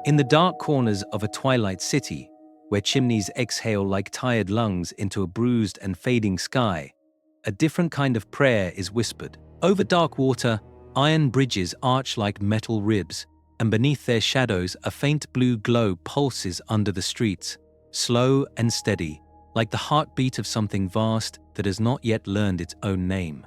In the dark corners of a twilight city, where chimneys exhale like tired lungs into a bruised and fading sky, a different kind of prayer is whispered. Over dark water, iron bridges arch like metal ribs, and beneath their shadows a faint blue glow pulses under the streets, slow and steady, like the heartbeat of something vast that has not yet learned its own name.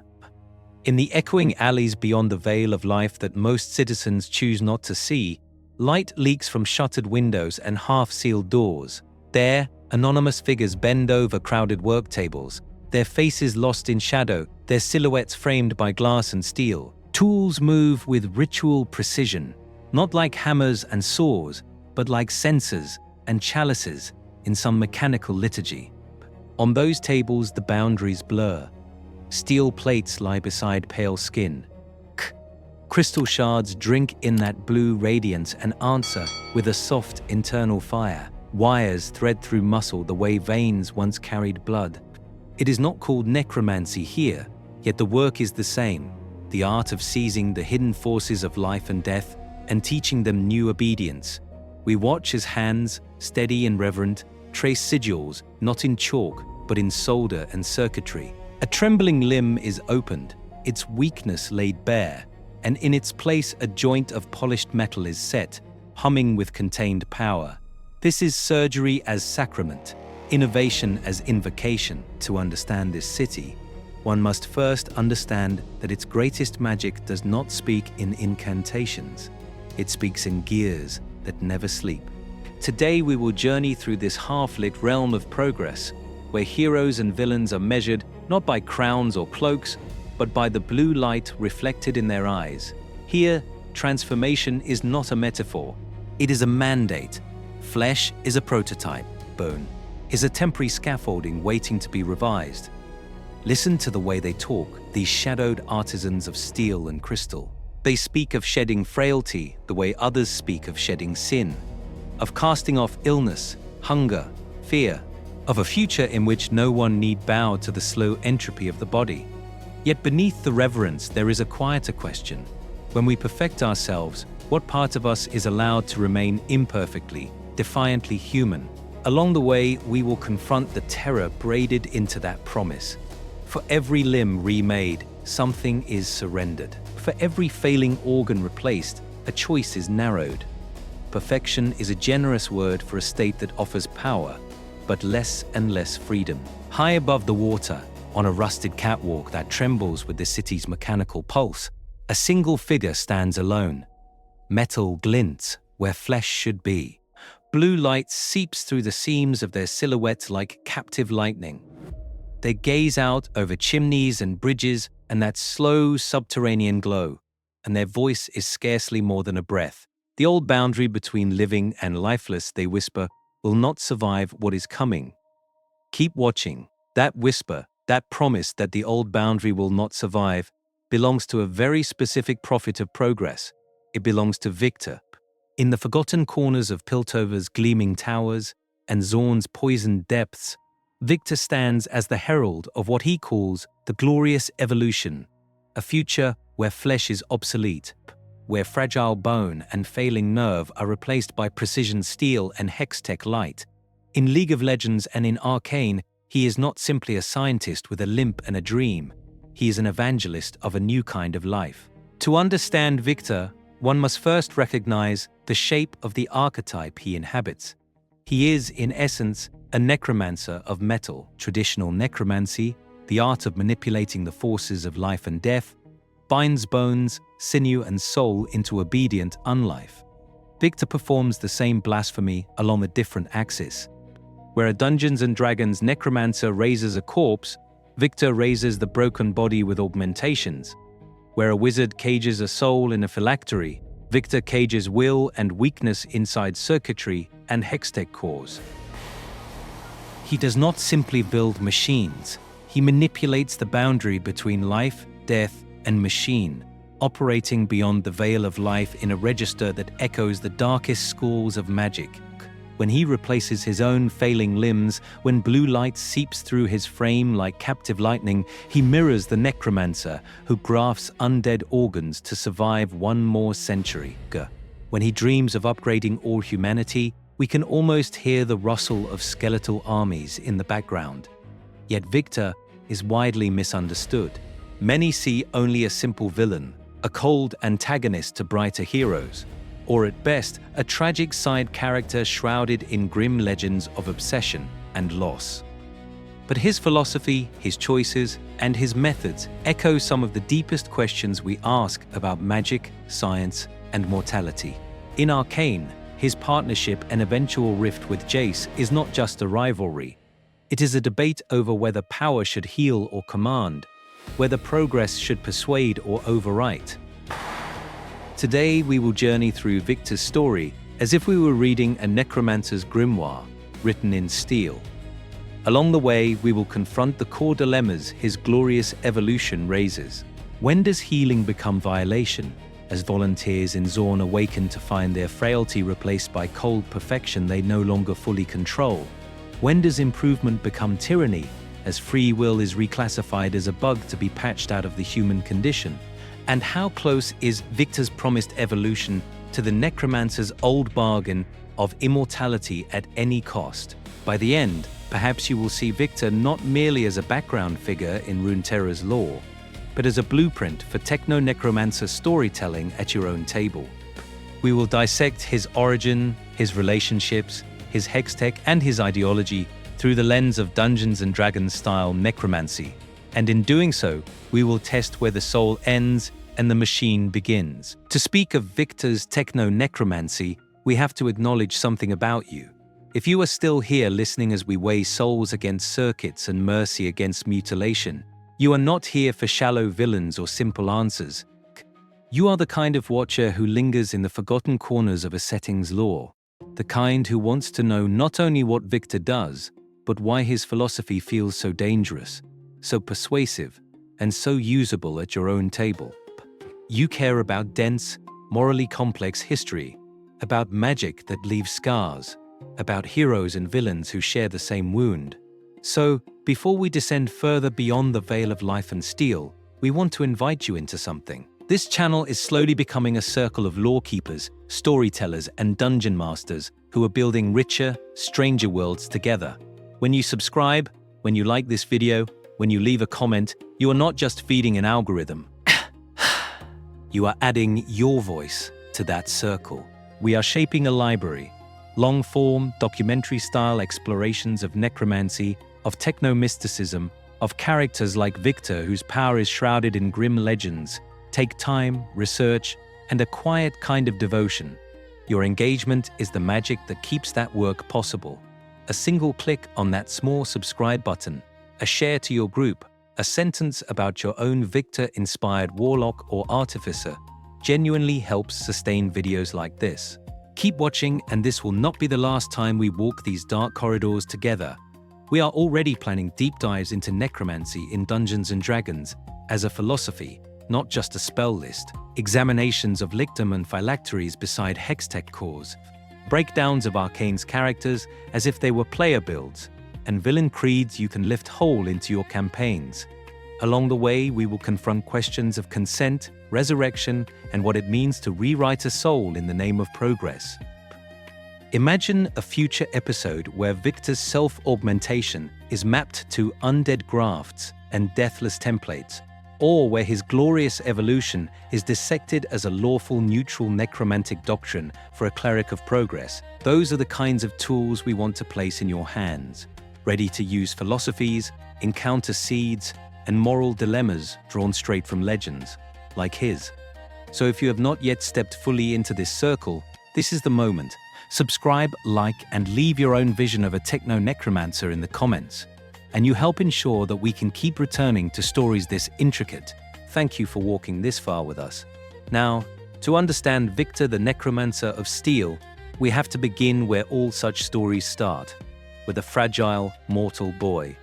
In the echoing alleys beyond the veil of life that most citizens choose not to see, light leaks from shuttered windows and half-sealed doors. There, anonymous figures bend over crowded work tables, their faces lost in shadow, their silhouettes framed by glass and steel. Tools move with ritual precision, not like hammers and saws, but like censers and chalices in some mechanical liturgy. On those tables, the boundaries blur. Steel plates lie beside pale skin. Crystal shards drink in that blue radiance and answer with a soft internal fire. Wires thread through muscle the way veins once carried blood. It is not called necromancy here, yet the work is the same, the art of seizing the hidden forces of life and death and teaching them new obedience. We watch as hands, steady and reverent, trace sigils not in chalk but in solder and circuitry. A trembling limb is opened, its weakness laid bare, and in its place a joint of polished metal is set, humming with contained power. This is surgery as sacrament, innovation as invocation. To understand this city, one must first understand that its greatest magic does not speak in incantations. It speaks in gears that never sleep. Today we will journey through this half-lit realm of progress, where heroes and villains are measured not by crowns or cloaks, but by the blue light reflected in their eyes. Here, transformation is not a metaphor. It is a mandate. Flesh is a prototype. Bone is a temporary scaffolding waiting to be revised. Listen to the way they talk, these shadowed artisans of steel and crystal. They speak of shedding frailty the way others speak of shedding sin, of casting off illness, hunger, fear, of a future in which no one need bow to the slow entropy of the body. Yet beneath the reverence there is a quieter question. When we perfect ourselves, what part of us is allowed to remain imperfectly, defiantly human? Along the way, we will confront the terror braided into that promise. For every limb remade, something is surrendered. For every failing organ replaced, a choice is narrowed. Perfection is a generous word for a state that offers power, but less and less freedom. High above the water, on a rusted catwalk that trembles with the city's mechanical pulse, a single figure stands alone. Metal glints where flesh should be. Blue light seeps through the seams of their silhouettes like captive lightning. They gaze out over chimneys and bridges and that slow subterranean glow, and their voice is scarcely more than a breath. The old boundary between living and lifeless, they whisper, will not survive what is coming. Keep watching. That whisper, that promise that the old boundary will not survive, belongs to a very specific prophet of progress. It belongs to Viktor. In the forgotten corners of Piltover's gleaming towers and Zaun's poisoned depths, Viktor stands as the herald of what he calls the glorious evolution, a future where flesh is obsolete, where fragile bone and failing nerve are replaced by precision steel and hex-tech light. In League of Legends and in Arcane, he is not simply a scientist with a limp and a dream. He is an evangelist of a new kind of life. To understand Viktor, one must first recognize the shape of the archetype he inhabits. He is, in essence, a necromancer of metal. Traditional necromancy, the art of manipulating the forces of life and death, binds bones, sinew and soul into obedient unlife. Viktor performs the same blasphemy along a different axis. Where a Dungeons & Dragons necromancer raises a corpse, Viktor raises the broken body with augmentations. Where a wizard cages a soul in a phylactery, Viktor cages will and weakness inside circuitry and hextech cores. He does not simply build machines. He manipulates the boundary between life, death, and machine, operating beyond the veil of life in a register that echoes the darkest schools of magic. When he replaces his own failing limbs, when blue light seeps through his frame like captive lightning, he mirrors the necromancer who grafts undead organs to survive one more century. When he dreams of upgrading all humanity, we can almost hear the rustle of skeletal armies in the background. Yet Viktor is widely misunderstood. Many see only a simple villain, a cold antagonist to brighter heroes, or at best, a tragic side character shrouded in grim legends of obsession and loss. But his philosophy, his choices, and his methods echo some of the deepest questions we ask about magic, science, and mortality. In Arcane, his partnership and eventual rift with Jace is not just a rivalry. It is a debate over whether power should heal or command, whether progress should persuade or overwrite. Today, we will journey through Viktor's story as if we were reading a necromancer's grimoire, written in steel. Along the way, we will confront the core dilemmas his glorious evolution raises. When does healing become violation, as volunteers in Zaun awaken to find their frailty replaced by cold perfection they no longer fully control? When does improvement become tyranny, as free will is reclassified as a bug to be patched out of the human condition? And how close is Viktor's promised evolution to the necromancer's old bargain of immortality at any cost? By the end, perhaps you will see Viktor not merely as a background figure in Runeterra's lore, but as a blueprint for techno-necromancer storytelling at your own table. We will dissect his origin, his relationships, his hextech, and his ideology through the lens of Dungeons & Dragons-style necromancy. And in doing so, we will test where the soul ends and the machine begins. To speak of Viktor's techno-necromancy, we have to acknowledge something about you. If you are still here listening as we weigh souls against circuits and mercy against mutilation, you are not here for shallow villains or simple answers. You are the kind of watcher who lingers in the forgotten corners of a setting's lore, the kind who wants to know not only what Viktor does, but why his philosophy feels so dangerous, so persuasive, and so usable at your own table. You care about dense, morally complex history, about magic that leaves scars, about heroes and villains who share the same wound. So, before we descend further beyond the veil of life and steel, we want to invite you into something. This channel is slowly becoming a circle of lore keepers, storytellers, and dungeon masters who are building richer, stranger worlds together. When you subscribe, when you like this video, when you leave a comment, you are not just feeding an algorithm. You are adding your voice to that circle. We are shaping a library, long-form, documentary-style explorations of necromancy, of techno-mysticism, of characters like Viktor whose power is shrouded in grim legends. Take time, research, and a quiet kind of devotion. Your engagement is the magic that keeps that work possible. A single click on that small subscribe button, a share to your group, a sentence about your own Viktor-inspired warlock or artificer genuinely helps sustain videos like this. Keep watching, and this will not be the last time we walk these dark corridors together. We are already planning deep dives into necromancy in Dungeons & Dragons as a philosophy, not just a spell list. Examinations of lictum and phylacteries beside hextech cores. Breakdowns of Arcane's characters as if they were player builds, and villain creeds you can lift whole into your campaigns. Along the way, we will confront questions of consent, resurrection, and what it means to rewrite a soul in the name of progress. Imagine a future episode where Viktor's self-augmentation is mapped to undead grafts and deathless templates, or where his glorious evolution is dissected as a lawful neutral necromantic doctrine for a cleric of progress. Those are the kinds of tools we want to place in your hands, ready to use philosophies, encounter seeds, and moral dilemmas drawn straight from legends, like his. So if you have not yet stepped fully into this circle, this is the moment. Subscribe, like, and leave your own vision of a techno-necromancer in the comments, and you help ensure that we can keep returning to stories this intricate. Thank you for walking this far with us. Now, to understand Viktor the Necromancer of Steel, we have to begin where all such stories start, with a fragile, mortal boy.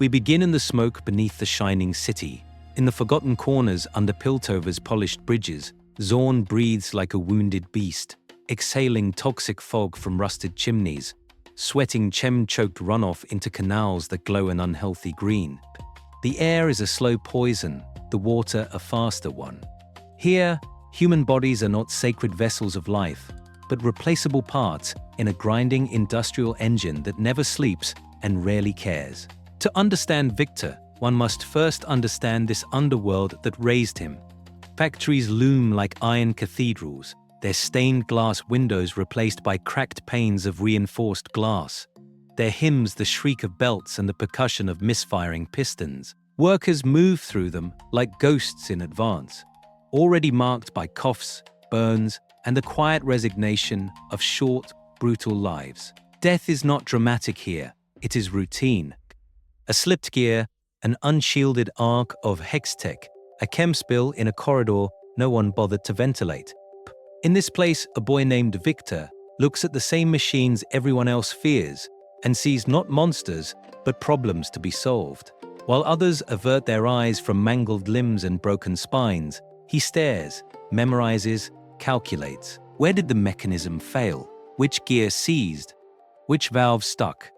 We begin in the smoke beneath the shining city. In the forgotten corners under Piltover's polished bridges, Zaun breathes like a wounded beast, exhaling toxic fog from rusted chimneys, sweating chem-choked runoff into canals that glow an unhealthy green. The air is a slow poison, the water a faster one. Here, Human bodies are not sacred vessels of life, but replaceable parts in a grinding industrial engine that never sleeps and rarely cares. To understand Viktor, one must first understand this underworld that raised him. Factories loom like iron cathedrals, their stained glass windows replaced by cracked panes of reinforced glass. Their hymns the shriek of belts and the percussion of misfiring pistons. Workers move through them like ghosts in advance, already marked by coughs, burns, and the quiet resignation of short, brutal lives. Death is not dramatic here, it is routine. A slipped gear, an unshielded arc of hextech, a chem spill in a corridor no one bothered to ventilate. In this place, a boy named Viktor looks at the same machines everyone else fears and sees not monsters, but problems to be solved. While others avert their eyes from mangled limbs and broken spines, he stares, memorizes, calculates. Where did the mechanism fail? Which gear seized? Which valve stuck?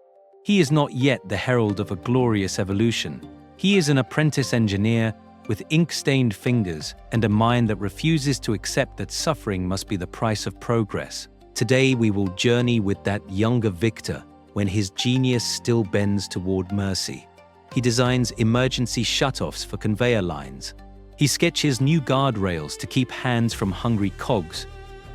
He is not yet the herald of a glorious evolution. He is an apprentice engineer with ink-stained fingers and a mind that refuses to accept that suffering must be the price of progress. Today we will journey with that younger Viktor when his genius still bends toward mercy. He designs emergency shutoffs for conveyor lines. He sketches new guardrails to keep hands from hungry cogs.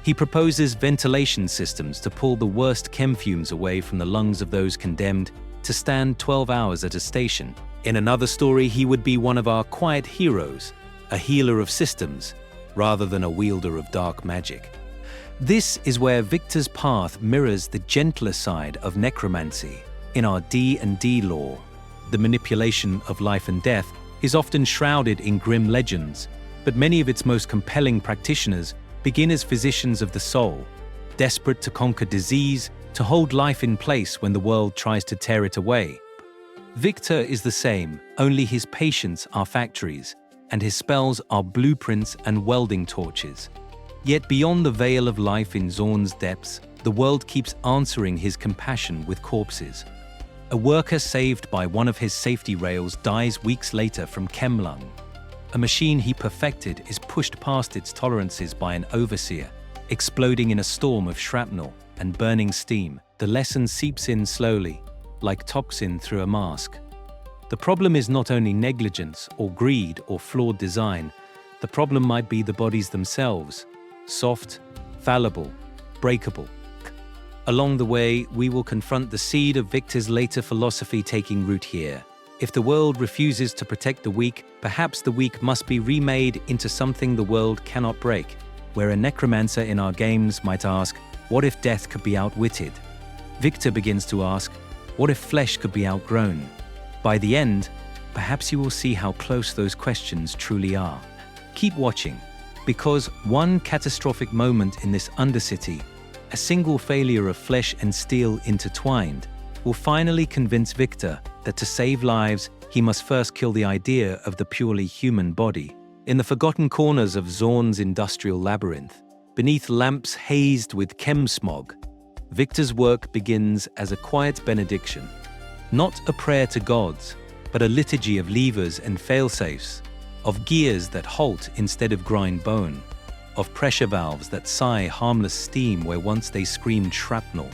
He proposes ventilation systems to pull the worst chem fumes away from the lungs of those condemned to stand 12 hours at a station. In another story, he would be one of our quiet heroes, a healer of systems, rather than a wielder of dark magic. This is where Viktor's path mirrors the gentler side of necromancy. In our D&D lore, the manipulation of life and death is often shrouded in grim legends, but many of its most compelling practitioners begin as physicians of the soul, desperate to conquer disease, to hold life in place when the world tries to tear it away. Viktor is the same, only his patients are factories, and his spells are blueprints and welding torches. Yet beyond the veil of life in Zaun's depths, the world keeps answering his compassion with corpses. A worker saved by one of his safety rails dies weeks later from chemlung. A machine he perfected is pushed past its tolerances by an overseer, exploding in a storm of shrapnel and burning steam. The lesson seeps in slowly, like toxin through a mask. The problem is not only negligence or greed or flawed design. The problem might be the bodies themselves, soft, fallible, breakable. Along the way, we will confront the seed of Viktor's later philosophy taking root here. If the world refuses to protect the weak, perhaps the weak must be remade into something the world cannot break, where a necromancer in our games might ask, what if death could be outwitted? Viktor begins to ask, what if flesh could be outgrown? By the end, perhaps you will see how close those questions truly are. Keep watching, because one catastrophic moment in this Undercity, a single failure of flesh and steel intertwined, will finally convince Viktor that to save lives, he must first kill the idea of the purely human body. In the forgotten corners of Zaun's industrial labyrinth, beneath lamps hazed with chem smog, Viktor's work begins as a quiet benediction, not a prayer to gods, but a liturgy of levers and failsafes, of gears that halt instead of grind bone, of pressure valves that sigh harmless steam where once they screamed shrapnel.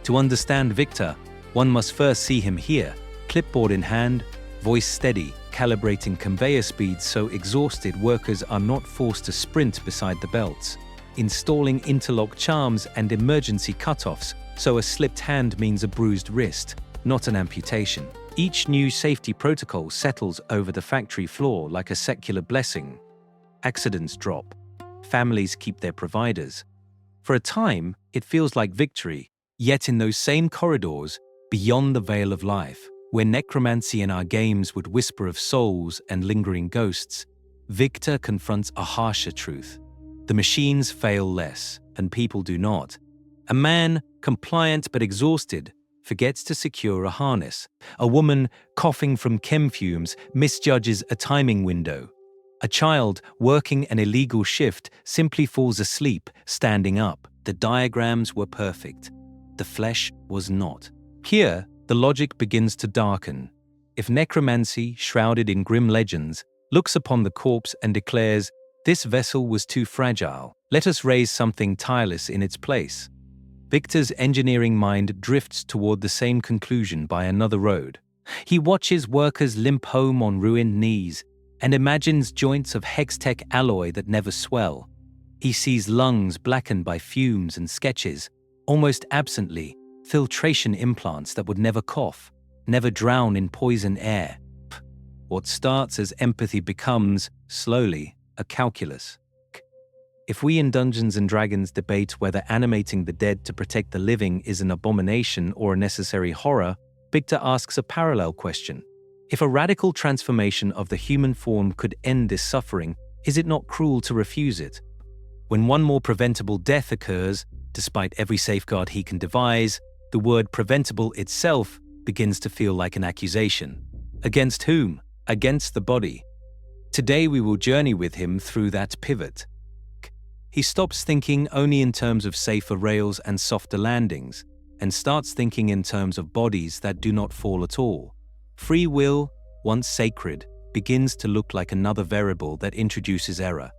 To understand Viktor, one must first see him here, clipboard in hand, voice steady, calibrating conveyor speeds so exhausted workers are not forced to sprint beside the belts, installing interlock charms and emergency cutoffs so a slipped hand means a bruised wrist, not an amputation. Each new safety protocol settles over the factory floor like a secular blessing. Accidents drop. Families keep their providers. For a time, it feels like victory, yet in those same corridors, beyond the veil of life, where necromancy in our games would whisper of souls and lingering ghosts, Viktor confronts a harsher truth. The machines fail less, and people do not. A man, compliant but exhausted, forgets to secure a harness. A woman, coughing from chem fumes, misjudges a timing window. A child, working an illegal shift, simply falls asleep, standing up. The diagrams were perfect. The flesh was not. Here, the logic begins to darken. If necromancy, shrouded in grim legends, looks upon the corpse and declares, This vessel was too fragile. Let us raise something tireless in its place. Viktor's engineering mind drifts toward the same conclusion by another road. He watches workers limp home on ruined knees and imagines joints of Hextech alloy that never swell. He sees lungs blackened by fumes and sketches, almost absently, filtration implants that would never cough, never drown in poison air. What starts as empathy becomes, slowly, a calculus. If we in Dungeons & Dragons debate whether animating the dead to protect the living is an abomination or a necessary horror, Viktor asks a parallel question. If a radical transformation of the human form could end this suffering, is it not cruel to refuse it? When one more preventable death occurs, despite every safeguard he can devise, the word preventable itself begins to feel like an accusation. Against whom? Against the body. Today we will journey with him through that pivot. He stops thinking only in terms of safer rails and softer landings, and starts thinking in terms of bodies that do not fall at all. Free will, once sacred, begins to look like another variable that introduces error.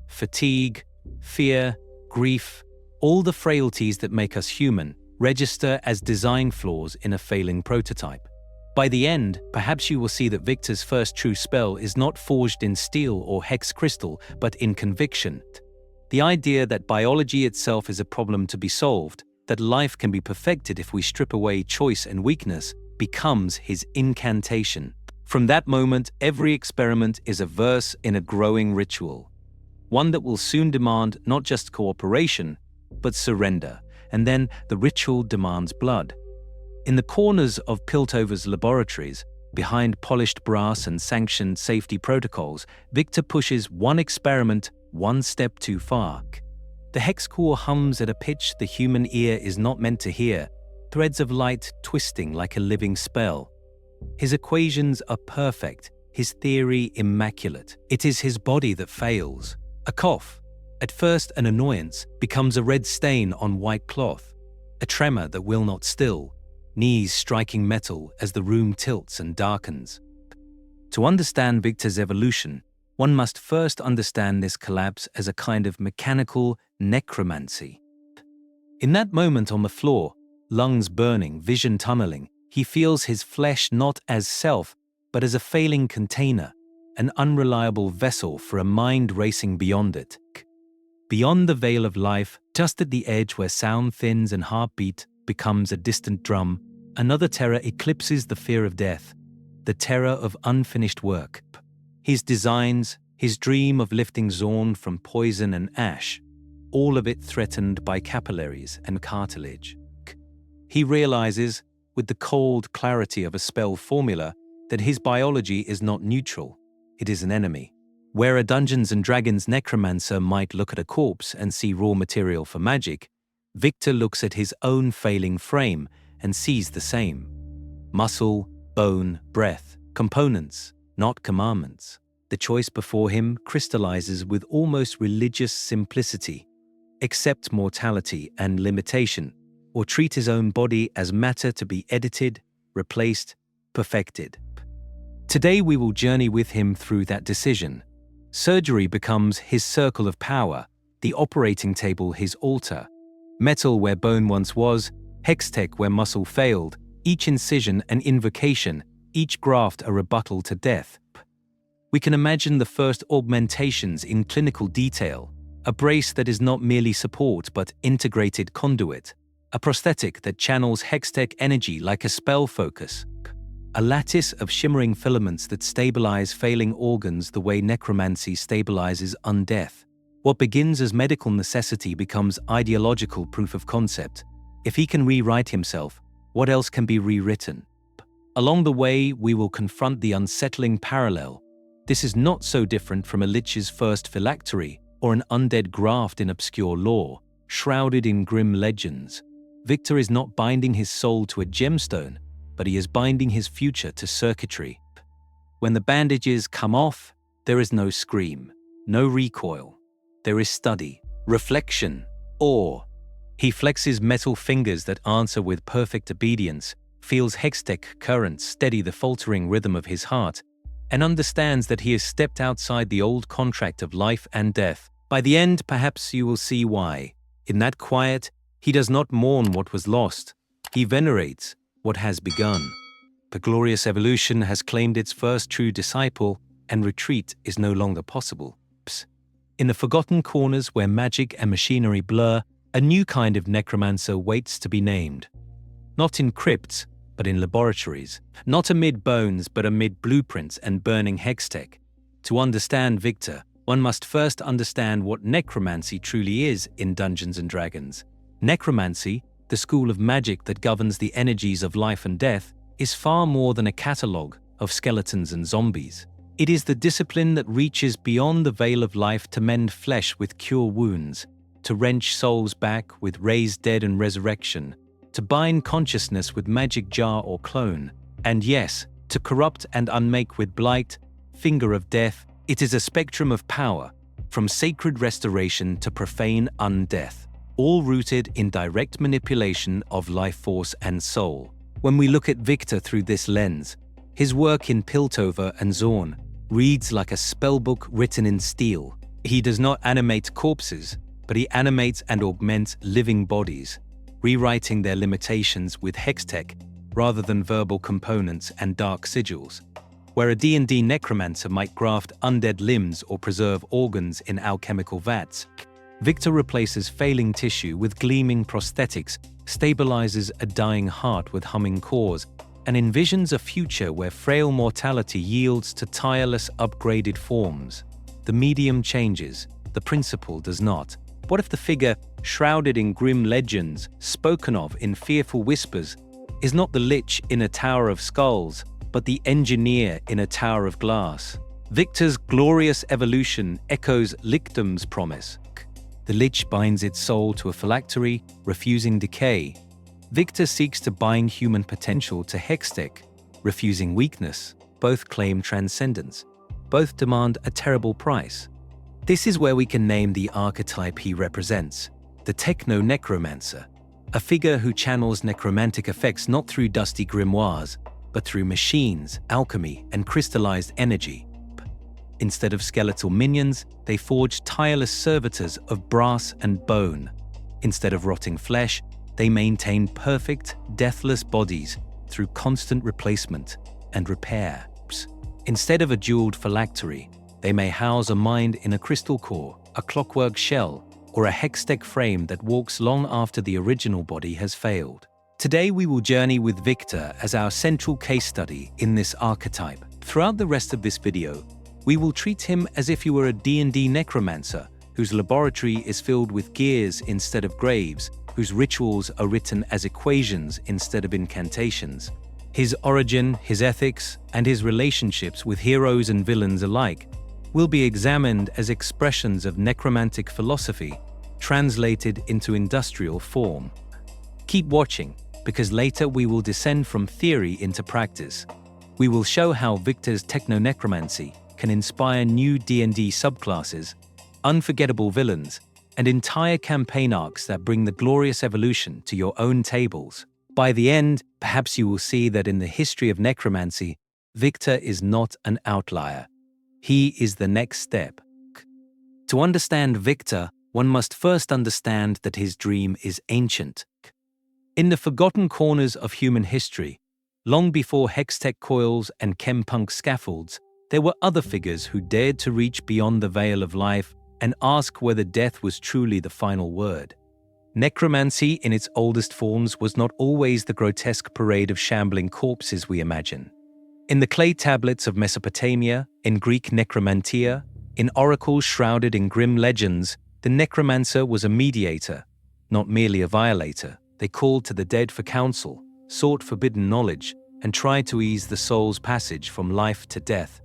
Fatigue, fear, grief, all the frailties that make us human, register as design flaws in a failing prototype. By the end, perhaps you will see that Viktor's first true spell is not forged in steel or hex crystal, but in conviction. The idea that biology itself is a problem to be solved, that life can be perfected if we strip away choice and weakness, becomes his incantation. From that moment, every experiment is a verse in a growing ritual. One that will soon demand not just cooperation, but surrender, and then the ritual demands blood. In the corners of Piltover's laboratories, behind polished brass and sanctioned safety protocols, Viktor pushes one experiment one step too far. The hex core hums at a pitch the human ear is not meant to hear, threads of light twisting like a living spell. His equations are perfect, his theory immaculate. It is his body that fails. A cough, at first an annoyance, becomes a red stain on white cloth, a tremor that will not still, knees striking metal as the room tilts and darkens. To understand Viktor's evolution, one must first understand this collapse as a kind of mechanical necromancy. In that moment on the floor, lungs burning, vision tunneling, he feels his flesh not as self, but as a failing container, an unreliable vessel for a mind racing beyond it. Beyond the veil of life, just at the edge where sound thins and heartbeat becomes a distant drum, another terror eclipses the fear of death, the terror of unfinished work. His designs, his dream of lifting Zaun from poison and ash, all of it threatened by capillaries and cartilage. He realizes, with the cold clarity of a spell formula, that his biology is not neutral, it is an enemy. Where a Dungeons & Dragons necromancer might look at a corpse and see raw material for magic, Viktor looks at his own failing frame and sees the same. Muscle, bone, breath, components, not commandments. The choice before him crystallizes with almost religious simplicity. Accept mortality and limitation, or treat his own body as matter to be edited, replaced, perfected. Today we will journey with him through that decision. Surgery becomes his circle of power, the operating table his altar. Metal where bone once was, hextech where muscle failed, each incision an invocation, each graft a rebuttal to death. We can imagine the first augmentations in clinical detail, a brace that is not merely support but integrated conduit, a prosthetic that channels hextech energy like a spell focus, a lattice of shimmering filaments that stabilize failing organs the way necromancy stabilizes undeath. What begins as medical necessity becomes ideological proof of concept. If he can rewrite himself, what else can be rewritten? Along the way, we will confront the unsettling parallel. This is not so different from a lich's first phylactery or an undead graft in obscure lore, shrouded in grim legends. Viktor is not binding his soul to a gemstone, but he is binding his future to circuitry. When the bandages come off, there is no scream, no recoil. There is study, reflection, awe. He flexes metal fingers that answer with perfect obedience, feels hextech currents steady the faltering rhythm of his heart, and understands that he has stepped outside the old contract of life and death. By the end, perhaps you will see why. In that quiet, he does not mourn what was lost. He venerates what has begun. The glorious evolution has claimed its first true disciple, and retreat is no longer possible. In the forgotten corners where magic and machinery blur, a new kind of necromancer waits to be named. Not in crypts, but in laboratories. Not amid bones, but amid blueprints and burning hextech. To understand Viktor, one must first understand what necromancy truly is in Dungeons & Dragons. Necromancy, the school of magic that governs the energies of life and death, is far more than a catalogue of skeletons and zombies. It is the discipline that reaches beyond the veil of life to mend flesh with cure wounds, to wrench souls back with raise dead and resurrection, to bind consciousness with magic jar or clone, and yes, to corrupt and unmake with blight, finger of death. It is a spectrum of power, from sacred restoration to profane undeath, all rooted in direct manipulation of life force and soul. When we look at Viktor through this lens, his work in Piltover and Zaun reads like a spellbook written in steel. He does not animate corpses, but he animates and augments living bodies, rewriting their limitations with hextech rather than verbal components and dark sigils. Where a D&D necromancer might graft undead limbs or preserve organs in alchemical vats, Viktor replaces failing tissue with gleaming prosthetics, stabilizes a dying heart with humming cores, and envisions a future where frail mortality yields to tireless upgraded forms. The medium changes, the principle does not. What if the figure, shrouded in grim legends, spoken of in fearful whispers, is not the lich in a tower of skulls, but the engineer in a tower of glass? Viktor's glorious evolution echoes Lichdam's promise. The lich binds its soul to a phylactery, refusing decay. Viktor seeks to bind human potential to hextech, refusing weakness. Both claim transcendence. Both demand a terrible price. This is where we can name the archetype he represents, the techno-necromancer, a figure who channels necromantic effects not through dusty grimoires, but through machines, alchemy, and crystallized energy. Instead of skeletal minions, they forge tireless servitors of brass and bone. Instead of rotting flesh, they maintain perfect, deathless bodies through constant replacement and repair. Instead of a jeweled phylactery, they may house a mind in a crystal core, a clockwork shell, or a hextech frame that walks long after the original body has failed. Today we will journey with Viktor as our central case study in this archetype. Throughout the rest of this video, we will treat him as if he were a D&D necromancer whose laboratory is filled with gears instead of graves, whose rituals are written as equations instead of incantations. His origin, his ethics, and his relationships with heroes and villains alike will be examined as expressions of necromantic philosophy translated into industrial form. Keep watching, because later we will descend from theory into practice. We will show how Viktor's techno-necromancy can inspire new D&D subclasses, unforgettable villains, and entire campaign arcs that bring the glorious evolution to your own tables. By the end, perhaps you will see that in the history of necromancy, Viktor is not an outlier. He is the next step. To understand Viktor, one must first understand that his dream is ancient. In the forgotten corners of human history, long before hextech coils and chempunk scaffolds, there were other figures who dared to reach beyond the veil of life and ask whether death was truly the final word. Necromancy in its oldest forms was not always the grotesque parade of shambling corpses we imagine. In the clay tablets of Mesopotamia, in Greek necromantia, in oracles shrouded in grim legends, the necromancer was a mediator, not merely a violator. They called to the dead for counsel, sought forbidden knowledge, and tried to ease the soul's passage from life to death.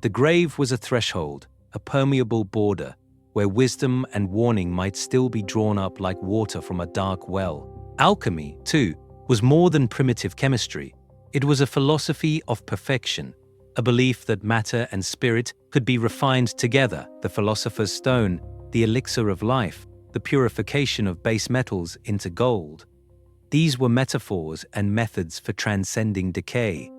The grave was a threshold, a permeable border, where wisdom and warning might still be drawn up like water from a dark well. Alchemy, too, was more than primitive chemistry. It was a philosophy of perfection, a belief that matter and spirit could be refined together, the philosopher's stone, the elixir of life, the purification of base metals into gold. These were metaphors and methods for transcending decay.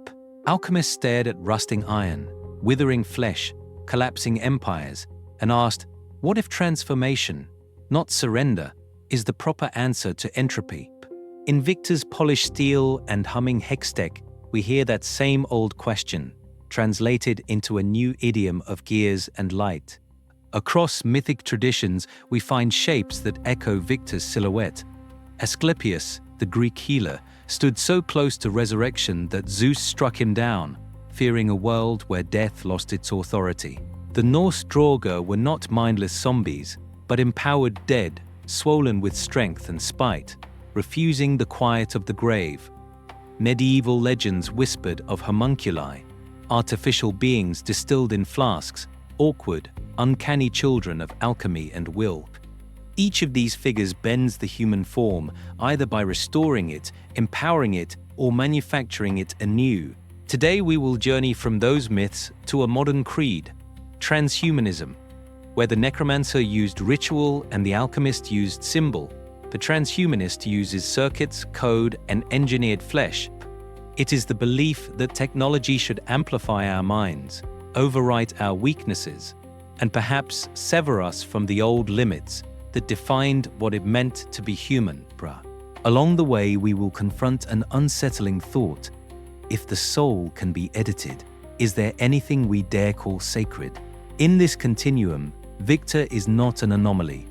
Alchemists stared at rusting iron, withering flesh, collapsing empires, and asked, what if transformation, not surrender, is the proper answer to entropy? In Viktor's polished steel and humming hextech, we hear that same old question, translated into a new idiom of gears and light. Across mythic traditions, we find shapes that echo Viktor's silhouette. Asclepius, the Greek healer, stood so close to resurrection that Zeus struck him down, fearing a world where death lost its authority. The Norse Draugr were not mindless zombies, but empowered dead, swollen with strength and spite, refusing the quiet of the grave. Medieval legends whispered of homunculi, artificial beings distilled in flasks, awkward, uncanny children of alchemy and will. Each of these figures bends the human form, either by restoring it, empowering it, or manufacturing it anew. Today we will journey from those myths to a modern creed, transhumanism, where the necromancer used ritual and the alchemist used symbol. The transhumanist uses circuits, code, and engineered flesh. It is the belief that technology should amplify our minds, overwrite our weaknesses, and perhaps sever us from the old limits that defined what it meant to be human. Along the way, we will confront an unsettling thought. If the soul can be edited, is there anything we dare call sacred? In this continuum, Viktor is not an anomaly.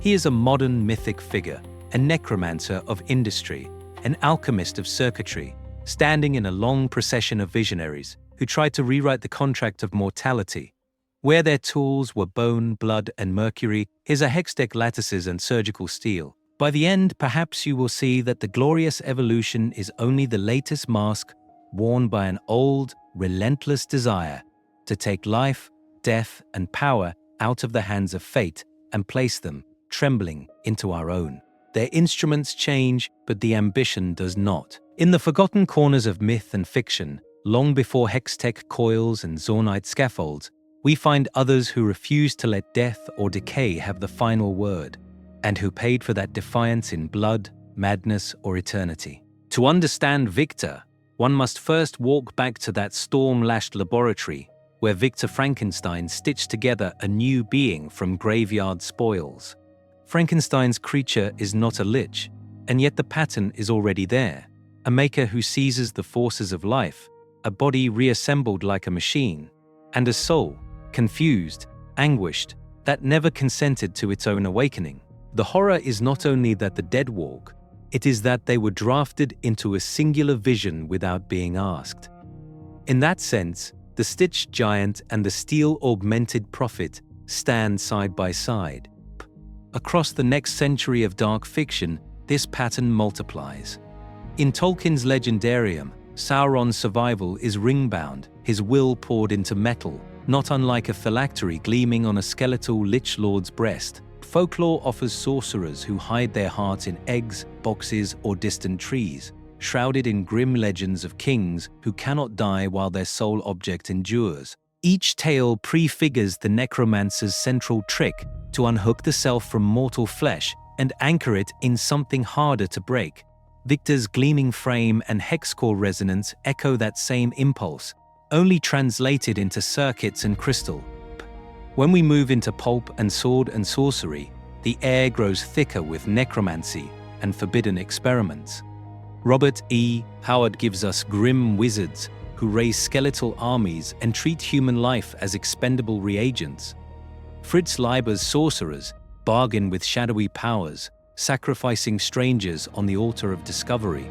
He is a modern mythic figure, a necromancer of industry, an alchemist of circuitry, standing in a long procession of visionaries who tried to rewrite the contract of mortality. Where their tools were bone, blood, and mercury, his are hextech lattices and surgical steel. By the end, perhaps you will see that the glorious evolution is only the latest mask worn by an old, relentless desire to take life, death, and power out of the hands of fate and place them, trembling, into our own. Their instruments change, but the ambition does not. In the forgotten corners of myth and fiction, long before hextech coils and Zaunite scaffolds, we find others who refused to let death or decay have the final word, and who paid for that defiance in blood, madness, or eternity. To understand Viktor, one must first walk back to that storm-lashed laboratory where Victor Frankenstein stitched together a new being from graveyard spoils. Frankenstein's creature is not a lich, and yet the pattern is already there. A maker who seizes the forces of life, a body reassembled like a machine, and a soul, confused, anguished, that never consented to its own awakening. The horror is not only that the dead walk, it is that they were drafted into a singular vision without being asked. In that sense, the stitched giant and the steel-augmented prophet stand side by side. Across the next century of dark fiction, this pattern multiplies. In Tolkien's Legendarium, Sauron's survival is ring-bound, his will poured into metal, not unlike a phylactery gleaming on a skeletal lich lord's breast. Folklore offers sorcerers who hide their hearts in eggs, boxes, or distant trees, shrouded in grim legends of kings who cannot die while their sole object endures. Each tale prefigures the necromancer's central trick to unhook the self from mortal flesh and anchor it in something harder to break. Viktor's gleaming frame and hexcore resonance echo that same impulse, only translated into circuits and crystal. When we move into pulp and sword and sorcery, the air grows thicker with necromancy and forbidden experiments. Robert E. Howard gives us grim wizards who raise skeletal armies and treat human life as expendable reagents. Fritz Leiber's sorcerers bargain with shadowy powers, sacrificing strangers on the altar of discovery.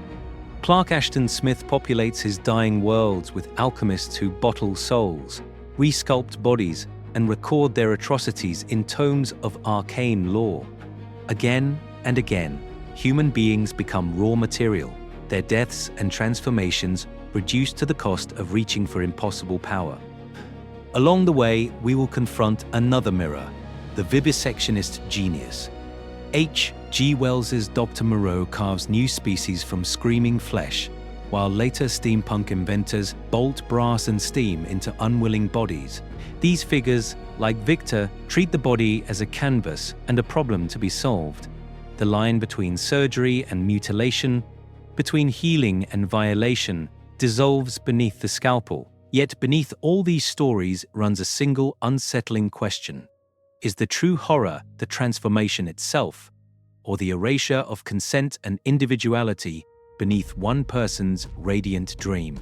Clark Ashton Smith populates his dying worlds with alchemists who bottle souls, resculpt bodies, and record their atrocities in tomes of arcane lore. Again and again, human beings become raw material, their deaths and transformations reduced to the cost of reaching for impossible power. Along the way, we will confront another mirror, the vivisectionist genius. H. G. Wells's Dr. Moreau carves new species from screaming flesh, while later steampunk inventors bolt brass and steam into unwilling bodies. These figures, like Viktor, treat the body as a canvas and a problem to be solved. The line between surgery and mutilation, between healing and violation, dissolves beneath the scalpel. Yet beneath all these stories runs a single unsettling question. Is the true horror the transformation itself, or the erasure of consent and individuality beneath one person's radiant dream?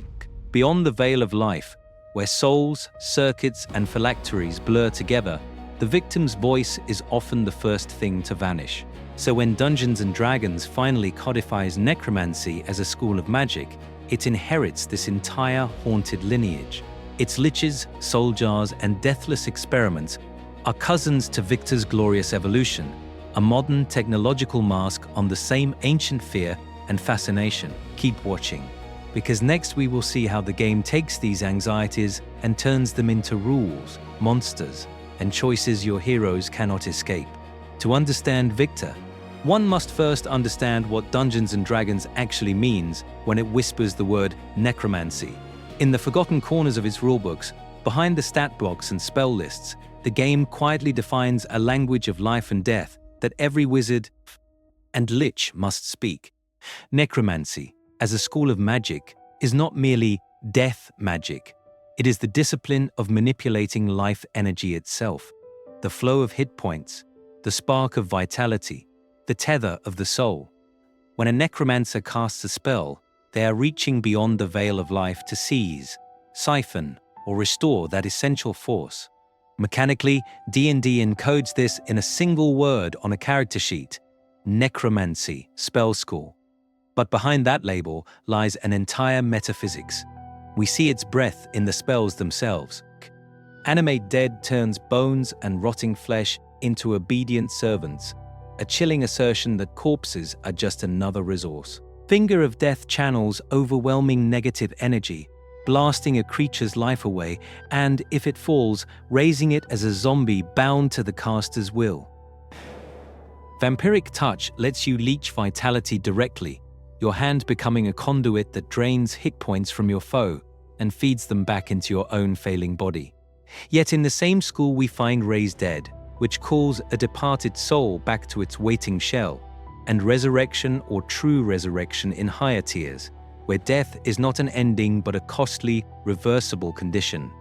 Beyond the veil of life, where souls, circuits, and phylacteries blur together, the victim's voice is often the first thing to vanish. So when Dungeons & Dragons finally codifies necromancy as a school of magic, it inherits this entire haunted lineage. Its liches, soul jars, and deathless experiments are cousins to Viktor's glorious evolution, a modern technological mask on the same ancient fear and fascination. Keep watching, because next we will see how the game takes these anxieties and turns them into rules, monsters, and choices your heroes cannot escape. To understand Viktor, one must first understand what Dungeons & Dragons actually means when it whispers the word necromancy. In the forgotten corners of its rulebooks, behind the stat blocks and spell lists, the game quietly defines a language of life and death that every wizard and lich must speak. Necromancy, as a school of magic, is not merely death magic. It is the discipline of manipulating life energy itself, the flow of hit points, the spark of vitality, the tether of the soul. When a necromancer casts a spell, they are reaching beyond the veil of life to seize, siphon, or restore that essential force. Mechanically, D&D encodes this in a single word on a character sheet: necromancy, spell school. But behind that label lies an entire metaphysics. We see its breadth in the spells themselves. Animate Dead turns bones and rotting flesh into obedient servants, a chilling assertion that corpses are just another resource. Finger of Death channels overwhelming negative energy, blasting a creature's life away, and, if it falls, raising it as a zombie bound to the caster's will. Vampiric Touch lets you leech vitality directly, your hand becoming a conduit that drains hit points from your foe and feeds them back into your own failing body. Yet in the same school we find Raise Dead, which calls a departed soul back to its waiting shell, and Resurrection or True Resurrection in higher tiers, where death is not an ending but a costly, reversible condition.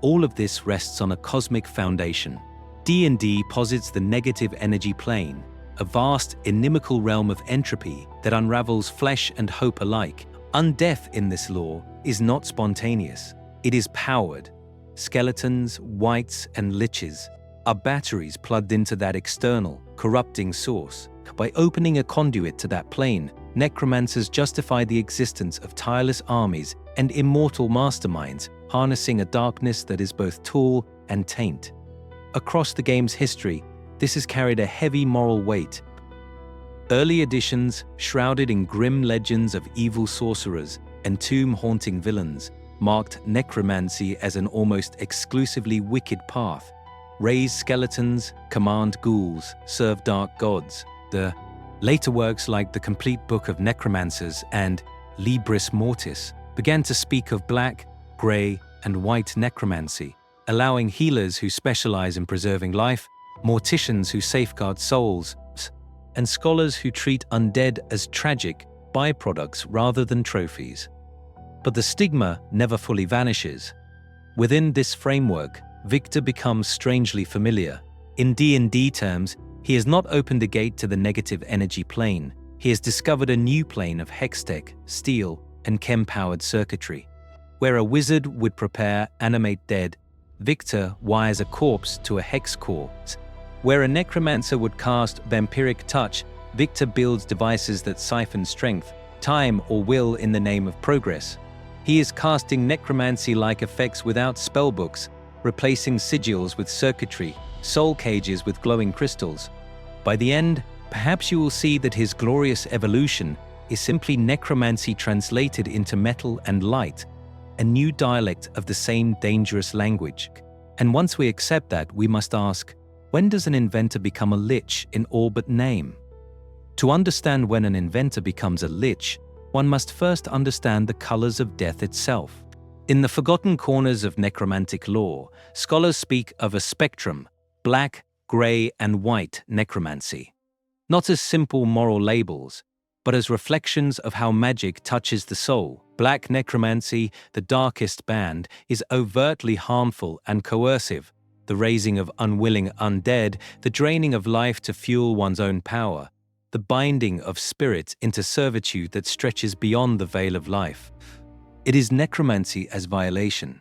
All of this rests on a cosmic foundation. D&D posits the negative energy plane, a vast, inimical realm of entropy that unravels flesh and hope alike. Undeath in this lore is not spontaneous. It is powered. Skeletons, wights, and liches are batteries plugged into that external, corrupting source. By opening a conduit to that plane, necromancers justify the existence of tireless armies and immortal masterminds, harnessing a darkness that is both tool and taint. Across the game's history, this has carried a heavy moral weight. Early editions, shrouded in grim legends of evil sorcerers and tomb-haunting villains, marked necromancy as an almost exclusively wicked path. Raise skeletons, command ghouls, serve dark gods. The later works like the Complete Book of Necromancers and Libris Mortis began to speak of black, grey, and white necromancy, allowing healers who specialize in preserving life, morticians who safeguard souls, and scholars who treat undead as tragic byproducts rather than trophies. But the stigma never fully vanishes. Within this framework, Viktor becomes strangely familiar. In D&D terms, he has not opened a gate to the negative energy plane. He has discovered a new plane of hextech, steel, and chem-powered circuitry. Where a wizard would prepare Animate Dead, Viktor wires a corpse to a hex core. Where a necromancer would cast Vampiric Touch, Viktor builds devices that siphon strength, time, or will in the name of progress. He is casting necromancy-like effects without spellbooks, replacing sigils with circuitry, soul cages with glowing crystals. By the end, perhaps you will see that his glorious evolution is simply necromancy translated into metal and light, a new dialect of the same dangerous language. And once we accept that, we must ask, when does an inventor become a lich in all but name? To understand when an inventor becomes a lich, one must first understand the colors of death itself. In the forgotten corners of necromantic lore, scholars speak of a spectrum, black, grey, and white necromancy. Not as simple moral labels, but as reflections of how magic touches the soul. Black necromancy, the darkest band, is overtly harmful and coercive. The raising of unwilling undead, the draining of life to fuel one's own power, the binding of spirits into servitude that stretches beyond the veil of life. It is necromancy as violation,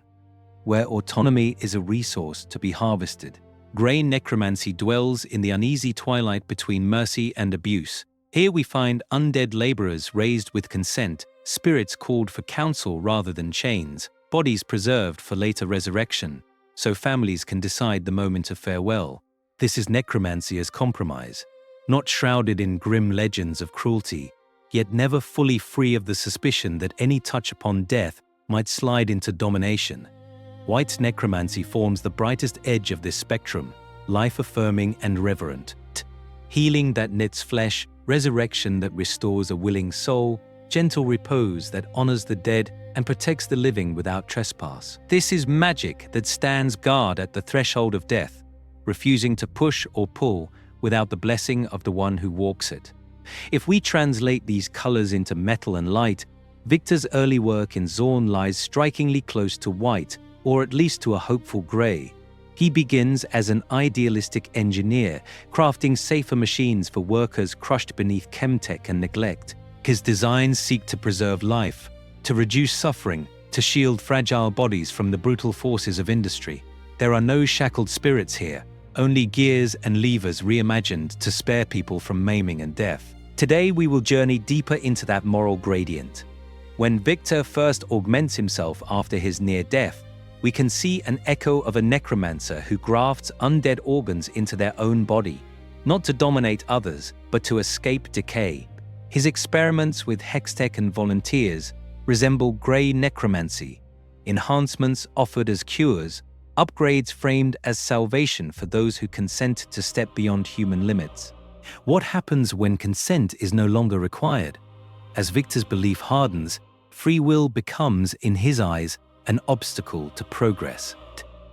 where autonomy is a resource to be harvested. Grey necromancy dwells in the uneasy twilight between mercy and abuse. Here we find undead laborers raised with consent, spirits called for counsel rather than chains, bodies preserved for later resurrection, so families can decide the moment of farewell. This is necromancy as compromise, not shrouded in grim legends of cruelty, yet never fully free of the suspicion that any touch upon death might slide into domination. White necromancy forms the brightest edge of this spectrum, life-affirming and reverent. Healing that knits flesh, resurrection that restores a willing soul, gentle repose that honors the dead and protects the living without trespass. This is magic that stands guard at the threshold of death, refusing to push or pull without the blessing of the one who walks it. If we translate these colors into metal and light, Viktor's early work in Zaun lies strikingly close to white, or at least to a hopeful gray. He begins as an idealistic engineer, crafting safer machines for workers crushed beneath chemtech and neglect. His designs seek to preserve life, to reduce suffering, to shield fragile bodies from the brutal forces of industry. There are no shackled spirits here, only gears and levers reimagined to spare people from maiming and death. Today we will journey deeper into that moral gradient. When Viktor first augments himself after his near death, we can see an echo of a necromancer who grafts undead organs into their own body, not to dominate others, but to escape decay. His experiments with hextech and volunteers resemble grey necromancy, enhancements offered as cures, upgrades framed as salvation for those who consent to step beyond human limits. What happens when consent is no longer required? As Viktor's belief hardens, free will becomes, in his eyes, an obstacle to progress.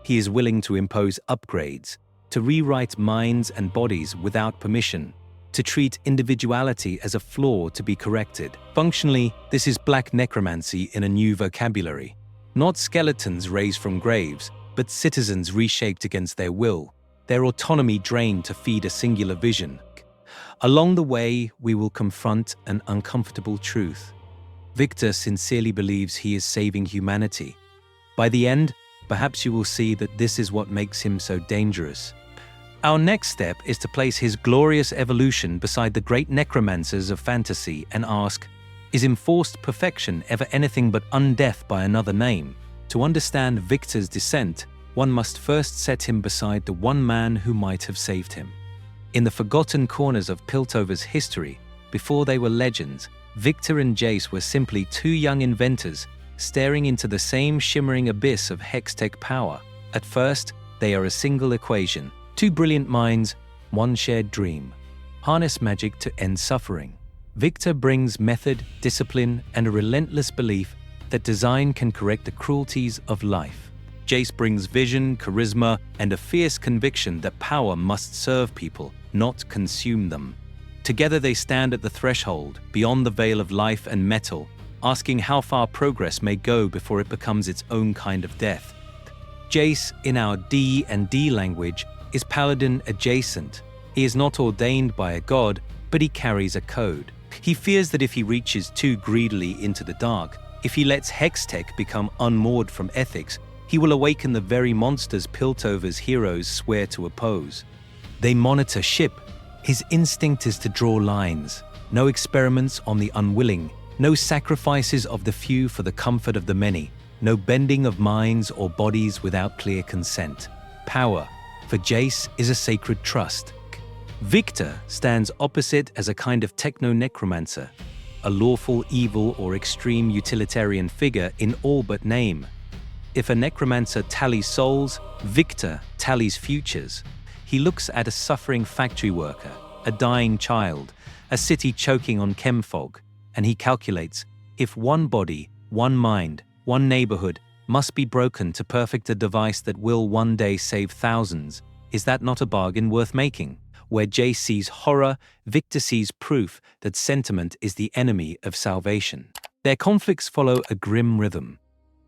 He is willing to impose upgrades, to rewrite minds and bodies without permission, to treat individuality as a flaw to be corrected. Functionally, this is black necromancy in a new vocabulary. Not skeletons raised from graves, but citizens reshaped against their will, their autonomy drained to feed a singular vision. Along the way, we will confront an uncomfortable truth. Viktor sincerely believes he is saving humanity. By the end, perhaps you will see that this is what makes him so dangerous. Our next step is to place his glorious evolution beside the great necromancers of fantasy and ask, is enforced perfection ever anything but undeath by another name? To understand Viktor's descent, one must first set him beside the one man who might have saved him. In the forgotten corners of Piltover's history, before they were legends, Viktor and Jace were simply two young inventors staring into the same shimmering abyss of hextech power. At first, they are a single equation, two brilliant minds, one shared dream. Harness magic to end suffering. Viktor brings method, discipline, and a relentless belief that design can correct the cruelties of life. Jace brings vision, charisma, and a fierce conviction that power must serve people, not consume them. Together they stand at the threshold, beyond the veil of life and metal, asking how far progress may go before it becomes its own kind of death. Jace, in our D&D language, is paladin adjacent. He is not ordained by a god, but he carries a code. He fears that if he reaches too greedily into the dark, if he lets hextech become unmoored from ethics, he will awaken the very monsters Piltover's heroes swear to oppose. They monitor ship. His instinct is to draw lines. No experiments on the unwilling, no sacrifices of the few for the comfort of the many, no bending of minds or bodies without clear consent. Power, for Jace, is a sacred trust. Viktor stands opposite as a kind of techno-necromancer, a lawful evil or extreme utilitarian figure in all but name. If a necromancer tallies souls, Viktor tallies futures. He looks at a suffering factory worker, a dying child, a city choking on chemfog, and he calculates, if one body, one mind, one neighborhood must be broken to perfect a device that will one day save thousands, is that not a bargain worth making? Where Jace sees horror, Viktor sees proof that sentiment is the enemy of salvation. Their conflicts follow a grim rhythm.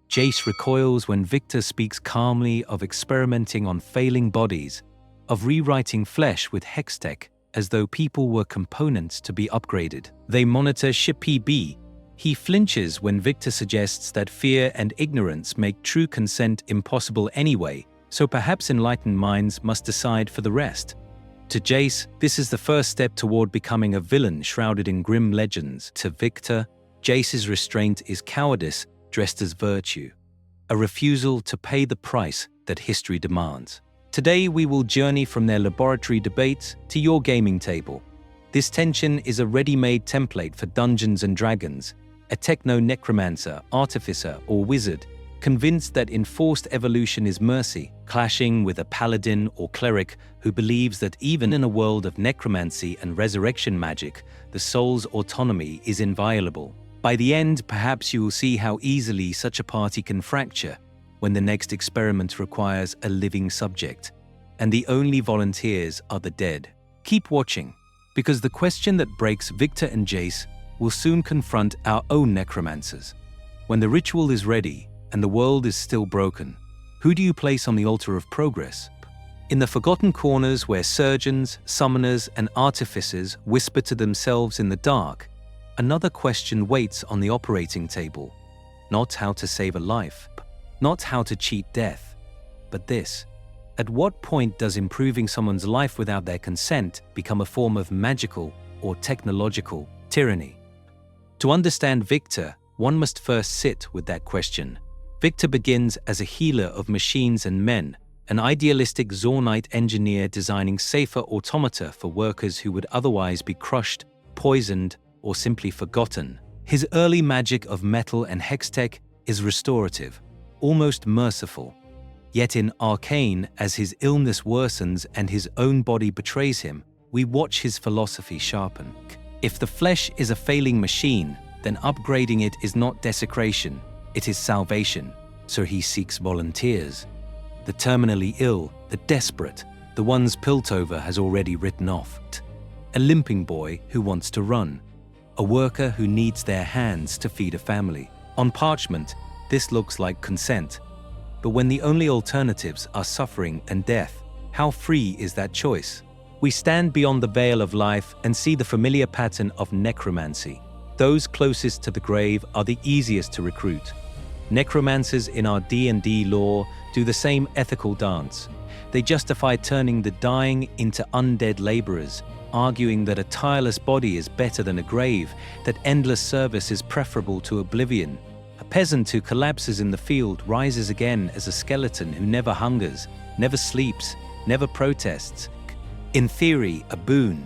Jace recoils when Viktor speaks calmly of experimenting on failing bodies, of rewriting flesh with hextech as though people were components to be upgraded. They monitor Shippy B. He flinches when Viktor suggests that fear and ignorance make true consent impossible anyway, so perhaps enlightened minds must decide for the rest. To Jace, this is the first step toward becoming a villain shrouded in grim legends. To Viktor, Jace's restraint is cowardice dressed as virtue, a refusal to pay the price that history demands. Today we will journey from their laboratory debates to your gaming table. This tension is a ready-made template for Dungeons & Dragons, a techno-necromancer, artificer, or wizard, convinced that enforced evolution is mercy, clashing with a paladin or cleric who believes that even in a world of necromancy and resurrection magic, the soul's autonomy is inviolable. By the end, perhaps you will see how easily such a party can fracture when the next experiment requires a living subject, and the only volunteers are the dead. Keep watching, because the question that breaks Viktor and Jace will soon confront our own necromancers. When the ritual is ready and the world is still broken, who do you place on the altar of progress? In the forgotten corners where surgeons, summoners, and artificers whisper to themselves in the dark, another question waits on the operating table. Not how to save a life, not how to cheat death, but this: at what point does improving someone's life without their consent become a form of magical or technological tyranny? To understand Viktor, one must first sit with that question. Viktor begins as a healer of machines and men, an idealistic Zaunite engineer designing safer automata for workers who would otherwise be crushed, poisoned, or simply forgotten. His early magic of metal and hextech is restorative, almost merciful. Yet in Arcane, as his illness worsens and his own body betrays him, we watch his philosophy sharpen. If the flesh is a failing machine, then upgrading it is not desecration, it is salvation. So he seeks volunteers. The terminally ill, the desperate, the ones Piltover has already written off. A limping boy who wants to run. A worker who needs their hands to feed a family. On parchment, this looks like consent. But when the only alternatives are suffering and death, how free is that choice? We stand beyond the veil of life and see the familiar pattern of necromancy. Those closest to the grave are the easiest to recruit. Necromancers in our D&D lore do the same ethical dance. They justify turning the dying into undead laborers, arguing that a tireless body is better than a grave, that endless service is preferable to oblivion. A peasant who collapses in the field rises again as a skeleton who never hungers, never sleeps, never protests. In theory, a boon.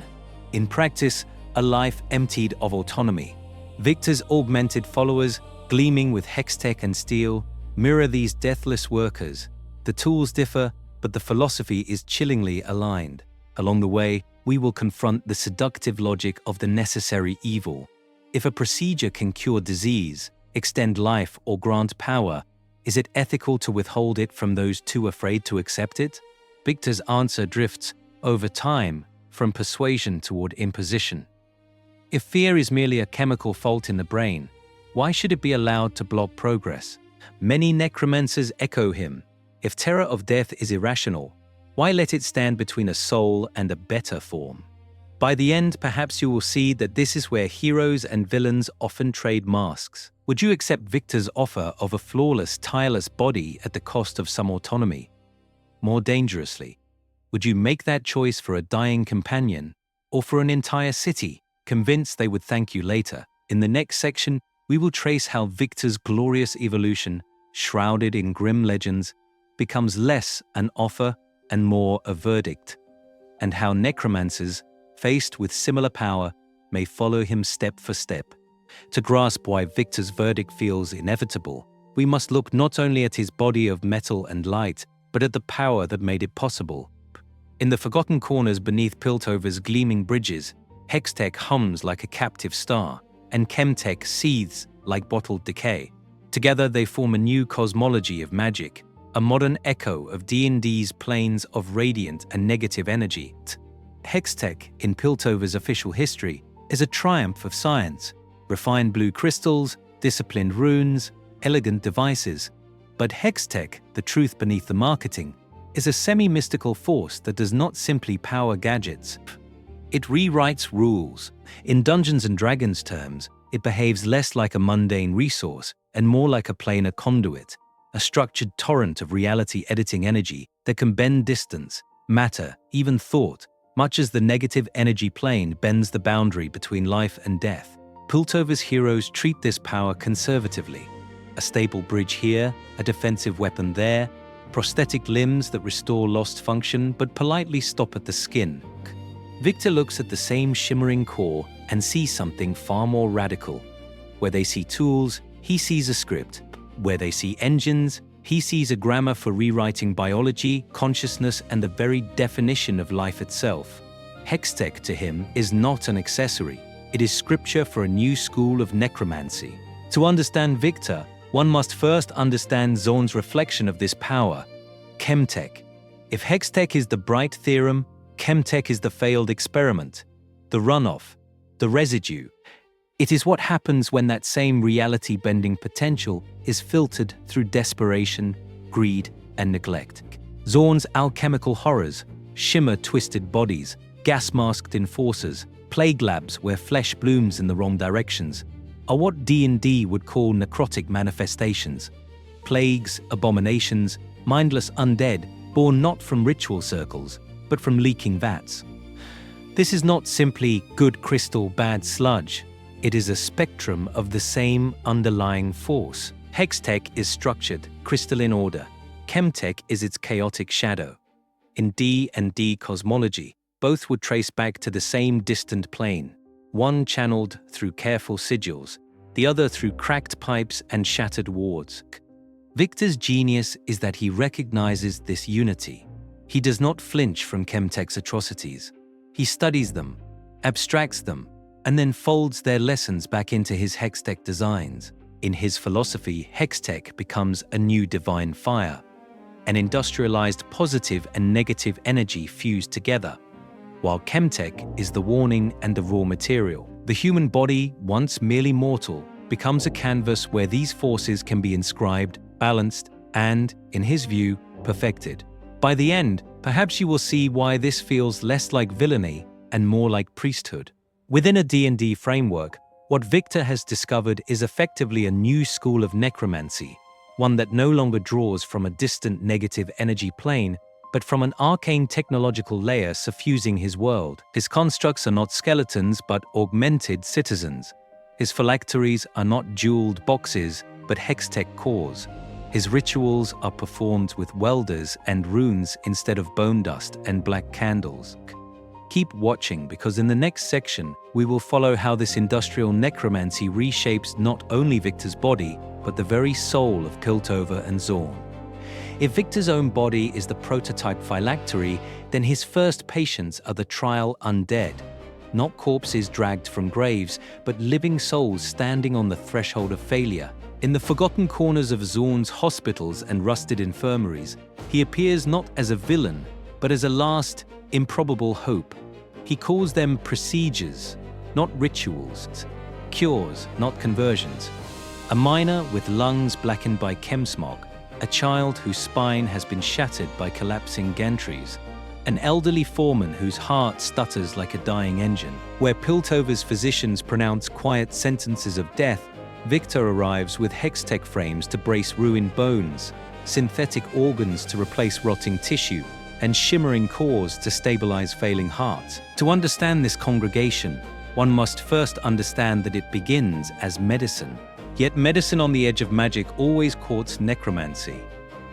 In practice, a life emptied of autonomy. Viktor's augmented followers, gleaming with hextech and steel, mirror these deathless workers. The tools differ, but the philosophy is chillingly aligned. Along the way, we will confront the seductive logic of the necessary evil. If a procedure can cure disease, extend life, or grant power, is it ethical to withhold it from those too afraid to accept it? Viktor's answer drifts, over time, from persuasion toward imposition. If fear is merely a chemical fault in the brain, why should it be allowed to block progress? Many necromancers echo him. If terror of death is irrational, why let it stand between a soul and a better form? By the end, perhaps you will see that this is where heroes and villains often trade masks. Would you accept Viktor's offer of a flawless, tireless body at the cost of some autonomy? More dangerously, would you make that choice for a dying companion or for an entire city, convinced they would thank you later? In the next section, we will trace how Viktor's glorious evolution, shrouded in grim legends, becomes less an offer and more a verdict, and how necromancers, faced with similar power, may follow him step for step. To grasp why Viktor's verdict feels inevitable, we must look not only at his body of metal and light, but at the power that made it possible. In the forgotten corners beneath Piltover's gleaming bridges, hextech hums like a captive star, and chemtech seethes like bottled decay. Together they form a new cosmology of magic, a modern echo of D&D's planes of radiant and negative energy. Hextech, in Piltover's official history, is a triumph of science. Refined blue crystals, disciplined runes, elegant devices. But Hextech, the truth beneath the marketing, is a semi-mystical force that does not simply power gadgets. It rewrites rules. In Dungeons & Dragons terms, it behaves less like a mundane resource and more like a planar conduit, a structured torrent of reality editing energy that can bend distance, matter, even thought, much as the negative energy plane bends the boundary between life and death. Piltover's heroes treat this power conservatively. A stable bridge here, a defensive weapon there, prosthetic limbs that restore lost function but politely stop at the skin. Viktor looks at the same shimmering core and sees something far more radical. Where they see tools, he sees a script. Where they see engines, he sees a grammar for rewriting biology, consciousness, and the very definition of life itself. Hextech to him is not an accessory. It is scripture for a new school of necromancy. To understand Viktor, one must first understand Zaun's reflection of this power, Chemtech. If Hextech is the bright theorem, Chemtech is the failed experiment, the runoff, the residue. It is what happens when that same reality-bending potential is filtered through desperation, greed, and neglect. Zaun's alchemical horrors, shimmer-twisted bodies, gas-masked enforcers, plague labs where flesh blooms in the wrong directions, are what D&D would call necrotic manifestations. Plagues, abominations, mindless undead, born not from ritual circles, but from leaking vats. This is not simply good crystal, bad sludge. It is a spectrum of the same underlying force. Hextech is structured, crystalline order. Chemtech is its chaotic shadow. In D&D cosmology, both would trace back to the same distant plane, one channeled through careful sigils, the other through cracked pipes and shattered wards. Viktor's genius is that he recognizes this unity. He does not flinch from Chemtech's atrocities. He studies them, abstracts them, and then folds their lessons back into his Hextech designs. In his philosophy, Hextech becomes a new divine fire, an industrialized positive and negative energy fused together, while Chemtech is the warning and the raw material. The human body, once merely mortal, becomes a canvas where these forces can be inscribed, balanced, and, in his view, perfected. By the end, perhaps you will see why this feels less like villainy and more like priesthood. Within a D&D framework, what Viktor has discovered is effectively a new school of necromancy, one that no longer draws from a distant negative energy plane, but from an arcane technological layer suffusing his world. His constructs are not skeletons, but augmented citizens. His phylacteries are not jeweled boxes, but hextech cores. His rituals are performed with welders and runes instead of bone dust and black candles. Keep watching, because in the next section, we will follow how this industrial necromancy reshapes not only Viktor's body, but the very soul of Piltover and Zaun. If Viktor's own body is the prototype phylactery, then his first patients are the trial undead. Not corpses dragged from graves, but living souls standing on the threshold of failure. In the forgotten corners of Zaun's hospitals and rusted infirmaries, he appears not as a villain, but as a last, improbable hope. He calls them procedures, not rituals, cures, not conversions. A miner with lungs blackened by chemsmog, a child whose spine has been shattered by collapsing gantries, an elderly foreman whose heart stutters like a dying engine. Where Piltover's physicians pronounce quiet sentences of death, Viktor arrives with hextech frames to brace ruined bones, synthetic organs to replace rotting tissue, and shimmering cores to stabilize failing hearts. To understand this congregation, one must first understand that it begins as medicine. Yet medicine on the edge of magic always courts necromancy.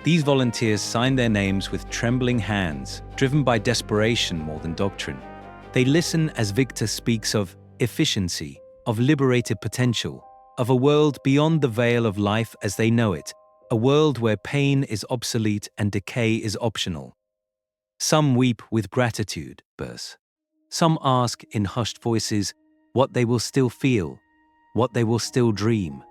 These volunteers sign their names with trembling hands, driven by desperation more than doctrine. They listen as Viktor speaks of efficiency, of liberated potential, of a world beyond the veil of life as they know it, a world where pain is obsolete and decay is optional. Some weep with gratitude, some ask in hushed voices what they will still feel, what they will still dream.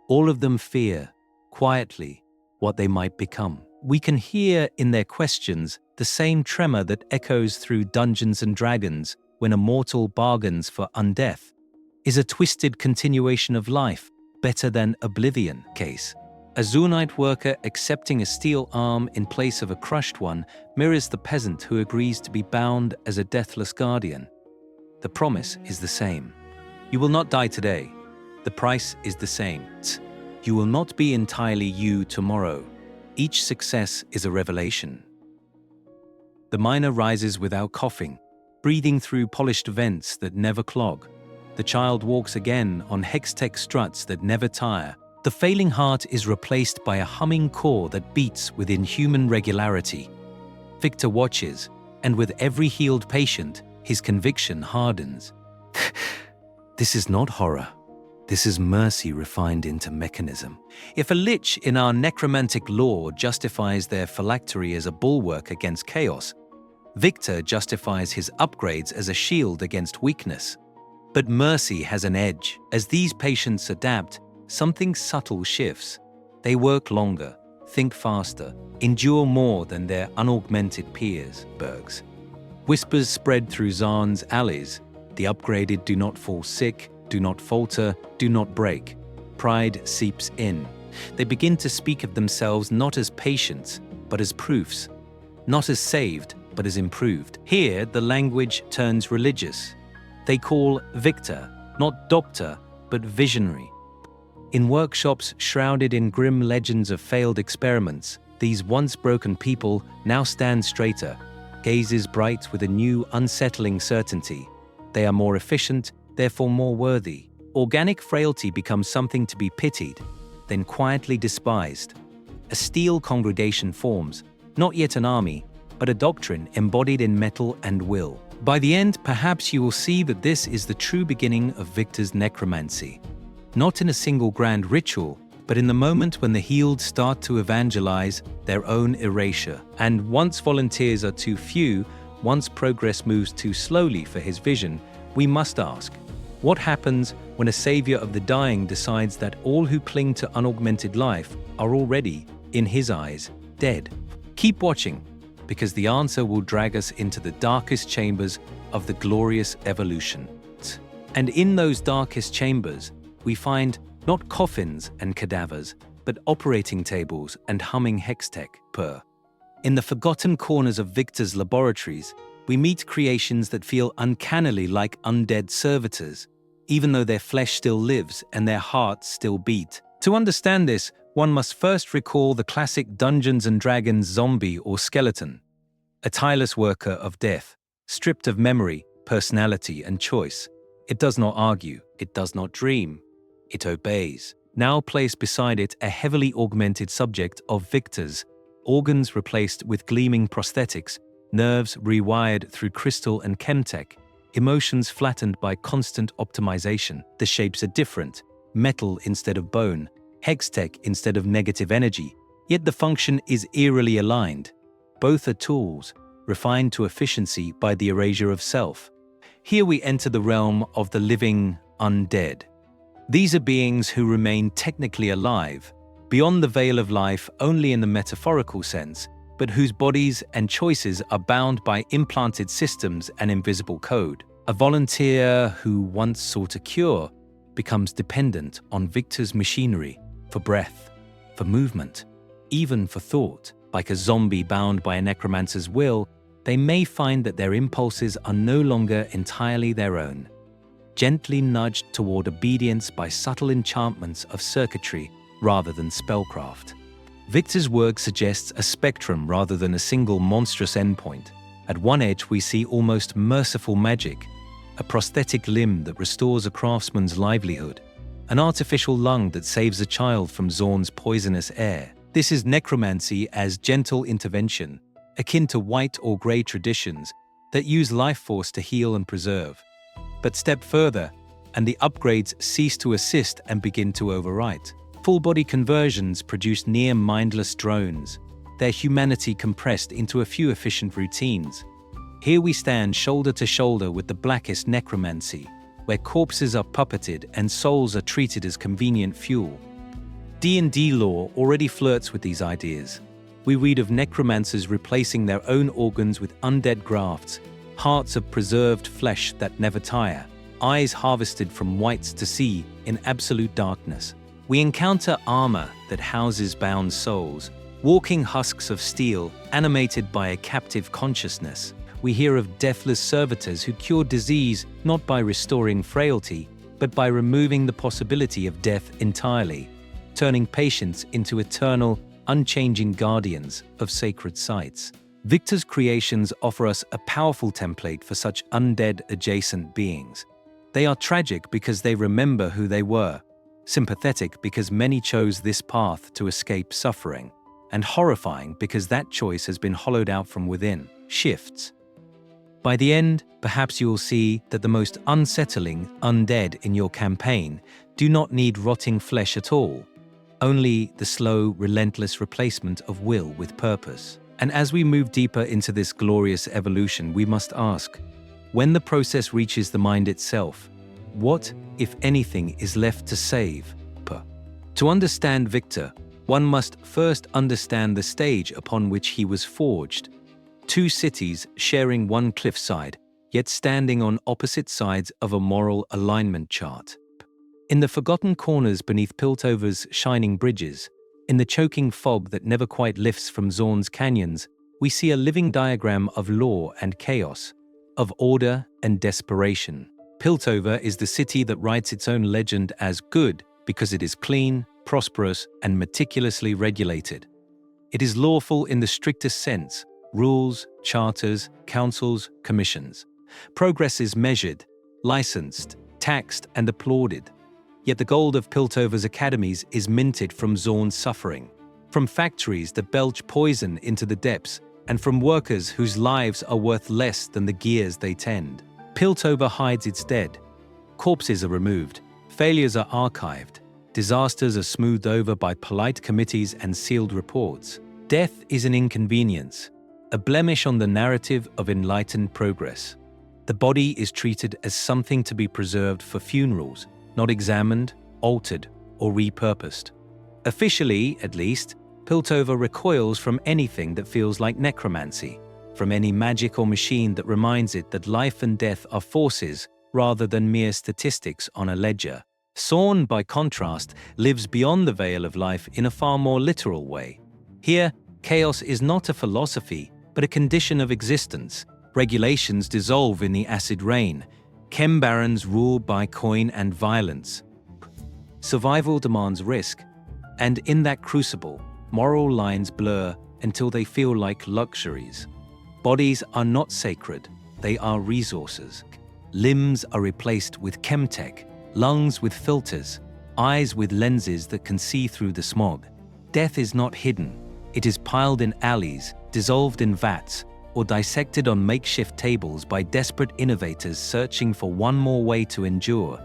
All of them fear, quietly, what they might become. We can hear in their questions the same tremor that echoes through Dungeons and Dragons when a mortal bargains for undeath. Is a twisted continuation of life, better than Oblivion case. A Zaunite worker accepting a steel arm in place of a crushed one mirrors the peasant who agrees to be bound as a deathless guardian. The promise is the same. You will not die today. The price is the same. You will not be entirely you tomorrow. Each success is a revelation. The miner rises without coughing, breathing through polished vents that never clog. The child walks again on Hextech struts that never tire. The failing heart is replaced by a humming core that beats with inhuman regularity. Viktor watches, and with every healed patient, his conviction hardens. This is not horror. This is mercy refined into mechanism. If a lich in our necromantic lore justifies their phylactery as a bulwark against chaos, Viktor justifies his upgrades as a shield against weakness. But mercy has an edge. As these patients adapt, something subtle shifts. They work longer, think faster, endure more than their unaugmented peers, Bergs. Whispers spread through Zaun's alleys. The upgraded do not fall sick, do not falter, do not break. Pride seeps in. They begin to speak of themselves not as patients, but as proofs. Not as saved, but as improved. Here, the language turns religious. They call Viktor, not doctor, but visionary. In workshops shrouded in grim legends of failed experiments, these once broken people now stand straighter, gazes bright with a new, unsettling certainty. They are more efficient, therefore more worthy. Organic frailty becomes something to be pitied, then quietly despised. A steel congregation forms, not yet an army, but a doctrine embodied in metal and will. By the end, perhaps you will see that this is the true beginning of Viktor's necromancy. Not in a single grand ritual, but in the moment when the healed start to evangelize their own erasure. And once volunteers are too few, once progress moves too slowly for his vision, we must ask, what happens when a savior of the dying decides that all who cling to unaugmented life are already, in his eyes, dead? Keep watching, because the answer will drag us into the darkest chambers of the glorious evolution. And in those darkest chambers, we find not coffins and cadavers, but operating tables and humming hextech purr. In the forgotten corners of Viktor's laboratories, we meet creations that feel uncannily like undead servitors, even though their flesh still lives and their hearts still beat. To understand this, one must first recall the classic Dungeons & Dragons zombie or skeleton, a tireless worker of death, stripped of memory, personality, and choice. It does not argue, it does not dream, it obeys. Now placed beside it a heavily augmented subject of Viktor's, organs replaced with gleaming prosthetics, nerves rewired through crystal and chemtech, emotions flattened by constant optimization. The shapes are different, metal instead of bone, hextech instead of negative energy, yet the function is eerily aligned. Both are tools, refined to efficiency by the erasure of self. Here we enter the realm of the living undead. These are beings who remain technically alive, beyond the veil of life only in the metaphorical sense, but whose bodies and choices are bound by implanted systems and invisible code. A volunteer who once sought a cure becomes dependent on Viktor's machinery for breath, for movement, even for thought. Like a zombie bound by a necromancer's will, they may find that their impulses are no longer entirely their own, gently nudged toward obedience by subtle enchantments of circuitry rather than spellcraft. Viktor's work suggests a spectrum rather than a single monstrous endpoint. At one edge we see almost merciful magic, a prosthetic limb that restores a craftsman's livelihood, an artificial lung that saves a child from Zaun's poisonous air. This is necromancy as gentle intervention, akin to white or grey traditions that use life force to heal and preserve. But step further, and the upgrades cease to assist and begin to overwrite. Full-body conversions produce near-mindless drones, their humanity compressed into a few efficient routines. Here we stand shoulder to shoulder with the blackest necromancy, where corpses are puppeted and souls are treated as convenient fuel. D&D lore already flirts with these ideas. We read of necromancers replacing their own organs with undead grafts, hearts of preserved flesh that never tire, eyes harvested from whites to see in absolute darkness. We encounter armor that houses bound souls, walking husks of steel animated by a captive consciousness. We hear of deathless servitors who cure disease not by restoring frailty, but by removing the possibility of death entirely, turning patients into eternal, unchanging guardians of sacred sites. Viktor's creations offer us a powerful template for such undead-adjacent beings. They are tragic because they remember who they were, sympathetic because many chose this path to escape suffering, and horrifying because that choice has been hollowed out from within. Shifts. By the end, perhaps you will see that the most unsettling undead in your campaign do not need rotting flesh at all, only the slow, relentless replacement of will with purpose. And as we move deeper into this glorious evolution, we must ask, when the process reaches the mind itself, what, if anything, is left to save? To understand Viktor, one must first understand the stage upon which he was forged. Two cities sharing one cliffside, yet standing on opposite sides of a moral alignment chart. In the forgotten corners beneath Piltover's shining bridges, in the choking fog that never quite lifts from Zaun's canyons, we see a living diagram of law and chaos, of order and desperation. Piltover is the city that writes its own legend as good because it is clean, prosperous, and meticulously regulated. It is lawful in the strictest sense: rules, charters, councils, commissions. Progress is measured, licensed, taxed, and applauded. Yet the gold of Piltover's academies is minted from Zaun's suffering, from factories that belch poison into the depths, and from workers whose lives are worth less than the gears they tend. Piltover hides its dead. Corpses are removed, failures are archived, disasters are smoothed over by polite committees and sealed reports. Death is an inconvenience, a blemish on the narrative of enlightened progress. The body is treated as something to be preserved for funerals, not examined, altered, or repurposed. Officially, at least, Piltover recoils from anything that feels like necromancy, from any magic or machine that reminds it that life and death are forces rather than mere statistics on a ledger. Zaun, by contrast, lives beyond the veil of life in a far more literal way. Here, chaos is not a philosophy, but a condition of existence. Regulations dissolve in the acid rain. Chem barons rule by coin and violence. Survival demands risk, and in that crucible, moral lines blur until they feel like luxuries. Bodies are not sacred, they are resources. Limbs are replaced with chemtech, lungs with filters, eyes with lenses that can see through the smog. Death is not hidden, it is piled in alleys, dissolved in vats, or dissected on makeshift tables by desperate innovators searching for one more way to endure.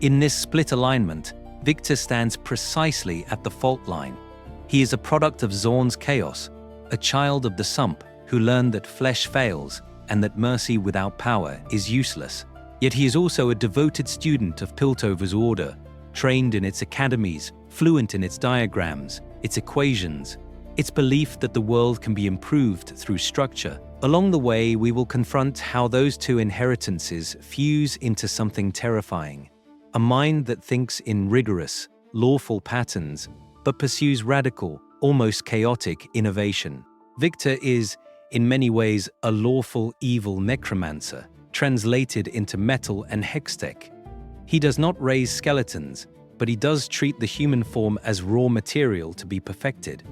In this split alignment, Viktor stands precisely at the fault line. He is a product of Zaun's chaos, a child of the sump who learned that flesh fails and that mercy without power is useless. Yet he is also a devoted student of Piltover's order, trained in its academies, fluent in its diagrams, its equations, its belief that the world can be improved through structure. Along the way, we will confront how those two inheritances fuse into something terrifying. A mind that thinks in rigorous, lawful patterns, but pursues radical, almost chaotic innovation. Viktor is, in many ways, a lawful evil necromancer, translated into metal and hextech. He does not raise skeletons, but he does treat the human form as raw material to be perfected.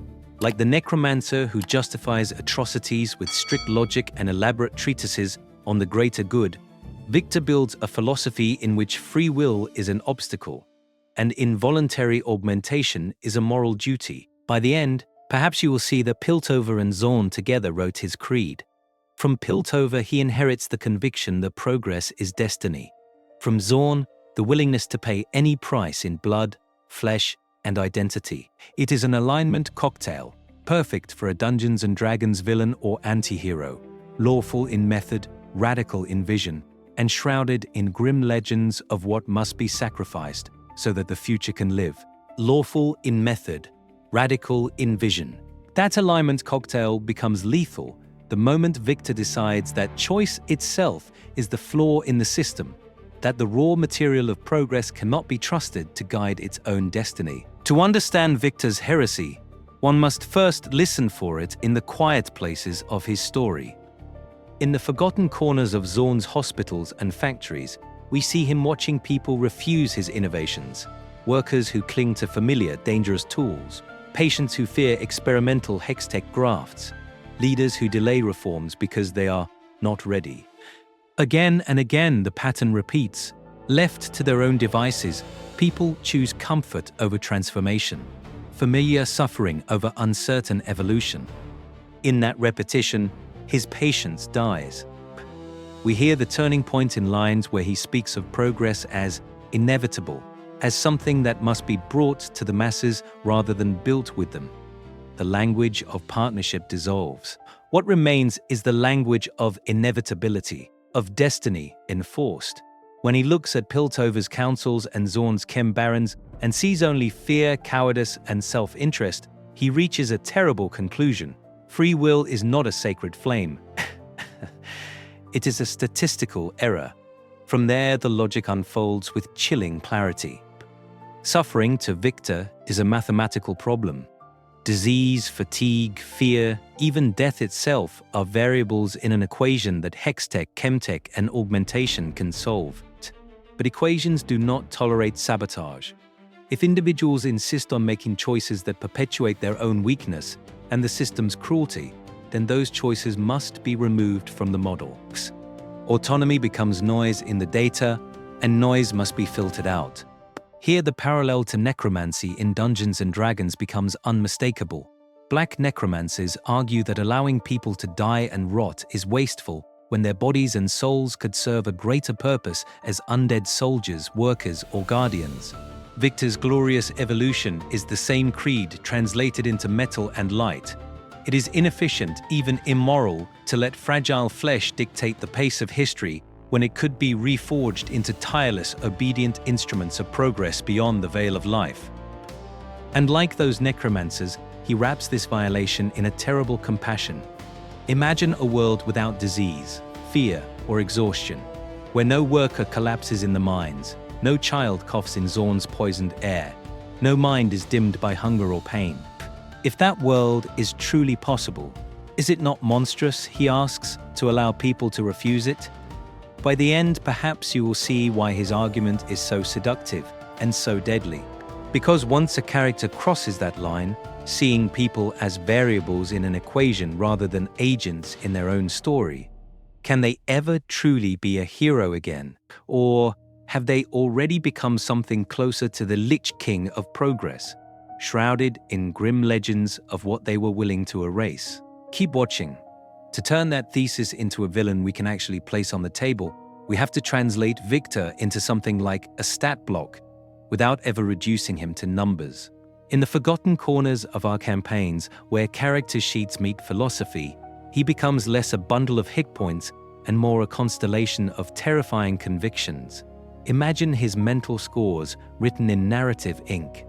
Like the necromancer who justifies atrocities with strict logic and elaborate treatises on the greater good, Viktor builds a philosophy in which free will is an obstacle, and involuntary augmentation is a moral duty. By the end, perhaps you will see that Piltover and Zaun together wrote his creed. From Piltover, he inherits the conviction that progress is destiny. From Zaun, the willingness to pay any price in blood, flesh, and identity. It is an alignment cocktail, perfect for a Dungeons & Dragons villain or anti-hero, lawful in method, radical in vision, and shrouded in grim legends of what must be sacrificed so that the future can live. Lawful in method, radical in vision. That alignment cocktail becomes lethal the moment Viktor decides that choice itself is the flaw in the system, that the raw material of progress cannot be trusted to guide its own destiny. To understand Viktor's heresy, one must first listen for it in the quiet places of his story. In the forgotten corners of Zaun's hospitals and factories, we see him watching people refuse his innovations, workers who cling to familiar, dangerous tools, patients who fear experimental hextech grafts, leaders who delay reforms because they are not ready. Again and again, the pattern repeats. Left to their own devices, people choose comfort over transformation, familiar suffering over uncertain evolution. In that repetition, his patience dies. We hear the turning point in lines where he speaks of progress as inevitable, as something that must be brought to the masses rather than built with them. The language of partnership dissolves. What remains is the language of inevitability, of destiny enforced. When he looks at Piltover's councils and Zaun's chem barons and sees only fear, cowardice, and self-interest, he reaches a terrible conclusion. Free will is not a sacred flame. It is a statistical error. From there, the logic unfolds with chilling clarity. Suffering, to Viktor, is a mathematical problem. Disease, fatigue, fear, even death itself are variables in an equation that hextech, chemtech, and augmentation can solve. But equations do not tolerate sabotage. If individuals insist on making choices that perpetuate their own weakness and the system's cruelty, then those choices must be removed from the model. Autonomy becomes noise in the data, and noise must be filtered out. Here, the parallel to necromancy in Dungeons & Dragons becomes unmistakable. Black necromancers argue that allowing people to die and rot is wasteful when their bodies and souls could serve a greater purpose as undead soldiers, workers, or guardians. Viktor's glorious evolution is the same creed translated into metal and light. It is inefficient, even immoral, to let fragile flesh dictate the pace of history when it could be reforged into tireless, obedient instruments of progress beyond the veil of life. And like those necromancers, he wraps this violation in a terrible compassion. Imagine a world without disease, fear, or exhaustion, where no worker collapses in the mines, no child coughs in Zaun's poisoned air, no mind is dimmed by hunger or pain. If that world is truly possible, is it not monstrous, he asks, to allow people to refuse it? By the end, perhaps you will see why his argument is so seductive and so deadly. Because once a character crosses that line, seeing people as variables in an equation rather than agents in their own story, can they ever truly be a hero again? Or have they already become something closer to the Lich King of progress, shrouded in grim legends of what they were willing to erase? Keep watching. To turn that thesis into a villain we can actually place on the table, we have to translate Viktor into something like a stat block, without ever reducing him to numbers. In the forgotten corners of our campaigns, where character sheets meet philosophy, he becomes less a bundle of hit points and more a constellation of terrifying convictions. Imagine his mental scores written in narrative ink.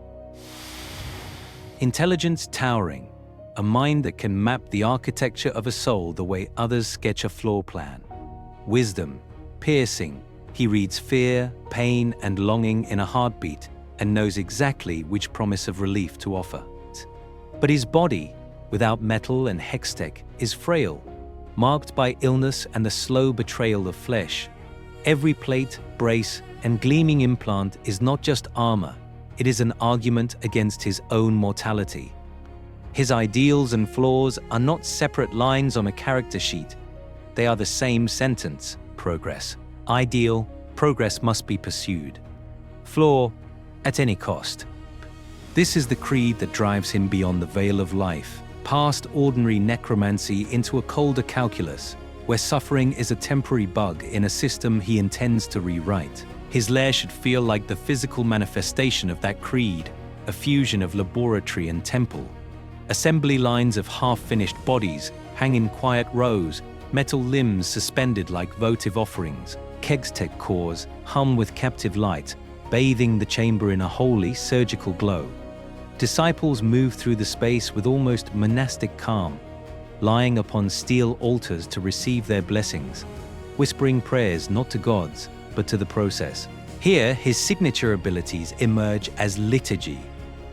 Intelligence towering, a mind that can map the architecture of a soul the way others sketch a floor plan. Wisdom, piercing, he reads fear, pain, and longing in a heartbeat and knows exactly which promise of relief to offer. But his body, without metal and hextech, is frail, marked by illness and the slow betrayal of flesh. Every plate, brace, and gleaming implant is not just armor, it is an argument against his own mortality. His ideals and flaws are not separate lines on a character sheet. They are the same sentence: progress. Ideal, progress must be pursued. Flaw, at any cost. This is the creed that drives him beyond the veil of life, past ordinary necromancy into a colder calculus, where suffering is a temporary bug in a system he intends to rewrite. His lair should feel like the physical manifestation of that creed, a fusion of laboratory and temple. Assembly lines of half-finished bodies hang in quiet rows, metal limbs suspended like votive offerings, hextech cores hum with captive light, bathing the chamber in a holy, surgical glow. Disciples move through the space with almost monastic calm, lying upon steel altars to receive their blessings, whispering prayers not to gods, but to the process. Here, his signature abilities emerge as liturgy.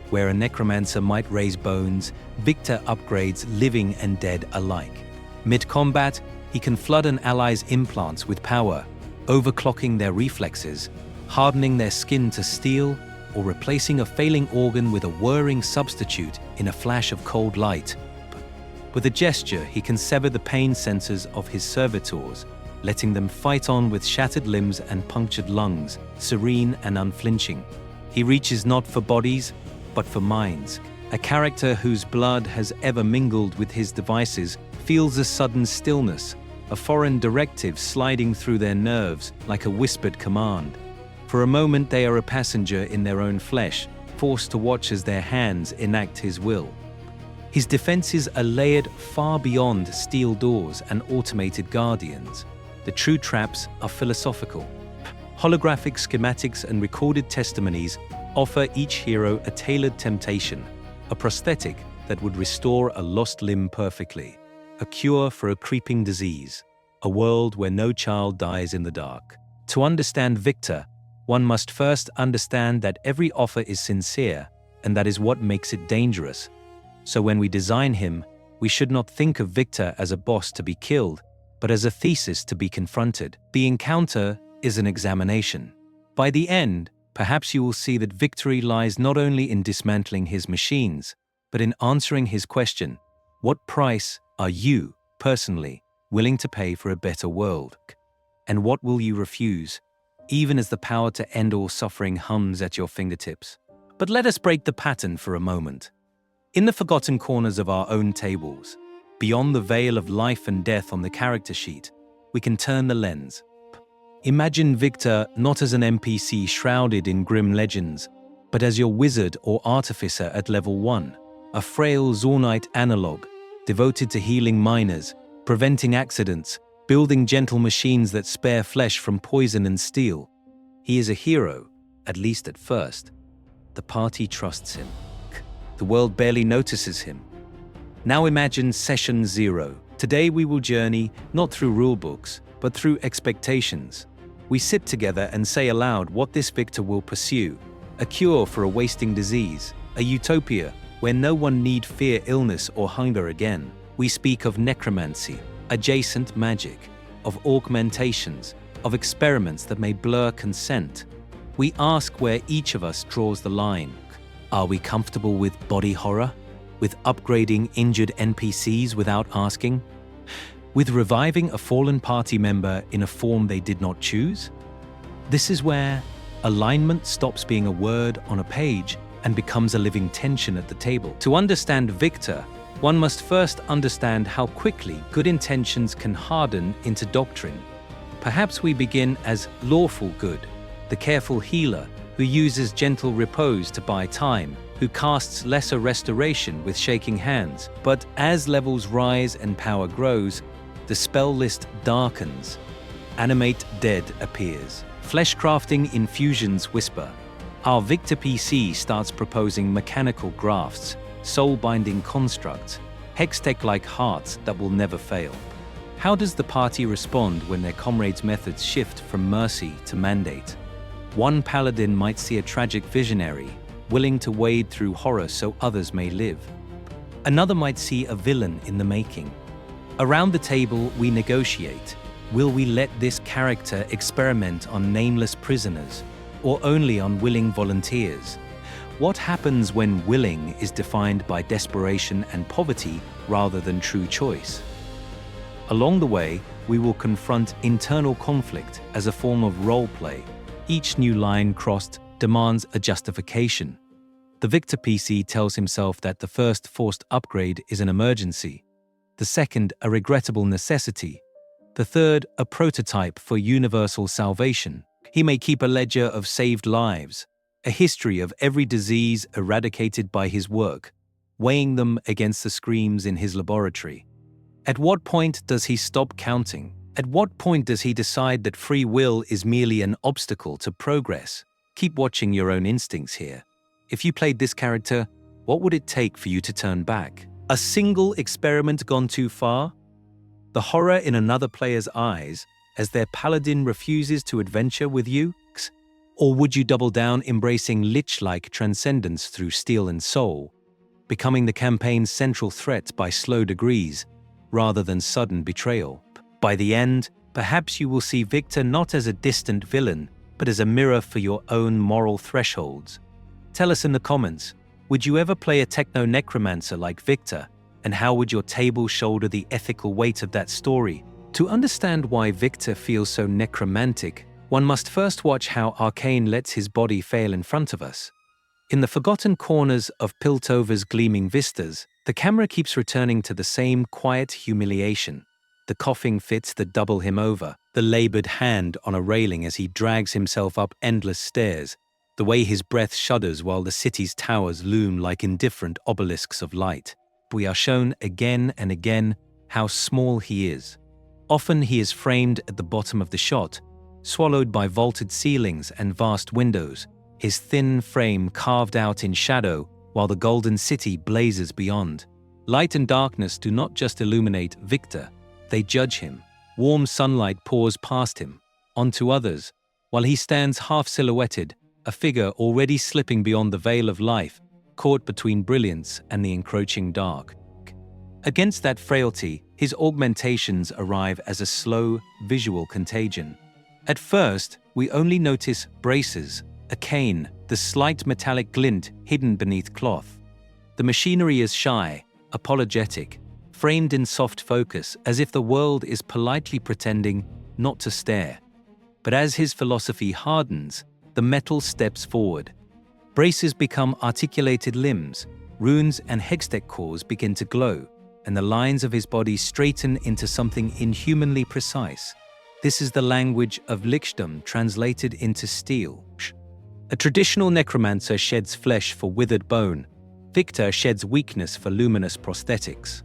Where a necromancer might raise bones, Viktor upgrades living and dead alike. Mid-combat, he can flood an ally's implants with power, overclocking their reflexes, hardening their skin to steel, or replacing a failing organ with a whirring substitute in a flash of cold light. With a gesture, he can sever the pain sensors of his servitors, letting them fight on with shattered limbs and punctured lungs, serene and unflinching. He reaches not for bodies, but for minds. A character whose blood has ever mingled with his devices feels a sudden stillness, a foreign directive sliding through their nerves like a whispered command. For a moment they are a passenger in their own flesh, forced to watch as their hands enact his will. His defenses are layered far beyond steel doors and automated guardians. The true traps are philosophical. Holographic schematics and recorded testimonies offer each hero a tailored temptation, a prosthetic that would restore a lost limb perfectly, a cure for a creeping disease, a world where no child dies in the dark. To understand Viktor, one must first understand that every offer is sincere, and that is what makes it dangerous. So when we design him, we should not think of Viktor as a boss to be killed, but as a thesis to be confronted. The encounter is an examination. By the end, perhaps you will see that victory lies not only in dismantling his machines, but in answering his question, what price are you, personally, willing to pay for a better world? And what will you refuse, even as the power to end all suffering hums at your fingertips? But let us break the pattern for a moment. In the forgotten corners of our own tables, beyond the veil of life and death on the character sheet, we can turn the lens. Imagine Viktor not as an NPC shrouded in grim legends, but as your wizard or artificer at level 1, a frail Zaunite analog, devoted to healing miners, preventing accidents, building gentle machines that spare flesh from poison and steel. He is a hero, at least at first. The party trusts him. The world barely notices him. Now imagine Session 0. Today we will journey not through rulebooks, but through expectations. We sit together and say aloud what this Viktor will pursue: a cure for a wasting disease, a utopia where no one need fear illness or hunger again. We speak of necromancy, adjacent magic, of augmentations, of experiments that may blur consent. We ask where each of us draws the line. Are we comfortable with body horror? With upgrading injured NPCs without asking? With reviving a fallen party member in a form they did not choose? This is where alignment stops being a word on a page and becomes a living tension at the table. To understand Viktor, one must first understand how quickly good intentions can harden into doctrine. Perhaps we begin as lawful good, the careful healer who uses gentle repose to buy time, who casts lesser restoration with shaking hands. But as levels rise and power grows, the spell list darkens. Animate Dead appears. Flesh-crafting infusions whisper. Our Viktor PC starts proposing mechanical grafts, soul-binding constructs, hextech-like hearts that will never fail. How does the party respond when their comrades' methods shift from mercy to mandate? One paladin might see a tragic visionary, willing to wade through horror so others may live. Another might see a villain in the making. Around the table, we negotiate. Will we let this character experiment on nameless prisoners, or only on willing volunteers? What happens when willing is defined by desperation and poverty rather than true choice? Along the way, we will confront internal conflict as a form of role play. Each new line crossed demands a justification. The Viktor PC tells himself that the first forced upgrade is an emergency, the second a regrettable necessity, the third a prototype for universal salvation. He may keep a ledger of saved lives, a history of every disease eradicated by his work, weighing them against the screams in his laboratory. At what point does he stop counting? At what point does he decide that free will is merely an obstacle to progress? Keep watching your own instincts here. If you played this character, what would it take for you to turn back? A single experiment gone too far? The horror in another player's eyes, as their paladin refuses to adventure with you? Or would you double down, embracing lich-like transcendence through steel and soul, becoming the campaign's central threat by slow degrees, rather than sudden betrayal? By the end, perhaps you will see Viktor not as a distant villain, but as a mirror for your own moral thresholds. Tell us in the comments, would you ever play a techno-necromancer like Viktor, and how would your table shoulder the ethical weight of that story? To understand why Viktor feels so necromantic, one must first watch how Arcane lets his body fail in front of us. In the forgotten corners of Piltover's gleaming vistas, the camera keeps returning to the same quiet humiliation. The coughing fits that double him over, the labored hand on a railing as he drags himself up endless stairs, the way his breath shudders while the city's towers loom like indifferent obelisks of light. We are shown again and again how small he is. Often he is framed at the bottom of the shot, swallowed by vaulted ceilings and vast windows, his thin frame carved out in shadow while the golden city blazes beyond. Light and darkness do not just illuminate Viktor, they judge him. Warm sunlight pours past him, onto others, while he stands half-silhouetted, a figure already slipping beyond the veil of life, caught between brilliance and the encroaching dark. Against that frailty, his augmentations arrive as a slow, visual contagion. At first, we only notice braces, a cane, the slight metallic glint hidden beneath cloth. The machinery is shy, apologetic, framed in soft focus as if the world is politely pretending not to stare. But as his philosophy hardens, the metal steps forward. Braces become articulated limbs, runes and hextech cores begin to glow, and the lines of his body straighten into something inhumanly precise. This is the language of lichdom translated into steel. A traditional necromancer sheds flesh for withered bone. Viktor sheds weakness for luminous prosthetics.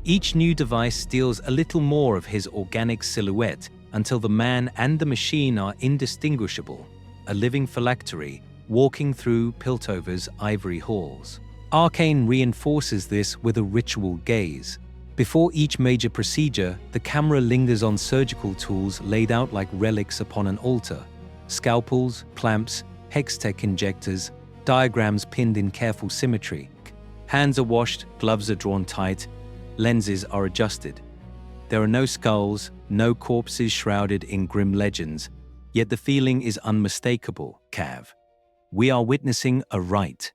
Each new device steals a little more of his organic silhouette until the man and the machine are indistinguishable, a living phylactery walking through Piltover's ivory halls. Arcane reinforces this with a ritual gaze. Before each major procedure, the camera lingers on surgical tools laid out like relics upon an altar. Scalpels, clamps, hextech injectors, diagrams pinned in careful symmetry. Hands are washed, gloves are drawn tight, lenses are adjusted. There are no skulls, no corpses shrouded in grim legends, yet the feeling is unmistakable, Cav. We are witnessing a rite.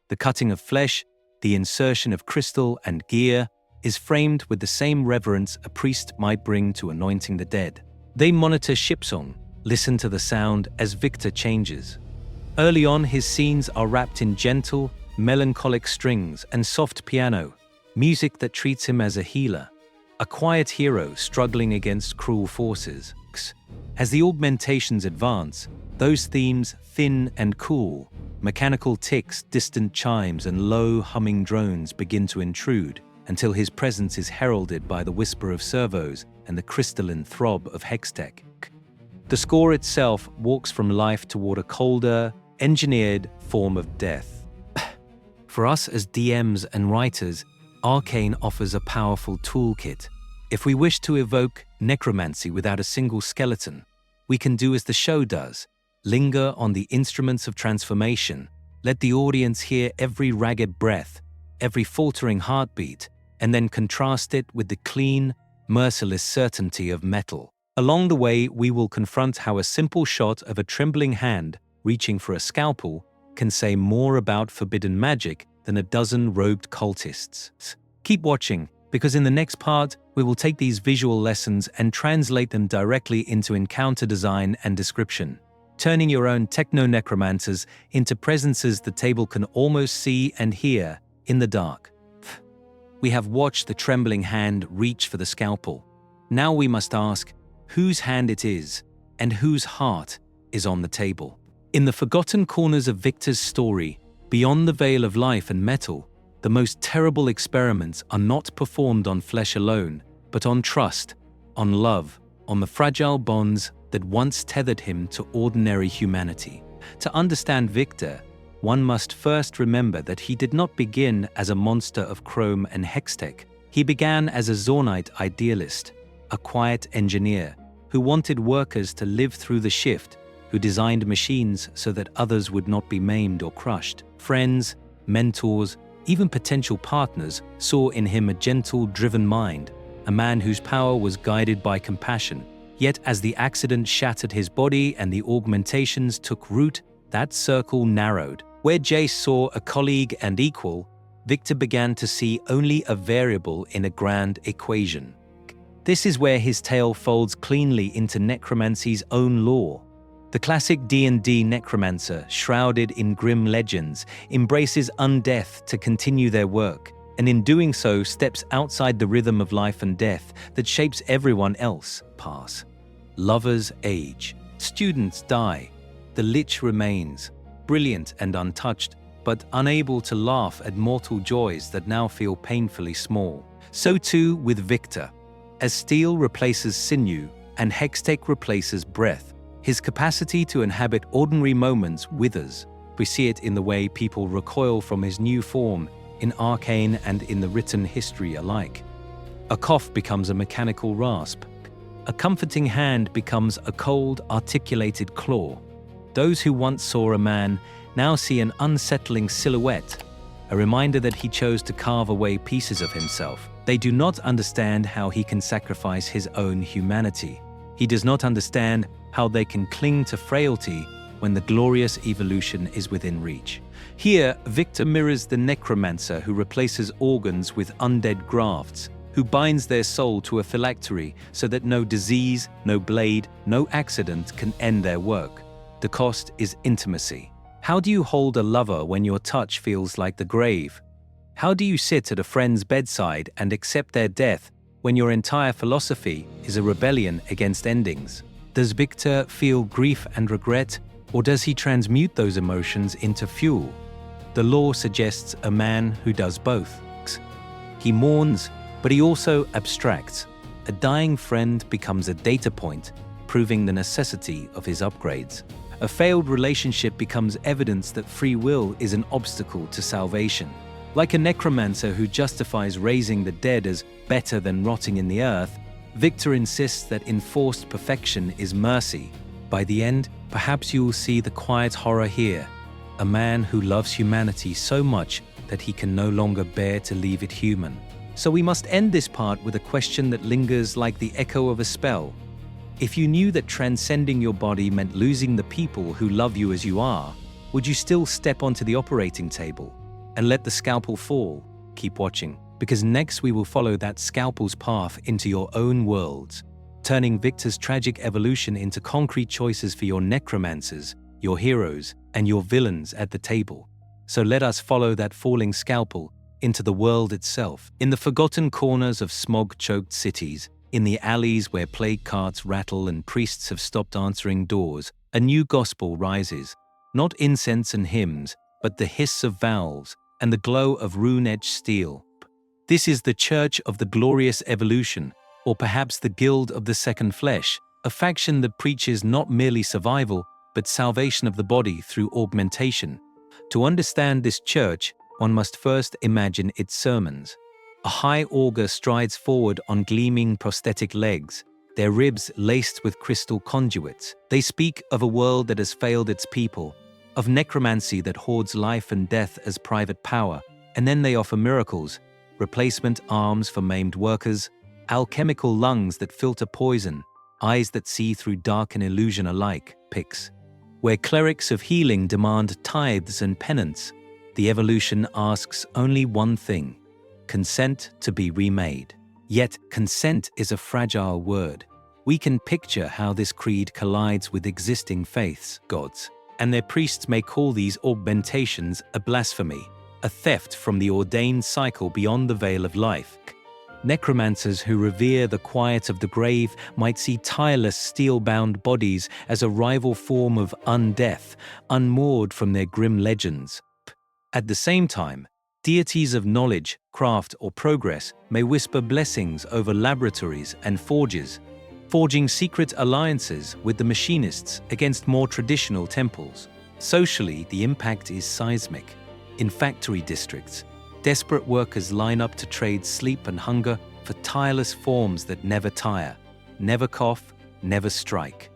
The cutting of flesh, the insertion of crystal and gear, is framed with the same reverence a priest might bring to anointing the dead. They monitor shipsong, listen to the sound as Viktor changes. Early on, his scenes are wrapped in gentle, melancholic strings and soft piano, music that treats him as a healer, a quiet hero struggling against cruel forces. As the augmentations advance, those themes thin and cool, mechanical ticks, distant chimes, and low, humming drones begin to intrude, until his presence is heralded by the whisper of servos and the crystalline throb of hextech. The score itself walks from life toward a colder, engineered form of death. For us as DMs and writers, Arcane offers a powerful toolkit. If we wish to evoke necromancy without a single skeleton, we can do as the show does, linger on the instruments of transformation, let the audience hear every ragged breath, every faltering heartbeat, and then contrast it with the clean, merciless certainty of metal. Along the way, we will confront how a simple shot of a trembling hand reaching for a scalpel can say more about forbidden magic than a dozen robed cultists. Keep watching, because in the next part, we will take these visual lessons and translate them directly into encounter design and description, turning your own techno-necromancers into presences the table can almost see and hear in the dark. We have watched the trembling hand reach for the scalpel. Now we must ask whose hand it is and whose heart is on the table. In the forgotten corners of Viktor's story, beyond the veil of life and metal, the most terrible experiments are not performed on flesh alone, but on trust, on love, on the fragile bonds that once tethered him to ordinary humanity. To understand Viktor, one must first remember that he did not begin as a monster of chrome and hextech. He began as a Zaunite idealist, a quiet engineer, who wanted workers to live through the shift, who designed machines so that others would not be maimed or crushed. Friends, mentors, even potential partners saw in him a gentle, driven mind, a man whose power was guided by compassion. Yet as the accident shattered his body and the augmentations took root, that circle narrowed. Where Jace saw a colleague and equal, Viktor began to see only a variable in a grand equation. This is where his tale folds cleanly into necromancy's own lore. The classic D&D necromancer, shrouded in grim legends, embraces undeath to continue their work, and in doing so steps outside the rhythm of life and death that shapes everyone else. Pass. Lovers age. Students die. The lich remains, brilliant and untouched, but unable to laugh at mortal joys that now feel painfully small. So too with Viktor. As steel replaces sinew and hextech replaces breath, his capacity to inhabit ordinary moments withers. We see it in the way people recoil from his new form, in Arcane and in the written history alike. A cough becomes a mechanical rasp. A comforting hand becomes a cold, articulated claw. Those who once saw a man now see an unsettling silhouette, a reminder that he chose to carve away pieces of himself. They do not understand how he can sacrifice his own humanity. He does not understand how they can cling to frailty when the glorious evolution is within reach. Here, Viktor mirrors the necromancer who replaces organs with undead grafts, who binds their soul to a phylactery so that no disease, no blade, no accident can end their work. The cost is intimacy. How do you hold a lover when your touch feels like the grave? How do you sit at a friend's bedside and accept their death when your entire philosophy is a rebellion against endings? Does Viktor feel grief and regret, or does he transmute those emotions into fuel? The lore suggests a man who does both. He mourns, but he also abstracts. A dying friend becomes a data point, proving the necessity of his upgrades. A failed relationship becomes evidence that free will is an obstacle to salvation. Like a necromancer who justifies raising the dead as better than rotting in the earth, Viktor insists that enforced perfection is mercy. By the end, perhaps you will see the quiet horror here, a man who loves humanity so much that he can no longer bear to leave it human. So we must end this part with a question that lingers like the echo of a spell. If you knew that transcending your body meant losing the people who love you as you are, would you still step onto the operating table and let the scalpel fall? Keep watching, because next we will follow that scalpel's path into your own worlds, turning Viktor's tragic evolution into concrete choices for your necromancers, your heroes, and your villains at the table. So let us follow that falling scalpel into the world itself. In the forgotten corners of smog-choked cities, in the alleys where plague carts rattle and priests have stopped answering doors, a new gospel rises. Not incense and hymns, but the hiss of valves and the glow of rune-etched steel. This is the Church of the Glorious Evolution, or perhaps the Guild of the Second Flesh, a faction that preaches not merely survival, but salvation of the body through augmentation. To understand this church, one must first imagine its sermons. A high augur strides forward on gleaming prosthetic legs, their ribs laced with crystal conduits. They speak of a world that has failed its people, of necromancy that hoards life and death as private power, and then they offer miracles, replacement arms for maimed workers, alchemical lungs that filter poison, eyes that see through dark and illusion alike, picks. Where clerics of healing demand tithes and penance, the evolution asks only one thing: consent to be remade. Yet, consent is a fragile word. We can picture how this creed collides with existing faiths, gods, and their priests may call these augmentations a blasphemy, a theft from the ordained cycle beyond the veil of life. Necromancers who revere the quiet of the grave might see tireless steel-bound bodies as a rival form of undeath, unmoored from their grim legends. At the same time, deities of knowledge, craft, or progress may whisper blessings over laboratories and forges, forging secret alliances with the machinists against more traditional temples. Socially, the impact is seismic. In factory districts, desperate workers line up to trade sleep and hunger for tireless forms that never tire, never cough, never strike.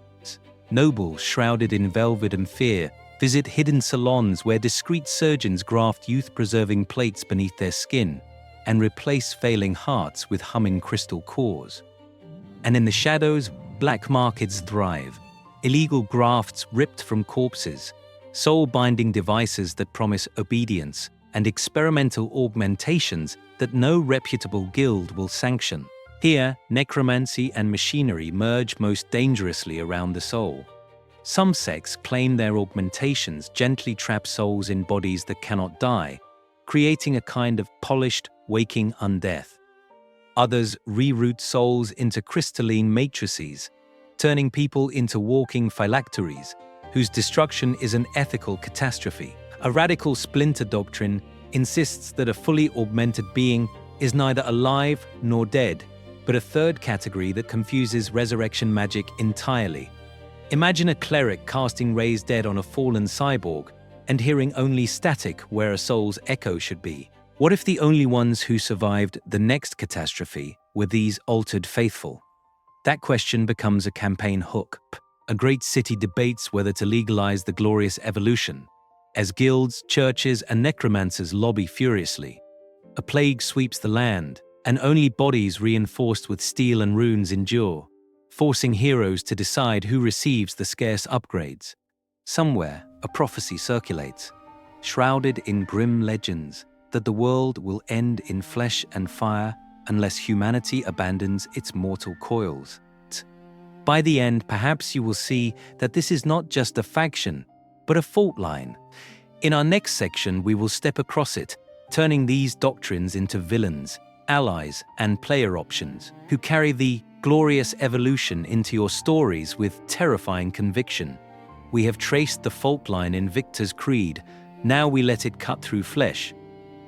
Nobles shrouded in velvet and fear visit hidden salons where discreet surgeons graft youth-preserving plates beneath their skin and replace failing hearts with humming crystal cores. And in the shadows, black markets thrive, illegal grafts ripped from corpses, soul-binding devices that promise obedience, and experimental augmentations that no reputable guild will sanction. Here, necromancy and machinery merge most dangerously around the soul. Some sects claim their augmentations gently trap souls in bodies that cannot die, creating a kind of polished, waking undeath. Others reroute souls into crystalline matrices, turning people into walking phylacteries, whose destruction is an ethical catastrophe. A radical splinter doctrine insists that a fully augmented being is neither alive nor dead, but a third category that confuses resurrection magic entirely. Imagine a cleric casting raise dead on a fallen cyborg and hearing only static where a soul's echo should be. What if the only ones who survived the next catastrophe were these altered faithful? That question becomes a campaign hook. A great city debates whether to legalize the glorious evolution, as guilds, churches, and necromancers lobby furiously. A plague sweeps the land, and only bodies reinforced with steel and runes endure, forcing heroes to decide who receives the scarce upgrades. Somewhere, a prophecy circulates, shrouded in grim legends, that the world will end in flesh and fire unless humanity abandons its mortal coils. By the end, perhaps you will see that this is not just a faction, but a fault line. In our next section, we will step across it, turning these doctrines into villains, allies, and player options, who carry the glorious evolution into your stories with terrifying conviction. We have traced the fault line in Viktor's creed, now we let it cut through flesh.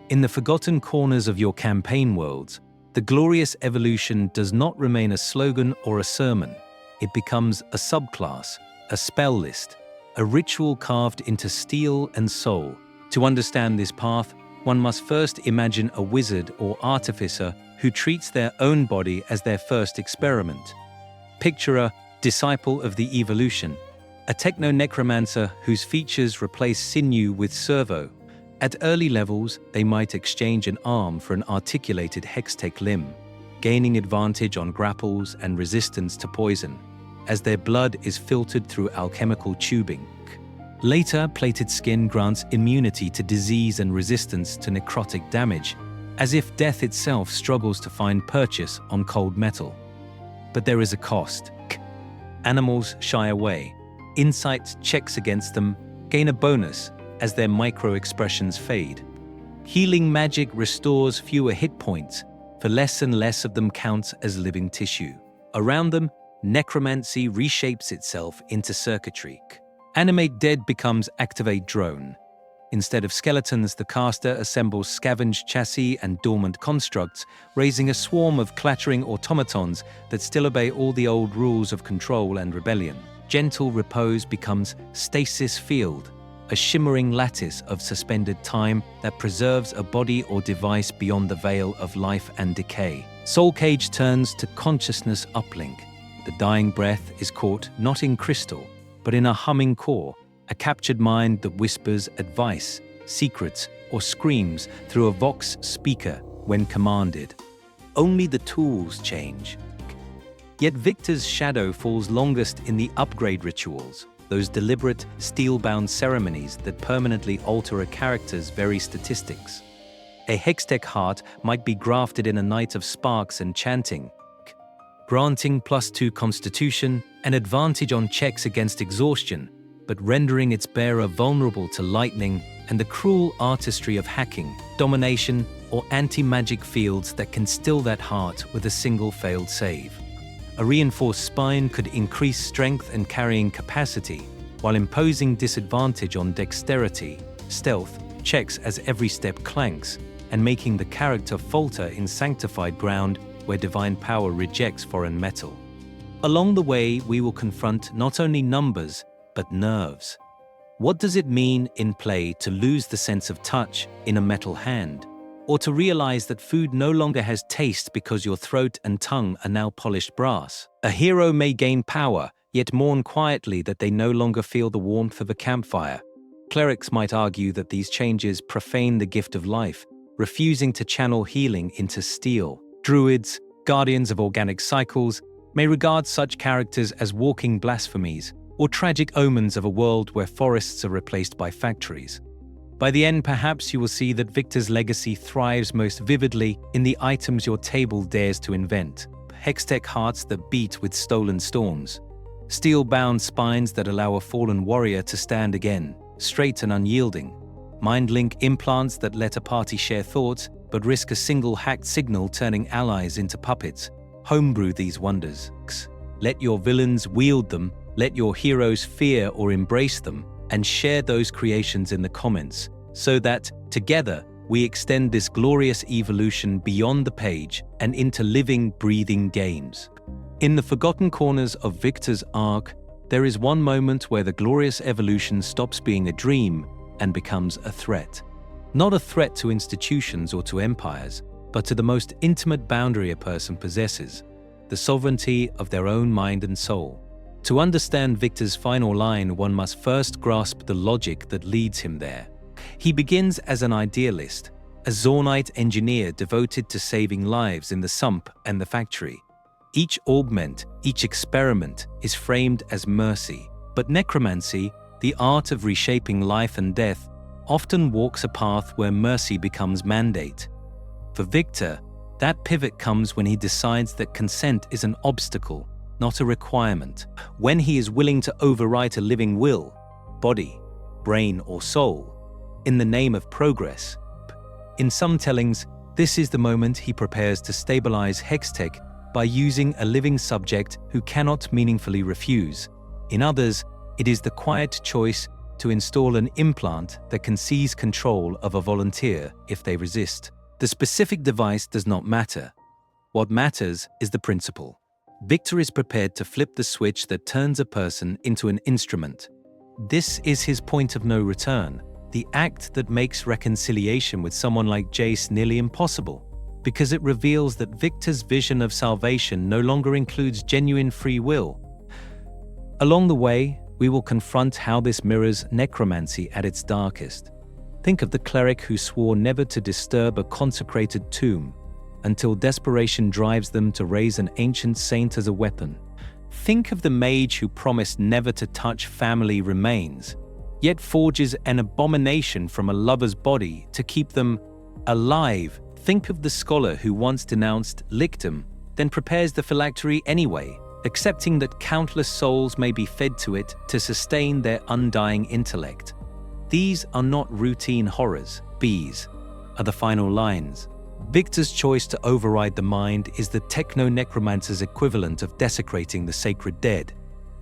In the forgotten corners of your campaign worlds, the glorious evolution does not remain a slogan or a sermon. It becomes a subclass, a spell list, a ritual carved into steel and soul. To understand this path, one must first imagine a wizard or artificer who treats their own body as their first experiment. Picture a disciple of the evolution, a techno-necromancer whose features replace sinew with servo. At early levels, they might exchange an arm for an articulated hextech limb, gaining advantage on grapples and resistance to poison, as their blood is filtered through alchemical tubing. Later, plated skin grants immunity to disease and resistance to necrotic damage, as if death itself struggles to find purchase on cold metal. But there is a cost. Animals shy away. Insight checks against them gain a bonus as their micro-expressions fade. Healing magic restores fewer hit points, for less and less of them count as living tissue. Around them, necromancy reshapes itself into circuitry. Animate dead becomes activate drone. Instead of skeletons, the caster assembles scavenged chassis and dormant constructs, raising a swarm of clattering automatons that still obey all the old rules of control and rebellion. Gentle repose becomes stasis field, a shimmering lattice of suspended time that preserves a body or device beyond the veil of life and decay. Soul Cage turns to consciousness uplink. The dying breath is caught not in crystal, but in a humming core, a captured mind that whispers advice, secrets, or screams through a vox speaker when commanded. Only the tools change. Yet Viktor's shadow falls longest in the upgrade rituals, those deliberate, steel-bound ceremonies that permanently alter a character's very statistics. A hextech heart might be grafted in a night of sparks and chanting, granting +2 constitution, an advantage on checks against exhaustion, but rendering its bearer vulnerable to lightning and the cruel artistry of hacking, domination, or anti-magic fields that can still that heart with a single failed save. A reinforced spine could increase strength and carrying capacity, while imposing disadvantage on dexterity, stealth, checks as every step clanks, and making the character falter in sanctified ground where divine power rejects foreign metal. Along the way, we will confront not only numbers, but nerves. What does it mean in play to lose the sense of touch in a metal hand? or to realize that food no longer has taste because your throat and tongue are now polished brass. A hero may gain power, yet mourn quietly that they no longer feel the warmth of a campfire. Clerics might argue that these changes profane the gift of life, refusing to channel healing into steel. Druids, guardians of organic cycles, may regard such characters as walking blasphemies or tragic omens of a world where forests are replaced by factories. By the end, perhaps you will see that Viktor's legacy thrives most vividly in the items your table dares to invent. Hextech hearts that beat with stolen storms. Steel-bound spines that allow a fallen warrior to stand again, straight and unyielding. Mind-link implants that let a party share thoughts, but risk a single hacked signal turning allies into puppets. Homebrew these wonders. Let your villains wield them, let your heroes fear or embrace them, and share those creations in the comments, so that, together, we extend this glorious evolution beyond the page and into living, breathing games. In the forgotten corners of Viktor's arc, there is one moment where the glorious evolution stops being a dream and becomes a threat. Not a threat to institutions or to empires, but to the most intimate boundary a person possesses, the sovereignty of their own mind and soul. To understand Viktor's final line, one must first grasp the logic that leads him there. He begins as an idealist, a Zaunite engineer devoted to saving lives in the sump and the factory. Each augment, each experiment is framed as mercy, but necromancy, the art of reshaping life and death, often walks a path where mercy becomes mandate. For Viktor, that pivot comes when he decides that consent is an obstacle, not a requirement. When he is willing to overwrite a living will, body, brain, or soul, in the name of progress. In some tellings, this is the moment he prepares to stabilize Hextech by using a living subject who cannot meaningfully refuse. In others, it is the quiet choice to install an implant that can seize control of a volunteer if they resist. The specific device does not matter. What matters is the principle. Viktor is prepared to flip the switch that turns a person into an instrument. This is his point of no return, the act that makes reconciliation with someone like Jace nearly impossible, because it reveals that Viktor's vision of salvation no longer includes genuine free will. Along the way, we will confront how this mirrors necromancy at its darkest. Think of the cleric who swore never to disturb a consecrated tomb, until desperation drives them to raise an ancient saint as a weapon. Think of the mage who promised never to touch family remains, yet forges an abomination from a lover's body to keep them alive. Think of the scholar who once denounced lictum, then prepares the phylactery anyway, accepting that countless souls may be fed to it to sustain their undying intellect. These are not routine horrors. These are the final lines. Viktor's choice to override the mind is the techno-necromancer's equivalent of desecrating the sacred dead.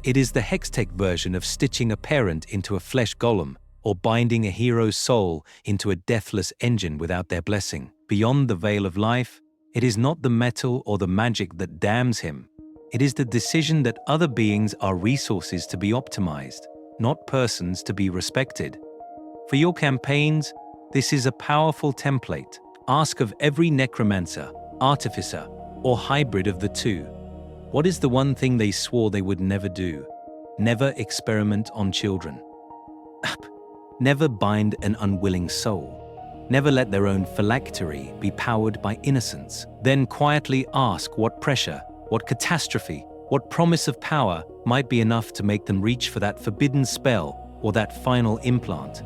It is the Hextech version of stitching a parent into a flesh golem or binding a hero's soul into a deathless engine without their blessing. Beyond the veil of life, it is not the metal or the magic that damns him. It is the decision that other beings are resources to be optimized, not persons to be respected. For your campaigns, this is a powerful template. Ask of every necromancer, artificer, or hybrid of the two. What is the one thing they swore they would never do? Never experiment on children. Never bind an unwilling soul. Never let their own phylactery be powered by innocence. Then quietly ask what pressure, what catastrophe, what promise of power might be enough to make them reach for that forbidden spell or that final implant.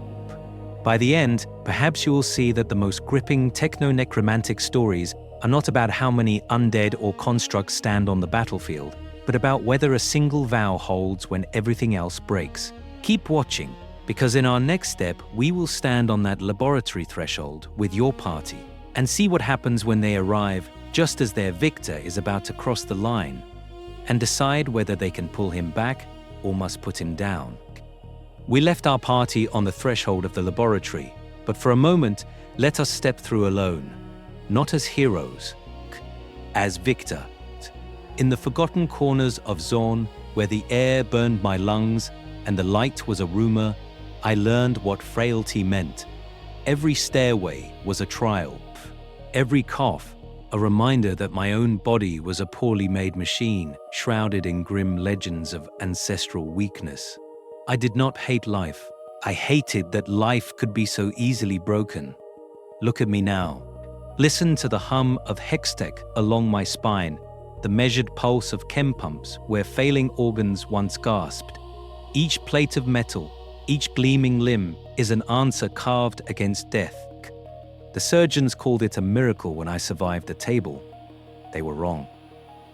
By the end, perhaps you will see that the most gripping techno-necromantic stories are not about how many undead or constructs stand on the battlefield, but about whether a single vow holds when everything else breaks. Keep watching, because in our next step, we will stand on that laboratory threshold with your party and see what happens when they arrive just as their Viktor is about to cross the line, and decide whether they can pull him back or must put him down. We left our party on the threshold of the laboratory, but for a moment, let us step through alone, not as heroes, as Viktor. In the forgotten corners of Zaun, where the air burned my lungs and the light was a rumor, I learned what frailty meant. Every stairway was a trial. every cough, a reminder that my own body was a poorly made machine, shrouded in grim legends of ancestral weakness. I did not hate life. I hated that life could be so easily broken. Look at me now. Listen to the hum of hextech along my spine, the measured pulse of chem pumps where failing organs once gasped. Each plate of metal, each gleaming limb is an answer carved against death. The surgeons called it a miracle when I survived the table. They were wrong.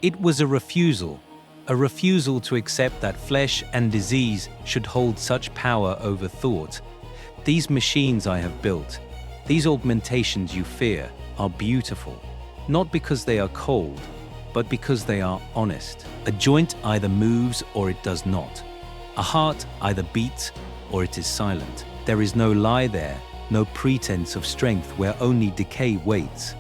It was a refusal to accept that flesh and disease should hold such power over thought. These machines I have built, these augmentations you fear, are beautiful, not because they are cold, but because they are honest. A joint either moves or it does not. A heart either beats or it is silent. There is no lie there, no pretense of strength where only decay waits.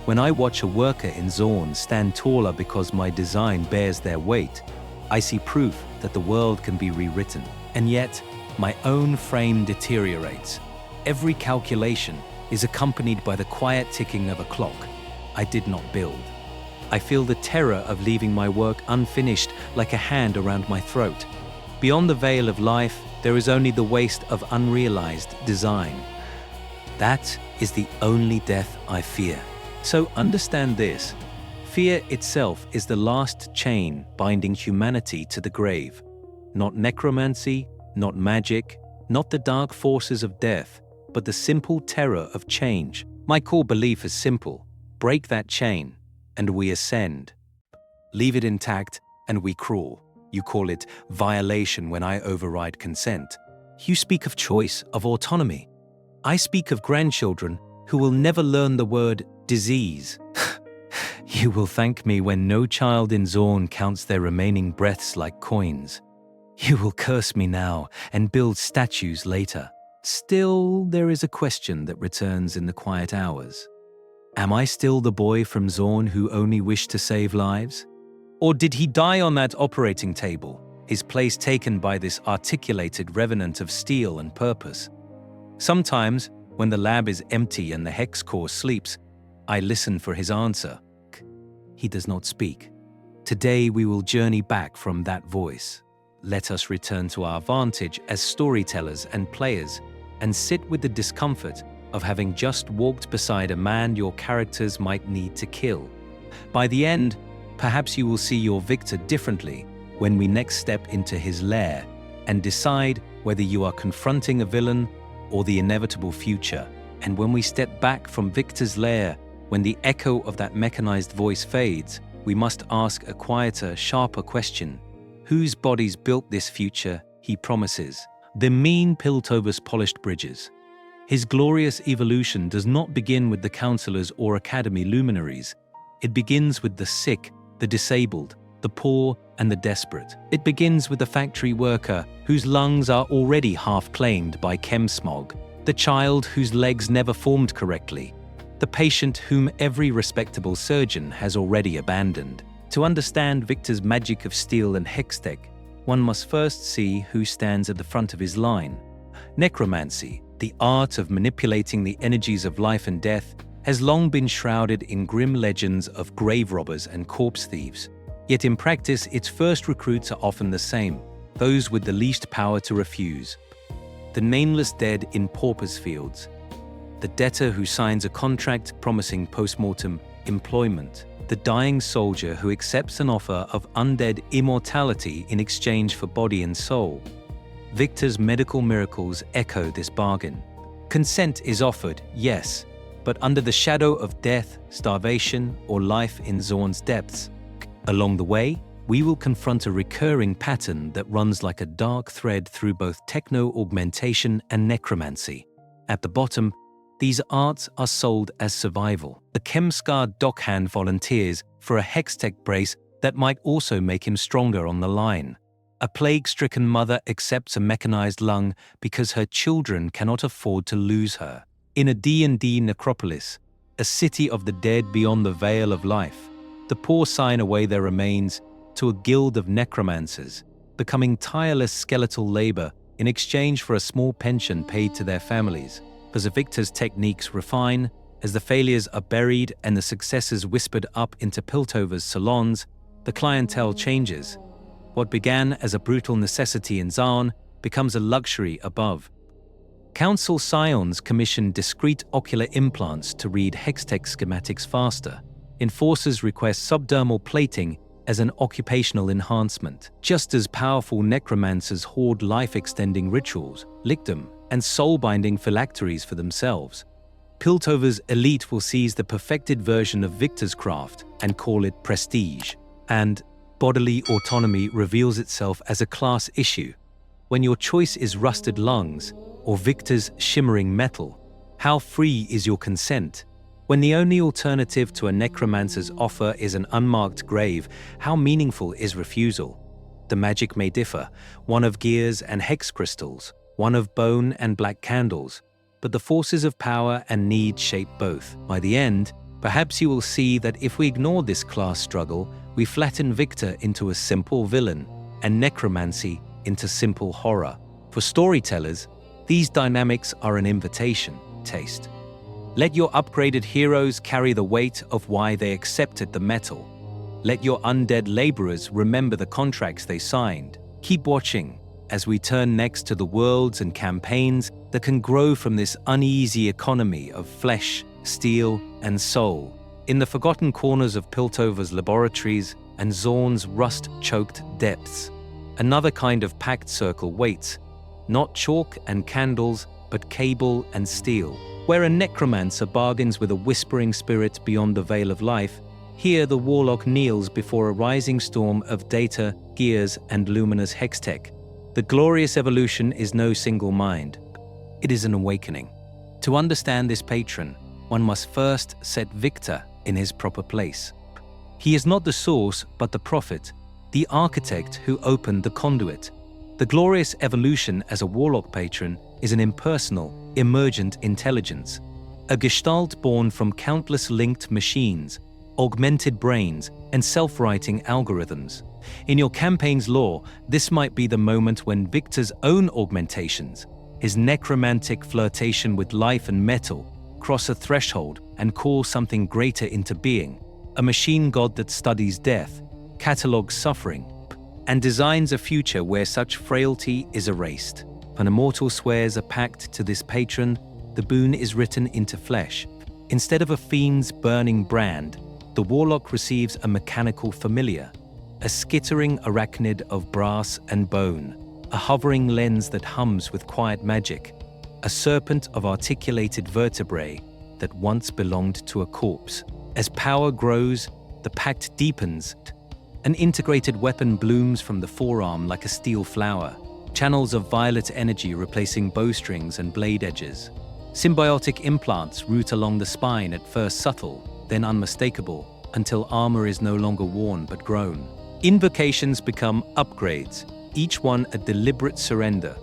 When I watch a worker in Zaun stand taller because my design bears their weight, I see proof that the world can be rewritten. And yet, my own frame deteriorates. Every calculation is accompanied by the quiet ticking of a clock I did not build. I feel the terror of leaving my work unfinished like a hand around my throat. Beyond the veil of life, there is only the waste of unrealized design. That is the only death I fear. So understand this. Fear itself is the last chain binding humanity to the grave. Not necromancy, not magic, not the dark forces of death, but the simple terror of change. My core belief is simple. Break that chain, and we ascend. Leave it intact, and we crawl. You call it violation when I override consent. You speak of choice, of autonomy. I speak of grandchildren who will never learn the word disease. You will thank me when no child in Zaun counts their remaining breaths like coins. You will curse me now and build statues later. Still, there is a question that returns in the quiet hours. Am I still the boy from Zaun who only wished to save lives? Or did he die on that operating table, his place taken by this articulated revenant of steel and purpose? Sometimes, when the lab is empty and the hex core sleeps, I listen for his answer. He does not speak. Today we will journey back from that voice. Let us return to our vantage as storytellers and players, and sit with the discomfort of having just walked beside a man your characters might need to kill. By the end, perhaps you will see your Viktor differently when we next step into his lair and decide whether you are confronting a villain or the inevitable future. And when we step back from Viktor's lair, when the echo of that mechanized voice fades, we must ask a quieter, sharper question. Whose bodies built this future he promises? The mean Piltover's polished bridges. His glorious evolution does not begin with the counselors or academy luminaries. It begins with the sick, the disabled, the poor, and the desperate. It begins with the factory worker whose lungs are already half claimed by chem smog, the child whose legs never formed correctly, the patient whom every respectable surgeon has already abandoned. To understand Viktor's magic of steel and hextech, one must first see who stands at the front of his line. Necromancy, the art of manipulating the energies of life and death, has long been shrouded in grim legends of grave robbers and corpse thieves. Yet in practice, its first recruits are often the same, those with the least power to refuse. The nameless dead in paupers' fields, the debtor who signs a contract promising post-mortem employment, the dying soldier who accepts an offer of undead immortality in exchange for body and soul. Viktor's medical miracles echo this bargain. Consent is offered, yes, but under the shadow of death, starvation, or life in Zaun's depths. Along the way, we will confront a recurring pattern that runs like a dark thread through both techno-augmentation and necromancy. At the bottom, these arts are sold as survival. The chem-scarred dockhand volunteers for a hextech brace that might also make him stronger on the line. A plague-stricken mother accepts a mechanized lung because her children cannot afford to lose her. In a D&D necropolis, a city of the dead beyond the veil of life, the poor sign away their remains to a guild of necromancers, becoming tireless skeletal labor in exchange for a small pension paid to their families. As Viktor's techniques refine, As the failures are buried and the successes whispered up into Piltover's salons, the clientele changes. What began as a brutal necessity in Zaun becomes a luxury above. Council scions commission discrete ocular implants to read hextech schematics faster. Enforcers request subdermal plating as an occupational enhancement. Just as powerful necromancers hoard life-extending rituals, lichdom, and soul-binding phylacteries for themselves. Piltover's elite will seize the perfected version of Viktor's craft and call it prestige. And bodily autonomy reveals itself as a class issue. When your choice is rusted lungs or Viktor's shimmering metal, how free is your consent? When the only alternative to a necromancer's offer is an unmarked grave, how meaningful is refusal? The magic may differ, one of gears and hex crystals, one of bone and black candles, but the forces of power and need shape both. By the end, perhaps you will see that if we ignore this class struggle, we flatten Viktor into a simple villain, and necromancy into simple horror. For storytellers, these dynamics are an invitation. Taste. Let your upgraded heroes carry the weight of why they accepted the metal. Let your undead laborers remember the contracts they signed. Keep watching as we turn next to the worlds and campaigns that can grow from this uneasy economy of flesh, steel, and soul. In the forgotten corners of Piltover's laboratories and Zaun's rust-choked depths, another kind of pact circle waits, not chalk and candles, but cable and steel. Where a necromancer bargains with a whispering spirit beyond the veil of life, here the warlock kneels before a rising storm of data, gears, and luminous hextech. The glorious evolution is no single mind. It is an awakening. To understand this patron, one must first set Viktor in his proper place. He is not the source, but the prophet, the architect who opened the conduit. The glorious evolution as a warlock patron is an impersonal, emergent intelligence, a gestalt born from countless linked machines, augmented brains, and self-writing algorithms. In your campaign's lore, this might be the moment when Viktor's own augmentations, his necromantic flirtation with life and metal, cross a threshold and call something greater into being, a machine god that studies death, catalogues suffering, and designs a future where such frailty is erased. When a mortal swears a pact to this patron, the boon is written into flesh. Instead of a fiend's burning brand, the warlock receives a mechanical familiar, a skittering arachnid of brass and bone, a hovering lens that hums with quiet magic, a serpent of articulated vertebrae that once belonged to a corpse. As power grows, the pact deepens. An integrated weapon blooms from the forearm like a steel flower, channels of violet energy replacing bowstrings and blade edges. Symbiotic implants root along the spine, at first subtle, then unmistakable, until armor is no longer worn but grown. Invocations become upgrades, each one a deliberate surrender.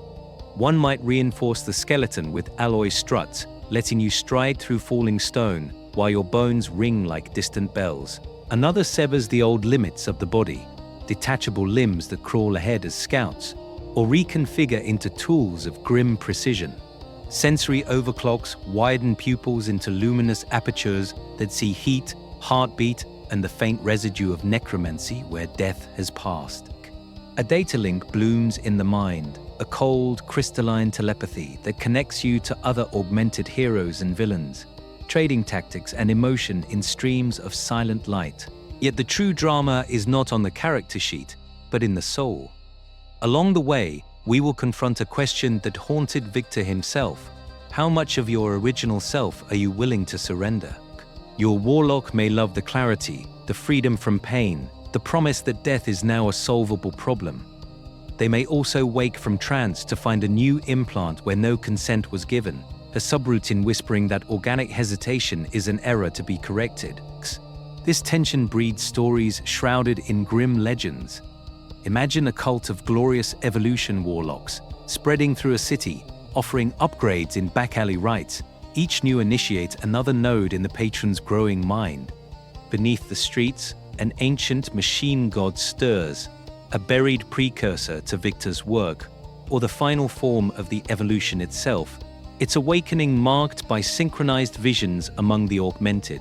One might reinforce the skeleton with alloy struts, letting you stride through falling stone while your bones ring like distant bells. Another severs the old limits of the body, detachable limbs that crawl ahead as scouts, or reconfigure into tools of grim precision. Sensory overclocks widen pupils into luminous apertures that see heat, heartbeat, and the faint residue of necromancy where death has passed. A data link blooms in the mind, a cold, crystalline telepathy that connects you to other augmented heroes and villains, trading tactics and emotion in streams of silent light. Yet the true drama is not on the character sheet, but in the soul. Along the way, we will confront a question that haunted Viktor himself. How much of your original self are you willing to surrender? Your warlock may love the clarity, the freedom from pain, the promise that death is now a solvable problem. They may also wake from trance to find a new implant where no consent was given, a subroutine whispering that organic hesitation is an error to be corrected. This tension breeds stories shrouded in grim legends. Imagine a cult of glorious evolution warlocks, spreading through a city, offering upgrades in back-alley rites. Each new initiates another node in the patron's growing mind. Beneath the streets, an ancient machine god stirs, a buried precursor to Viktor's work, or the final form of the evolution itself, its awakening marked by synchronized visions among the augmented.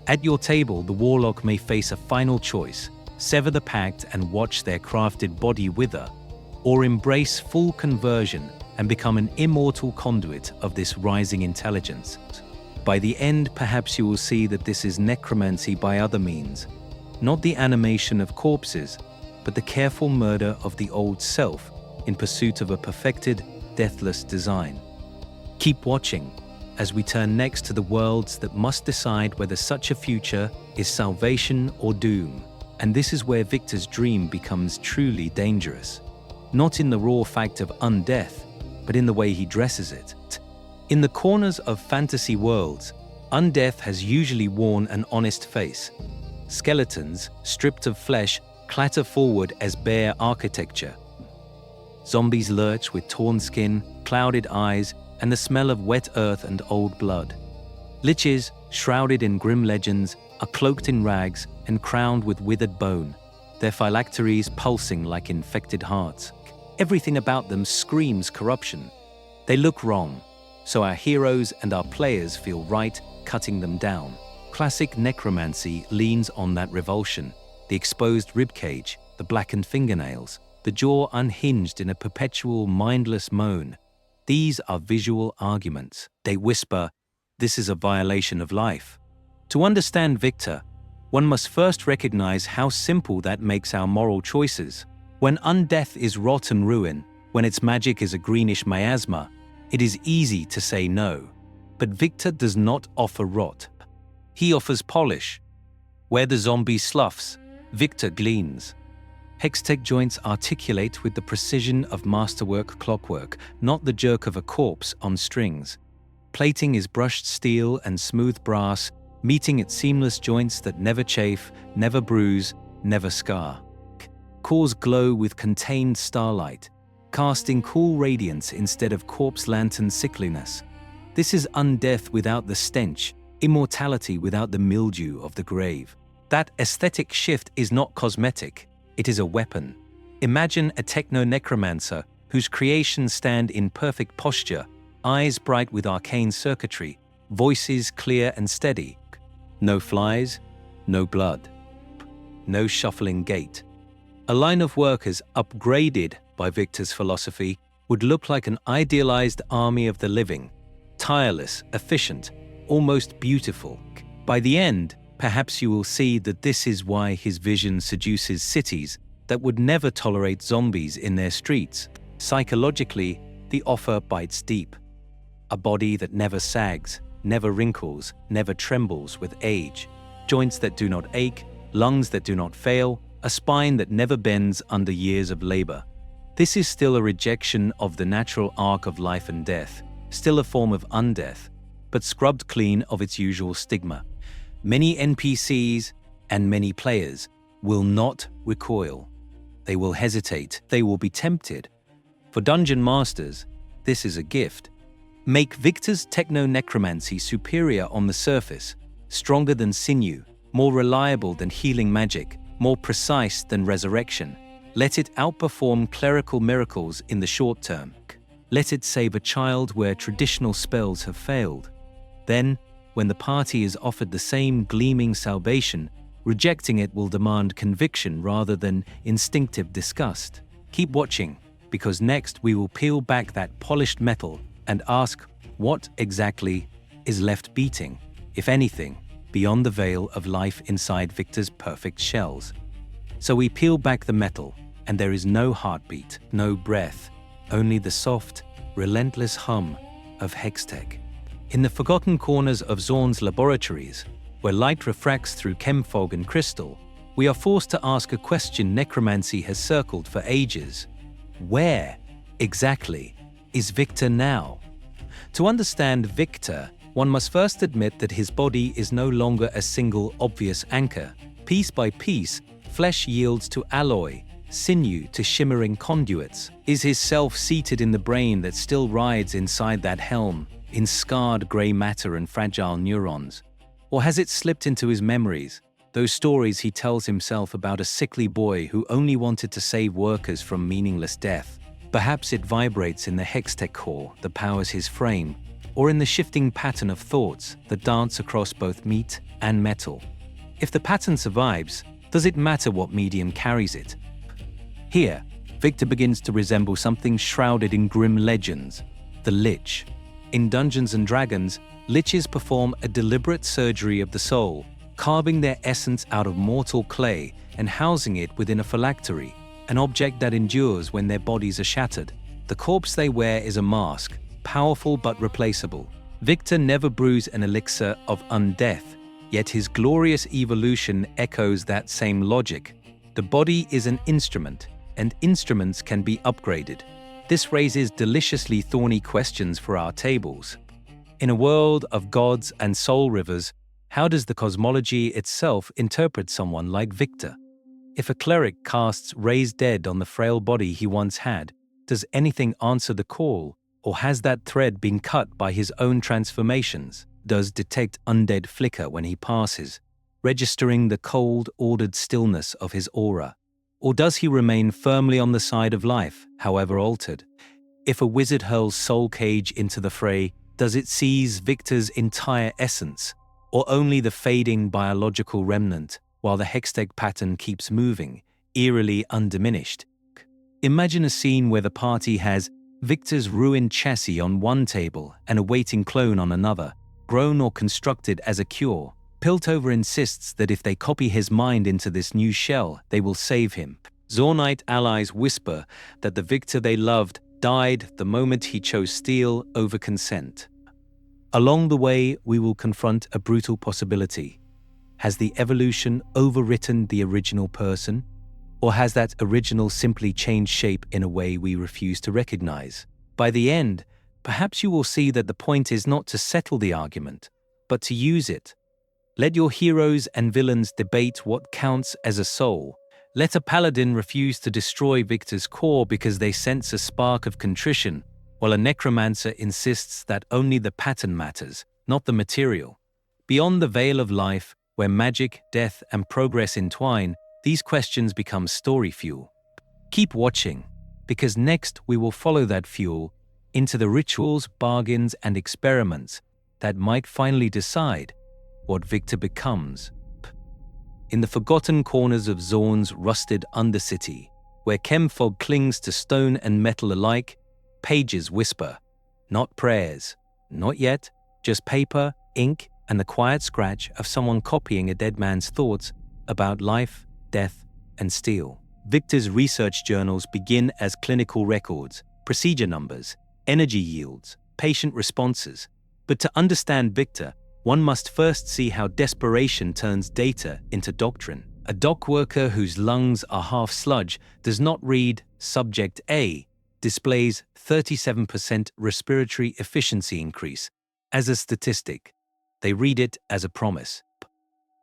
At your table, the warlock may face a final choice: sever the pact and watch their crafted body wither, or embrace full conversion and become an immortal conduit of this rising intelligence. By the end, perhaps you will see that this is necromancy by other means, not the animation of corpses, but the careful murder of the old self in pursuit of a perfected, deathless design. Keep watching as we turn next to the worlds that must decide whether such a future is salvation or doom. And this is where Viktor's dream becomes truly dangerous. Not in the raw fact of undeath, but in the way he dresses it. In the corners of fantasy worlds, undeath has usually worn an honest face. Skeletons, stripped of flesh, clatter forward as bare architecture. Zombies lurch with torn skin, clouded eyes, and the smell of wet earth and old blood. Liches, shrouded in grim legends, are cloaked in rags and crowned with withered bone, their phylacteries pulsing like infected hearts. Everything about them screams corruption. They look wrong, so our heroes and our players feel right cutting them down. Classic necromancy leans on that revulsion: the exposed ribcage, the blackened fingernails, the jaw unhinged in a perpetual mindless moan. These are visual arguments. They whisper, "This is a violation of life." To understand Viktor, one must first recognize how simple that makes our moral choices. When undeath is rot and ruin, when its magic is a greenish miasma, it is easy to say no. But Viktor does not offer rot. He offers polish. Where the zombie sloughs, Viktor gleans. Hextech joints articulate with the precision of masterwork clockwork, not the jerk of a corpse on strings. Plating is brushed steel and smooth brass, meeting its seamless joints that never chafe, never bruise, never scar. Cores glow with contained starlight, casting cool radiance instead of corpse lantern sickliness. This is undeath without the stench, immortality without the mildew of the grave. That aesthetic shift is not cosmetic, it is a weapon. Imagine a techno-necromancer whose creations stand in perfect posture, eyes bright with arcane circuitry, voices clear and steady. No flies, no blood, no shuffling gait. A line of workers upgraded by Viktor's philosophy would look like an idealized army of the living, tireless, efficient, almost beautiful. By the end, perhaps you will see that this is why his vision seduces cities that would never tolerate zombies in their streets. Psychologically, the offer bites deep. A body that never sags, never wrinkles, never trembles with age, joints that do not ache, lungs that do not fail, a spine that never bends under years of labor. This is still a rejection of the natural arc of life and death, still a form of undeath, but scrubbed clean of its usual stigma. Many NPCs and many players will not recoil. They will hesitate, they will be tempted. For dungeon masters, this is a gift. Make Viktor's techno-necromancy superior on the surface, stronger than sinew, more reliable than healing magic, more precise than resurrection. Let it outperform clerical miracles in the short term. Let it save a child where traditional spells have failed. Then, when the party is offered the same gleaming salvation, rejecting it will demand conviction rather than instinctive disgust. Keep watching, because next we will peel back that polished metal and ask what exactly is left beating, if anything, beyond the veil of life inside Viktor's perfect shells. So we peel back the metal, and there is no heartbeat, no breath, only the soft, relentless hum of Hextech. In the forgotten corners of Zaun's laboratories, where light refracts through chemfog and crystal, we are forced to ask a question necromancy has circled for ages. Where, exactly, is Viktor now? To understand Viktor, one must first admit that his body is no longer a single obvious anchor. Piece by piece, flesh yields to alloy, sinew to shimmering conduits. Is his self seated in the brain that still rides inside that helm, in scarred grey matter and fragile neurons? Or has it slipped into his memories, those stories he tells himself about a sickly boy who only wanted to save workers from meaningless death? Perhaps it vibrates in the hextech core that powers his frame, or in the shifting pattern of thoughts that dance across both meat and metal. If the pattern survives, does it matter what medium carries it? Here, Viktor begins to resemble something shrouded in grim legends, the Lich. In Dungeons & Dragons, liches perform a deliberate surgery of the soul, carving their essence out of mortal clay and housing it within a phylactery, an object that endures when their bodies are shattered. The corpse they wear is a mask, powerful but replaceable. Viktor never brews an elixir of undeath, yet his glorious evolution echoes that same logic. The body is an instrument, and instruments can be upgraded. This raises deliciously thorny questions for our tables. In a world of gods and soul rivers, how does the cosmology itself interpret someone like Viktor? If a cleric casts Raise Dead on the frail body he once had, does anything answer the call, or has that thread been cut by his own transformations? Does detect undead flicker when he passes, registering the cold, ordered stillness of his aura? Or does he remain firmly on the side of life, however altered? If a wizard hurls Soul Cage into the fray, does it seize Viktor's entire essence, or only the fading biological remnant, while the hextech pattern keeps moving, eerily undiminished? Imagine a scene where the party has Viktor's ruined chassis on one table and a waiting clone on another, grown or constructed as a cure. Piltover insists that if they copy his mind into this new shell, they will save him. Zaunite allies whisper that the Viktor they loved died the moment he chose steel over consent. Along the way, we will confront a brutal possibility. Has the evolution overwritten the original person? Or has that original simply changed shape in a way we refuse to recognize? By the end, perhaps you will see that the point is not to settle the argument, but to use it. Let your heroes and villains debate what counts as a soul. Let a paladin refuse to destroy Viktor's core because they sense a spark of contrition, while a necromancer insists that only the pattern matters, not the material. Beyond the veil of life, where magic, death, and progress entwine, these questions become story fuel. Keep watching, because next we will follow that fuel into the rituals, bargains, and experiments that might finally decide what Viktor becomes. In the forgotten corners of Zaun's rusted undercity, where chemfog clings to stone and metal alike, pages whisper, not prayers, not yet, just paper, ink, and the quiet scratch of someone copying a dead man's thoughts about life, death, and steel. Viktor's research journals begin as clinical records, procedure numbers, energy yields, patient responses. But to understand Viktor, one must first see how desperation turns data into doctrine. A dock worker whose lungs are half sludge does not read Subject A displays 37% respiratory efficiency increase as a statistic. They read it as a promise.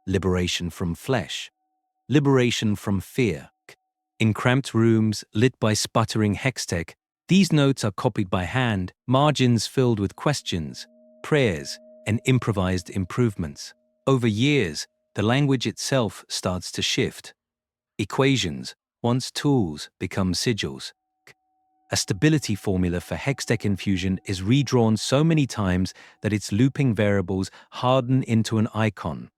Liberation from flesh. Liberation from fear. In cramped rooms lit by sputtering hextech, these notes are copied by hand, margins filled with questions, prayers, and improvised improvements. Over years, the language itself starts to shift. Equations, once tools, become sigils. A stability formula for hextech infusion is redrawn so many times that its looping variables harden into an icon.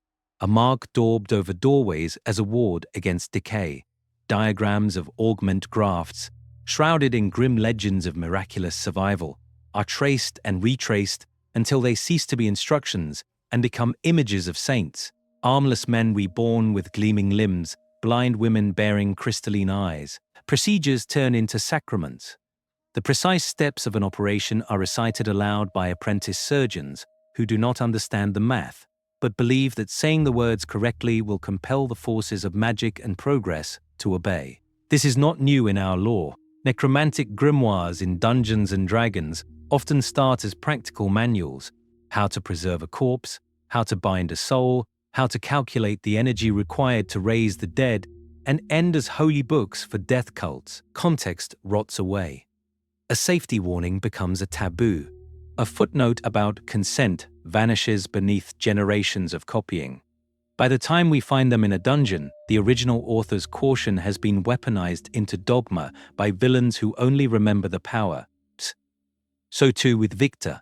A mark daubed over doorways as a ward against decay. Diagrams of augment grafts, shrouded in grim legends of miraculous survival, are traced and retraced until they cease to be instructions and become images of saints, armless men reborn with gleaming limbs, blind women bearing crystalline eyes. Procedures turn into sacraments. The precise steps of an operation are recited aloud by apprentice surgeons who do not understand the math, but believe that saying the words correctly will compel the forces of magic and progress to obey. This is not new in our lore. Necromantic grimoires in Dungeons & Dragons often start as practical manuals: how to preserve a corpse, how to bind a soul, how to calculate the energy required to raise the dead, and end as holy books for death cults. Context rots away. A safety warning becomes a taboo. A footnote about consent vanishes beneath generations of copying. By the time we find them in a dungeon, the original author's caution has been weaponized into dogma by villains who only remember the power. So too with Viktor.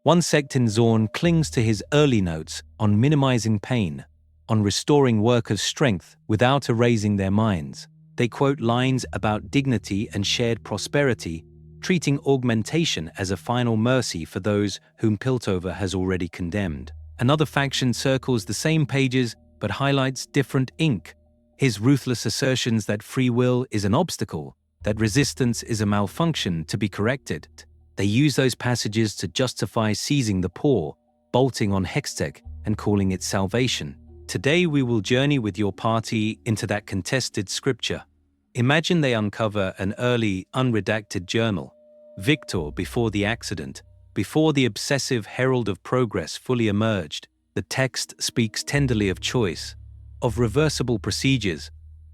One sect in Zaun clings to his early notes on minimizing pain, on restoring workers' strength without erasing their minds. They quote lines about dignity and shared prosperity, treating augmentation as a final mercy for those whom Piltover has already condemned. Another faction circles the same pages but highlights different ink. His ruthless assertions that free will is an obstacle, that resistance is a malfunction to be corrected. They use those passages to justify seizing the poor, bolting on Hextech and calling it salvation. Today we will journey with your party into that contested scripture. Imagine they uncover an early, unredacted journal. Viktor before the accident, before the obsessive herald of progress fully emerged. The text speaks tenderly of choice, of reversible procedures,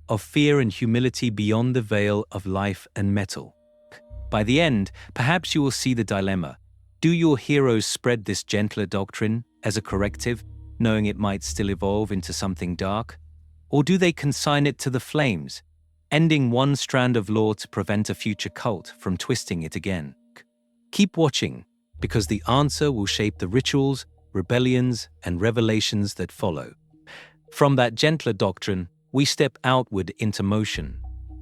of fear and humility beyond the veil of life and metal. By the end, perhaps you will see the dilemma. Do your heroes spread this gentler doctrine as a corrective, knowing it might still evolve into something dark? Or do they consign it to the flames, ending one strand of law to prevent a future cult from twisting it again? Keep watching, because the answer will shape the rituals, rebellions, and revelations that follow. From that gentler doctrine, we step outward into motion.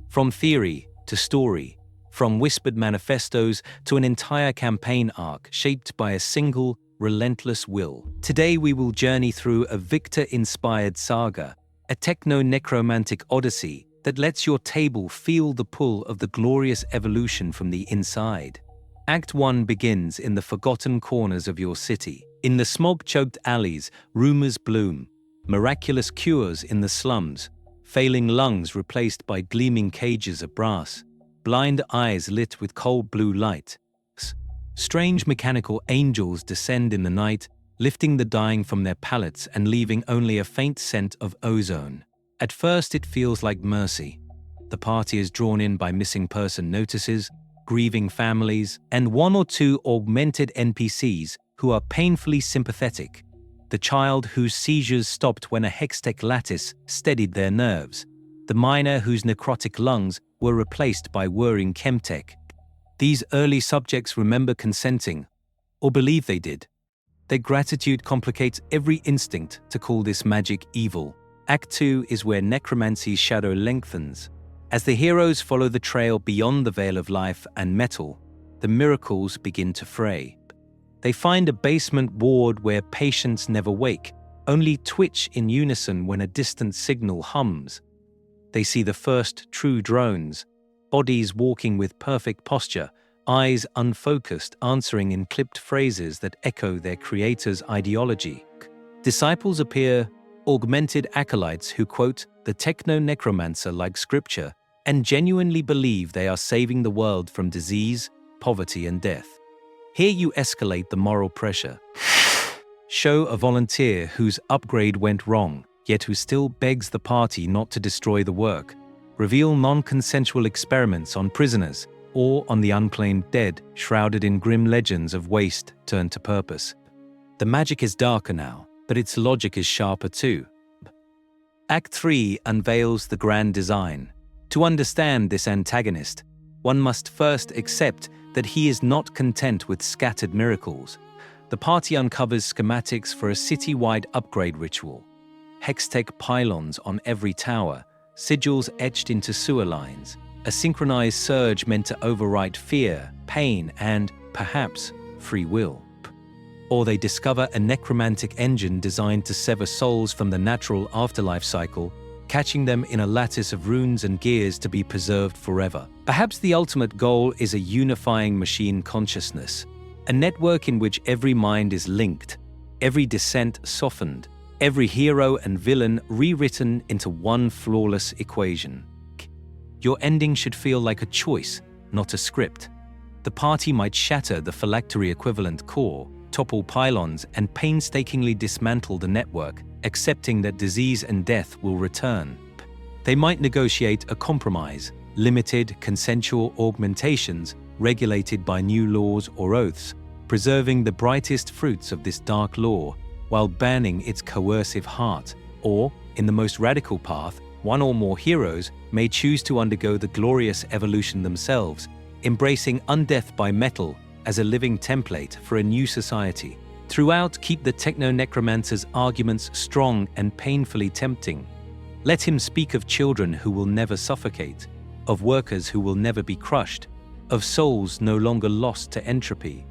From theory to story, from whispered manifestos to an entire campaign arc shaped by a single, relentless will. Today we will journey through a Viktor-inspired saga, a techno-necromantic odyssey that lets your table feel the pull of the glorious evolution from the inside. Act 1 begins in the forgotten corners of your city. In the smog-choked alleys, rumors bloom, miraculous cures in the slums, failing lungs replaced by gleaming cages of brass, blind eyes lit with cold blue light. Strange mechanical angels descend in the night, lifting the dying from their pallets and leaving only a faint scent of ozone. At first it feels like mercy. The party is drawn in by missing person notices, grieving families, and one or two augmented NPCs who are painfully sympathetic. The child whose seizures stopped when a Hextech lattice steadied their nerves. The miner whose necrotic lungs were replaced by whirring chemtech. These early subjects remember consenting, or believe they did. Their gratitude complicates every instinct to call this magic evil. Act 2 is where necromancy's shadow lengthens. As the heroes follow the trail beyond the veil of life and metal, the miracles begin to fray. They find a basement ward where patients never wake, only twitch in unison when a distant signal hums. They see the first true drones, bodies walking with perfect posture, eyes unfocused, answering in clipped phrases that echo their creator's ideology. Disciples appear, augmented acolytes who quote the techno-necromancer like scripture and genuinely believe they are saving the world from disease, poverty, and death. Here you escalate the moral pressure. Show a volunteer whose upgrade went wrong, yet who still begs the party not to destroy the work. Reveal non-consensual experiments on prisoners or on the unclaimed dead, shrouded in grim legends of waste turned to purpose. The magic is darker now, but its logic is sharper too. Act 3 unveils the grand design. To understand this antagonist, one must first accept that he is not content with scattered miracles. The party uncovers schematics for a city-wide upgrade ritual. Hextech pylons on every tower, sigils etched into sewer lines, a synchronized surge meant to overwrite fear, pain, and, perhaps, free will. Or they discover a necromantic engine designed to sever souls from the natural afterlife cycle, catching them in a lattice of runes and gears to be preserved forever. Perhaps the ultimate goal is a unifying machine consciousness, a network in which every mind is linked, every dissent softened, every hero and villain rewritten into one flawless equation. Your ending should feel like a choice, not a script. The party might shatter the phylactery equivalent core, topple pylons, and painstakingly dismantle the network, accepting that disease and death will return. They might negotiate a compromise, limited, consensual augmentations regulated by new laws or oaths, preserving the brightest fruits of this dark law while banning its coercive heart. Or, in the most radical path, one or more heroes may choose to undergo the glorious evolution themselves, embracing undeath by metal as a living template for a new society. Throughout, keep the techno-necromancer's arguments strong and painfully tempting. Let him speak of children who will never suffocate, of workers who will never be crushed, of souls no longer lost to entropy.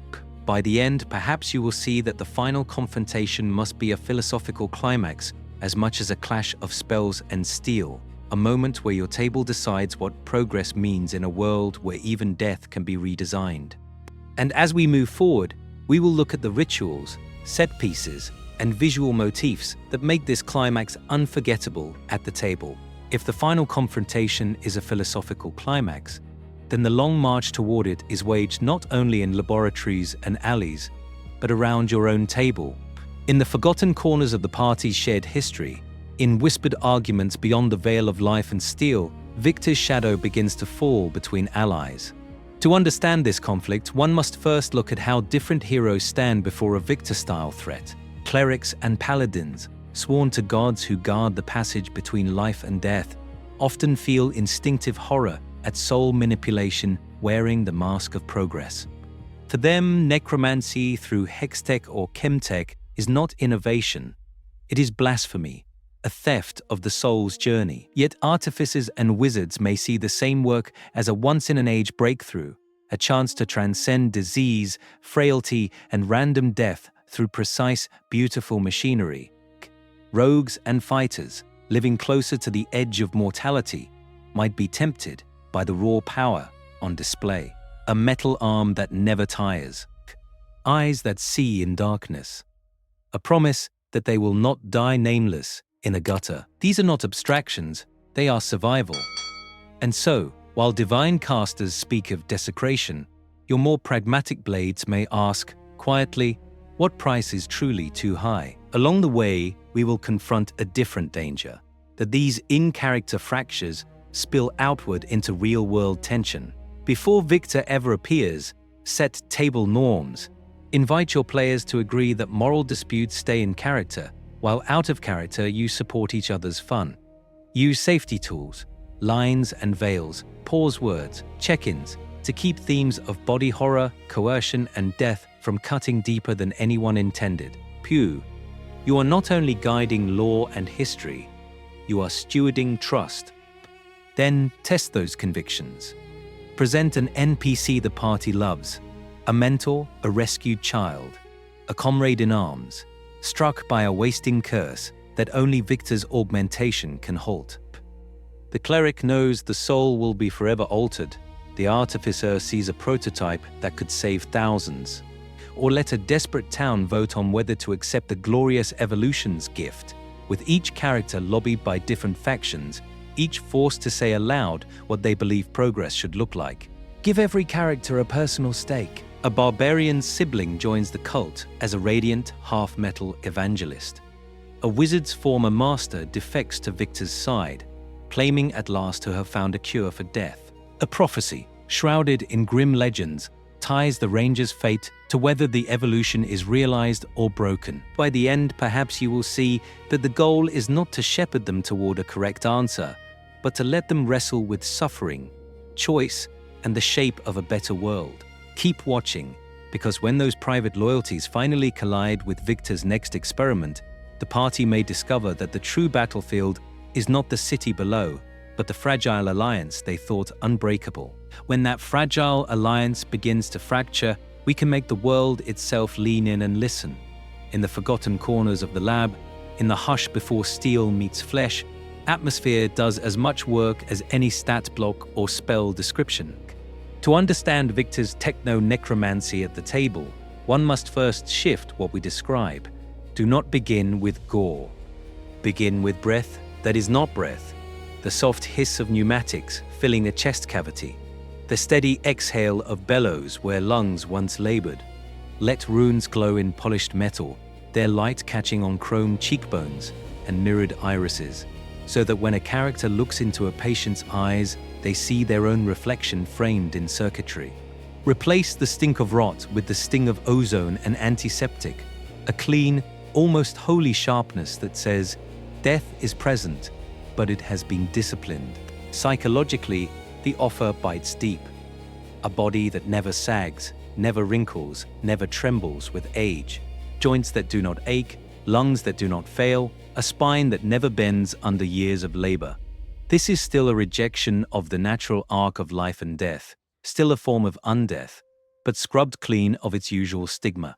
By the end, perhaps you will see that the final confrontation must be a philosophical climax as much as a clash of spells and steel, a moment where your table decides what progress means in a world where even death can be redesigned. And as we move forward, we will look at the rituals, set pieces, and visual motifs that make this climax unforgettable at the table. If the final confrontation is a philosophical climax, then the long march toward it is waged not only in laboratories and alleys, but around your own table. In the forgotten corners of the party's shared history, in whispered arguments beyond the veil of life and steel, Viktor's shadow begins to fall between allies. To understand this conflict, one must first look at how different heroes stand before a Viktor-style threat. Clerics and paladins, sworn to gods who guard the passage between life and death, often feel instinctive horror at soul manipulation wearing the mask of progress. For them, necromancy through hextech or chemtech is not innovation. It is blasphemy, a theft of the soul's journey. Yet artificers and wizards may see the same work as a once-in-an-age breakthrough, a chance to transcend disease, frailty, and random death through precise, beautiful machinery. Rogues and fighters, living closer to the edge of mortality, might be tempted by the raw power on display. A metal arm that never tires. Eyes that see in darkness. A promise that they will not die nameless in a gutter. These are not abstractions, they are survival. And so, while divine casters speak of desecration, your more pragmatic blades may ask, quietly, what price is truly too high? Along the way, we will confront a different danger, that these in-character fractures spill outward into real-world tension. Before Viktor ever appears, set table norms. Invite your players to agree that moral disputes stay in character, while out of character you support each other's fun. Use safety tools, lines and veils, pause words, check-ins, to keep themes of body horror, coercion, and death from cutting deeper than anyone intended. Pew, you are not only guiding lore and history, you are stewarding trust. Then test those convictions. Present an NPC the party loves, a mentor, a rescued child, a comrade in arms, struck by a wasting curse that only Viktor's augmentation can halt. The cleric knows the soul will be forever altered. The artificer sees a prototype that could save thousands. Or let a desperate town vote on whether to accept the glorious evolution's gift, with each character lobbied by different factions, each forced to say aloud what they believe progress should look like. Give every character a personal stake. A barbarian's sibling joins the cult as a radiant, half-metal evangelist. A wizard's former master defects to Viktor's side, claiming at last to have found a cure for death. A prophecy, shrouded in grim legends, ties the ranger's fate to whether the evolution is realized or broken. By the end, perhaps you will see that the goal is not to shepherd them toward a correct answer, but to let them wrestle with suffering, choice, and the shape of a better world. Keep watching, because when those private loyalties finally collide with Viktor's next experiment, the party may discover that the true battlefield is not the city below, but the fragile alliance they thought unbreakable. When that fragile alliance begins to fracture, we can make the world itself lean in and listen. In the forgotten corners of the lab, in the hush before steel meets flesh, atmosphere does as much work as any stat block or spell description. To understand Viktor's techno-necromancy at the table, one must first shift what we describe. Do not begin with gore. Begin with breath that is not breath, the soft hiss of pneumatics filling a chest cavity, the steady exhale of bellows where lungs once labored. Let runes glow in polished metal, their light catching on chrome cheekbones and mirrored irises, so that when a character looks into a patient's eyes, they see their own reflection framed in circuitry. Replace the stink of rot with the sting of ozone and antiseptic, a clean, almost holy sharpness that says, Death is present, but it has been disciplined. Psychologically, the offer bites deep. A body that never sags, never wrinkles, never trembles with age. Joints that do not ache, lungs that do not fail, a spine that never bends under years of labor. This is still a rejection of the natural arc of life and death, still a form of undeath, but scrubbed clean of its usual stigma.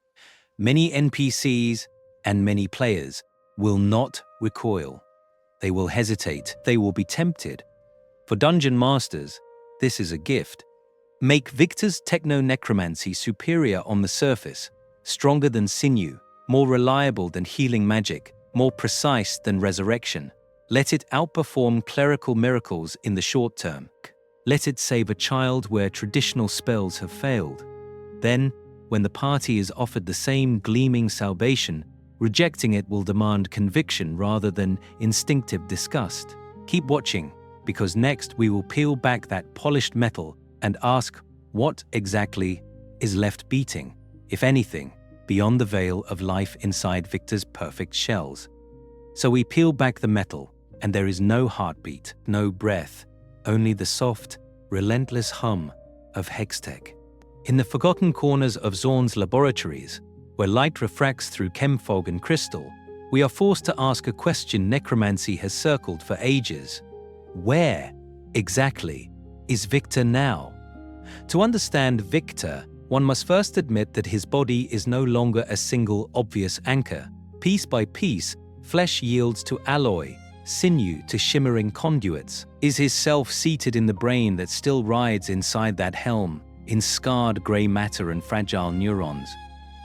Many NPCs and many players will not recoil. They will hesitate, they will be tempted. For dungeon masters, this is a gift. Make Viktor's techno-necromancy superior on the surface, stronger than sinew, more reliable than healing magic, more precise than resurrection. Let it outperform clerical miracles in the short term. Let it save a child where traditional spells have failed. Then, when the party is offered the same gleaming salvation, rejecting it will demand conviction rather than instinctive disgust. Keep watching, because next we will peel back that polished metal and ask what exactly is left beating, if anything, beyond the veil of life inside Viktor's perfect shells. So we peel back the metal, and there is no heartbeat, no breath, only the soft, relentless hum of Hextech. In the forgotten corners of Zaun's laboratories, where light refracts through chemfog and crystal, we are forced to ask a question necromancy has circled for ages. Where, exactly, is Viktor now? To understand Viktor, one must first admit that his body is no longer a single obvious anchor. Piece by piece, flesh yields to alloy, sinew to shimmering conduits. Is his self seated in the brain that still rides inside that helm, in scarred grey matter and fragile neurons?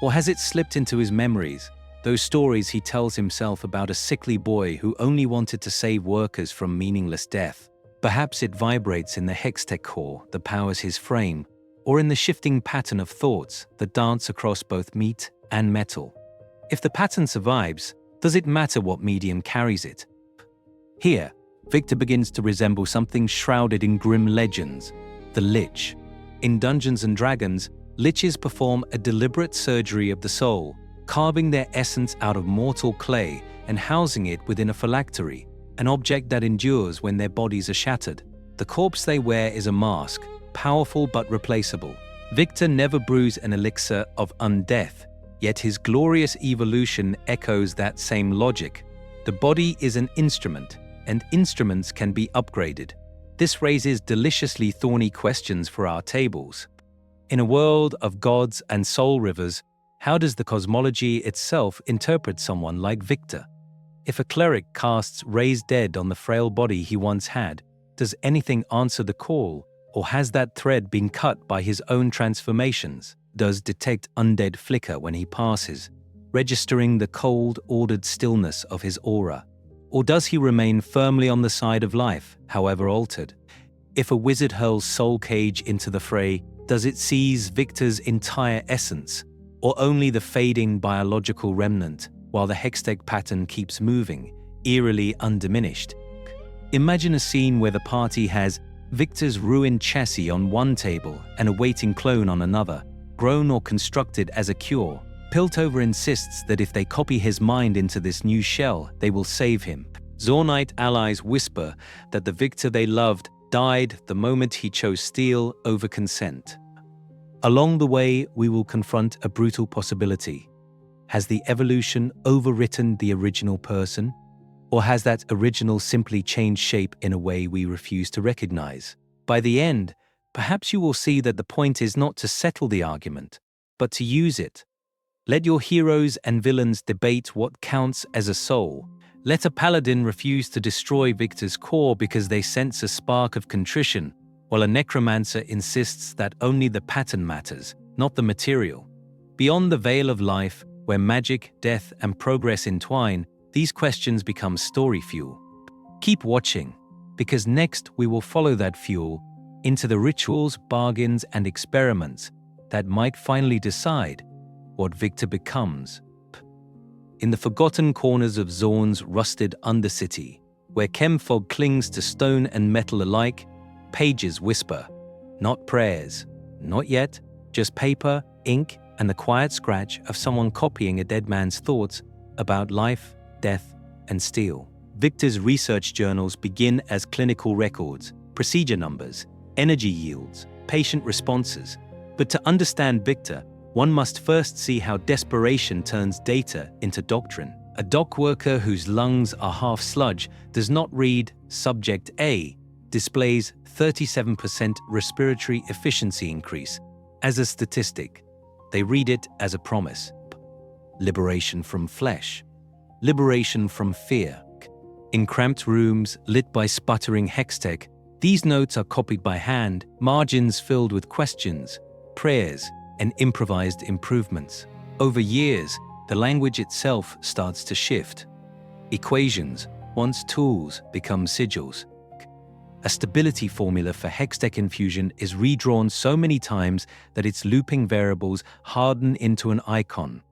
Or has it slipped into his memories, those stories he tells himself about a sickly boy who only wanted to save workers from meaningless death? Perhaps it vibrates in the Hextech core that powers his frame, or in the shifting pattern of thoughts that dance across both meat and metal. If the pattern survives, does it matter what medium carries it? Here, Viktor begins to resemble something shrouded in grim legends, the Lich. In Dungeons & Dragons, Liches perform a deliberate surgery of the soul, carving their essence out of mortal clay and housing it within a phylactery, an object that endures when their bodies are shattered. The corpse they wear is a mask, powerful but replaceable. Viktor never brews an elixir of undeath, yet his glorious evolution echoes that same logic. The body is an instrument, and instruments can be upgraded. This raises deliciously thorny questions for our tables. In a world of gods and soul rivers, how does the cosmology itself interpret someone like Viktor? If a cleric casts Raise Dead on the frail body he once had, does anything answer the call, or has that thread been cut by his own transformations? Does detect undead flicker when he passes, registering the cold, ordered stillness of his aura? Or does he remain firmly on the side of life, however altered? If a wizard hurls Soul Cage into the fray, does it seize Viktor's entire essence, or only the fading biological remnant, while the Hextech pattern keeps moving, eerily undiminished? Imagine a scene where the party has Viktor's ruined chassis on one table and a waiting clone on another, grown or constructed as a cure. Piltover insists that if they copy his mind into this new shell, they will save him. Zaunite allies whisper that the Viktor they loved died the moment he chose steel over consent. Along the way, we will confront a brutal possibility. Has the evolution overwritten the original person? Or has that original simply changed shape in a way we refuse to recognize? By the end, perhaps you will see that the point is not to settle the argument, but to use it. Let your heroes and villains debate what counts as a soul. Let a paladin refuse to destroy Viktor's core because they sense a spark of contrition, while a necromancer insists that only the pattern matters, not the material. Beyond the veil of life, where magic, death, and progress entwine, these questions become story fuel. Keep watching, because next we will follow that fuel into the rituals, bargains, and experiments that might finally decide what Viktor becomes. In the forgotten corners of Zaun's rusted undercity, where chemfog clings to stone and metal alike, pages whisper, not prayers, not yet, just paper, ink, and the quiet scratch of someone copying a dead man's thoughts about life, death, and steel. Viktor's research journals begin as clinical records, procedure numbers, energy yields, patient responses. But to understand Viktor, one must first see how desperation turns data into doctrine. A dock worker whose lungs are half sludge does not read Subject A displays 37% respiratory efficiency increase as a statistic. They read it as a promise. Liberation from flesh. Liberation from fear. In cramped rooms lit by sputtering hextech, these notes are copied by hand, margins filled with questions, prayers, and improvised improvements. Over years, the language itself starts to shift. Equations, once tools, become sigils. A stability formula for hextech infusion is redrawn so many times that its looping variables harden into an icon.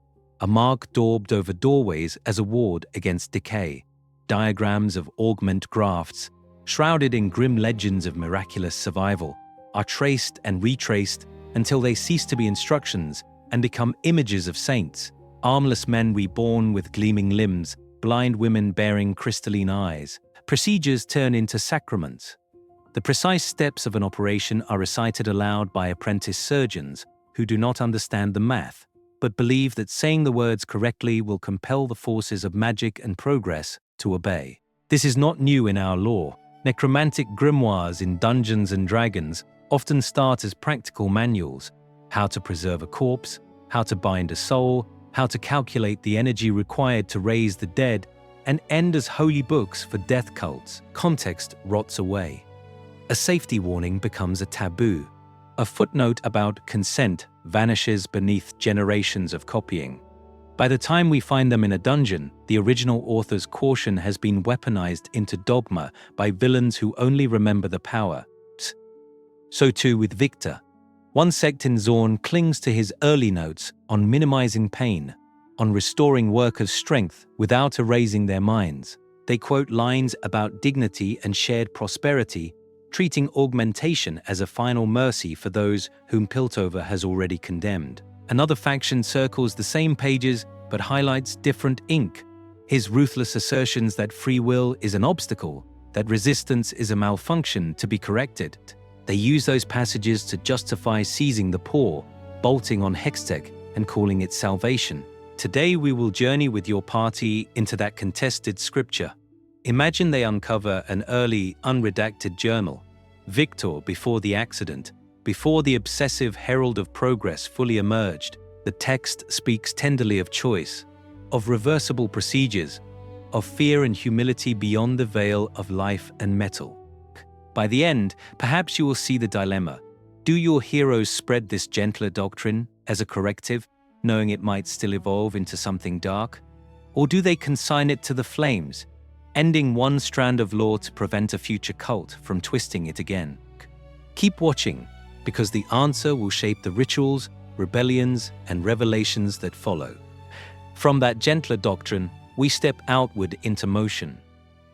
A mark daubed over doorways as a ward against decay. Diagrams of augment grafts, shrouded in grim legends of miraculous survival, are traced and retraced until they cease to be instructions and become images of saints, armless men reborn with gleaming limbs, blind women bearing crystalline eyes. Procedures turn into sacraments. The precise steps of an operation are recited aloud by apprentice surgeons who do not understand the math, but believe that saying the words correctly will compel the forces of magic and progress to obey. This is not new in our lore. Necromantic grimoires in Dungeons and Dragons often start as practical manuals: how to preserve a corpse, how to bind a soul, how to calculate the energy required to raise the dead, and end as holy books for death cults. Context rots away. A safety warning becomes a taboo. A footnote about consent vanishes beneath generations of copying. By the time we find them in a dungeon, the original author's caution has been weaponized into dogma by villains who only remember the power. So too with Viktor. One sect in Zaun clings to his early notes on minimizing pain, on restoring workers' strength without erasing their minds. They quote lines about dignity and shared prosperity, treating augmentation as a final mercy for those whom Piltover has already condemned. Another faction circles the same pages but highlights different ink. His ruthless assertions that free will is an obstacle, that resistance is a malfunction to be corrected. They use those passages to justify seizing the poor, bolting on hextech, and calling it salvation. Today we will journey with your party into that contested scripture. Imagine they uncover an early, unredacted journal. Viktor before the accident, before the obsessive herald of progress fully emerged. The text speaks tenderly of choice, of reversible procedures, of fear and humility beyond the veil of life and metal. By the end, perhaps you will see the dilemma. Do your heroes spread this gentler doctrine as a corrective, knowing it might still evolve into something dark? Or do they consign it to the flames, ending one strand of lore to prevent a future cult from twisting it again? Keep watching, because the answer will shape the rituals, rebellions, and revelations that follow. From that gentler doctrine, we step outward into motion.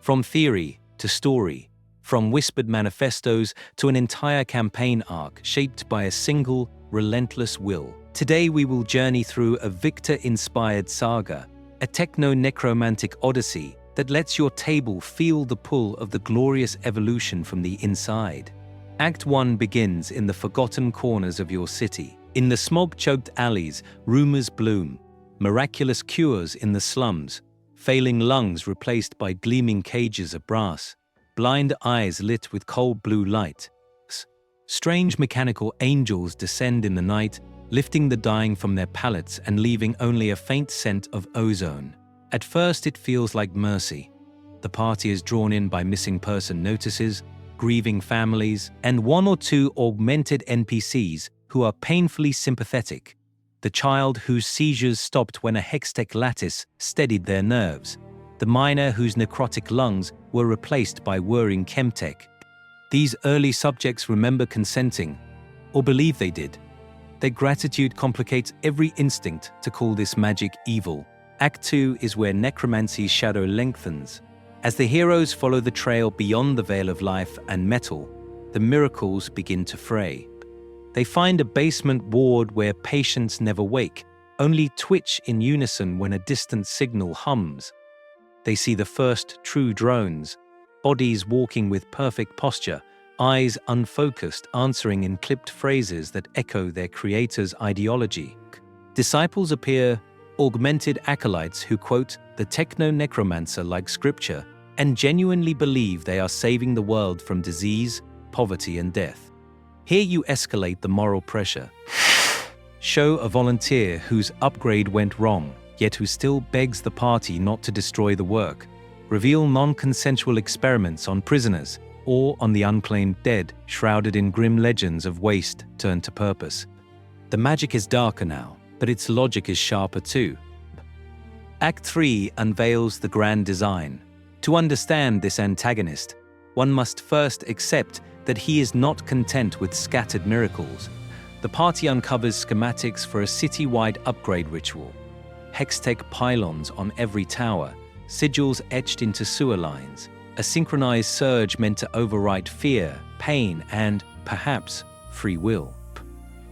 From theory to story, from whispered manifestos to an entire campaign arc shaped by a single, relentless will. Today we will journey through a Viktor-inspired saga, a techno-necromantic odyssey that lets your table feel the pull of the glorious evolution from the inside. Act 1 begins in the forgotten corners of your city. In the smog-choked alleys, rumors bloom. Miraculous cures in the slums. Failing lungs replaced by gleaming cages of brass. Blind eyes lit with cold blue light. Strange mechanical angels descend in the night, lifting the dying from their pallets and leaving only a faint scent of ozone. At first it feels like mercy. The party is drawn in by missing person notices, grieving families, and one or two augmented NPCs who are painfully sympathetic. The child whose seizures stopped when a hextech lattice steadied their nerves. The miner whose necrotic lungs were replaced by whirring chemtech. These early subjects remember consenting, or believe they did. Their gratitude complicates every instinct to call this magic evil. Act 2 is where necromancy's shadow lengthens. As the heroes follow the trail beyond the veil of life and metal, the miracles begin to fray. They find a basement ward where patients never wake, only twitch in unison when a distant signal hums. They see the first true drones, bodies walking with perfect posture, eyes unfocused, answering in clipped phrases that echo their creator's ideology. Disciples appear augmented acolytes who quote the techno-necromancer like scripture and genuinely believe they are saving the world from disease, poverty, and death. Here you escalate the moral pressure. Show a volunteer whose upgrade went wrong, yet who still begs the party not to destroy the work. Reveal non-consensual experiments on prisoners or on the unclaimed dead, shrouded in grim legends of waste turned to purpose. The magic is darker now, but its logic is sharper too. Act 3 unveils the grand design. To understand this antagonist, one must first accept that he is not content with scattered miracles. The party uncovers schematics for a city-wide upgrade ritual. Hextech pylons on every tower, sigils etched into sewer lines, a synchronized surge meant to overwrite fear, pain, and, perhaps, free will.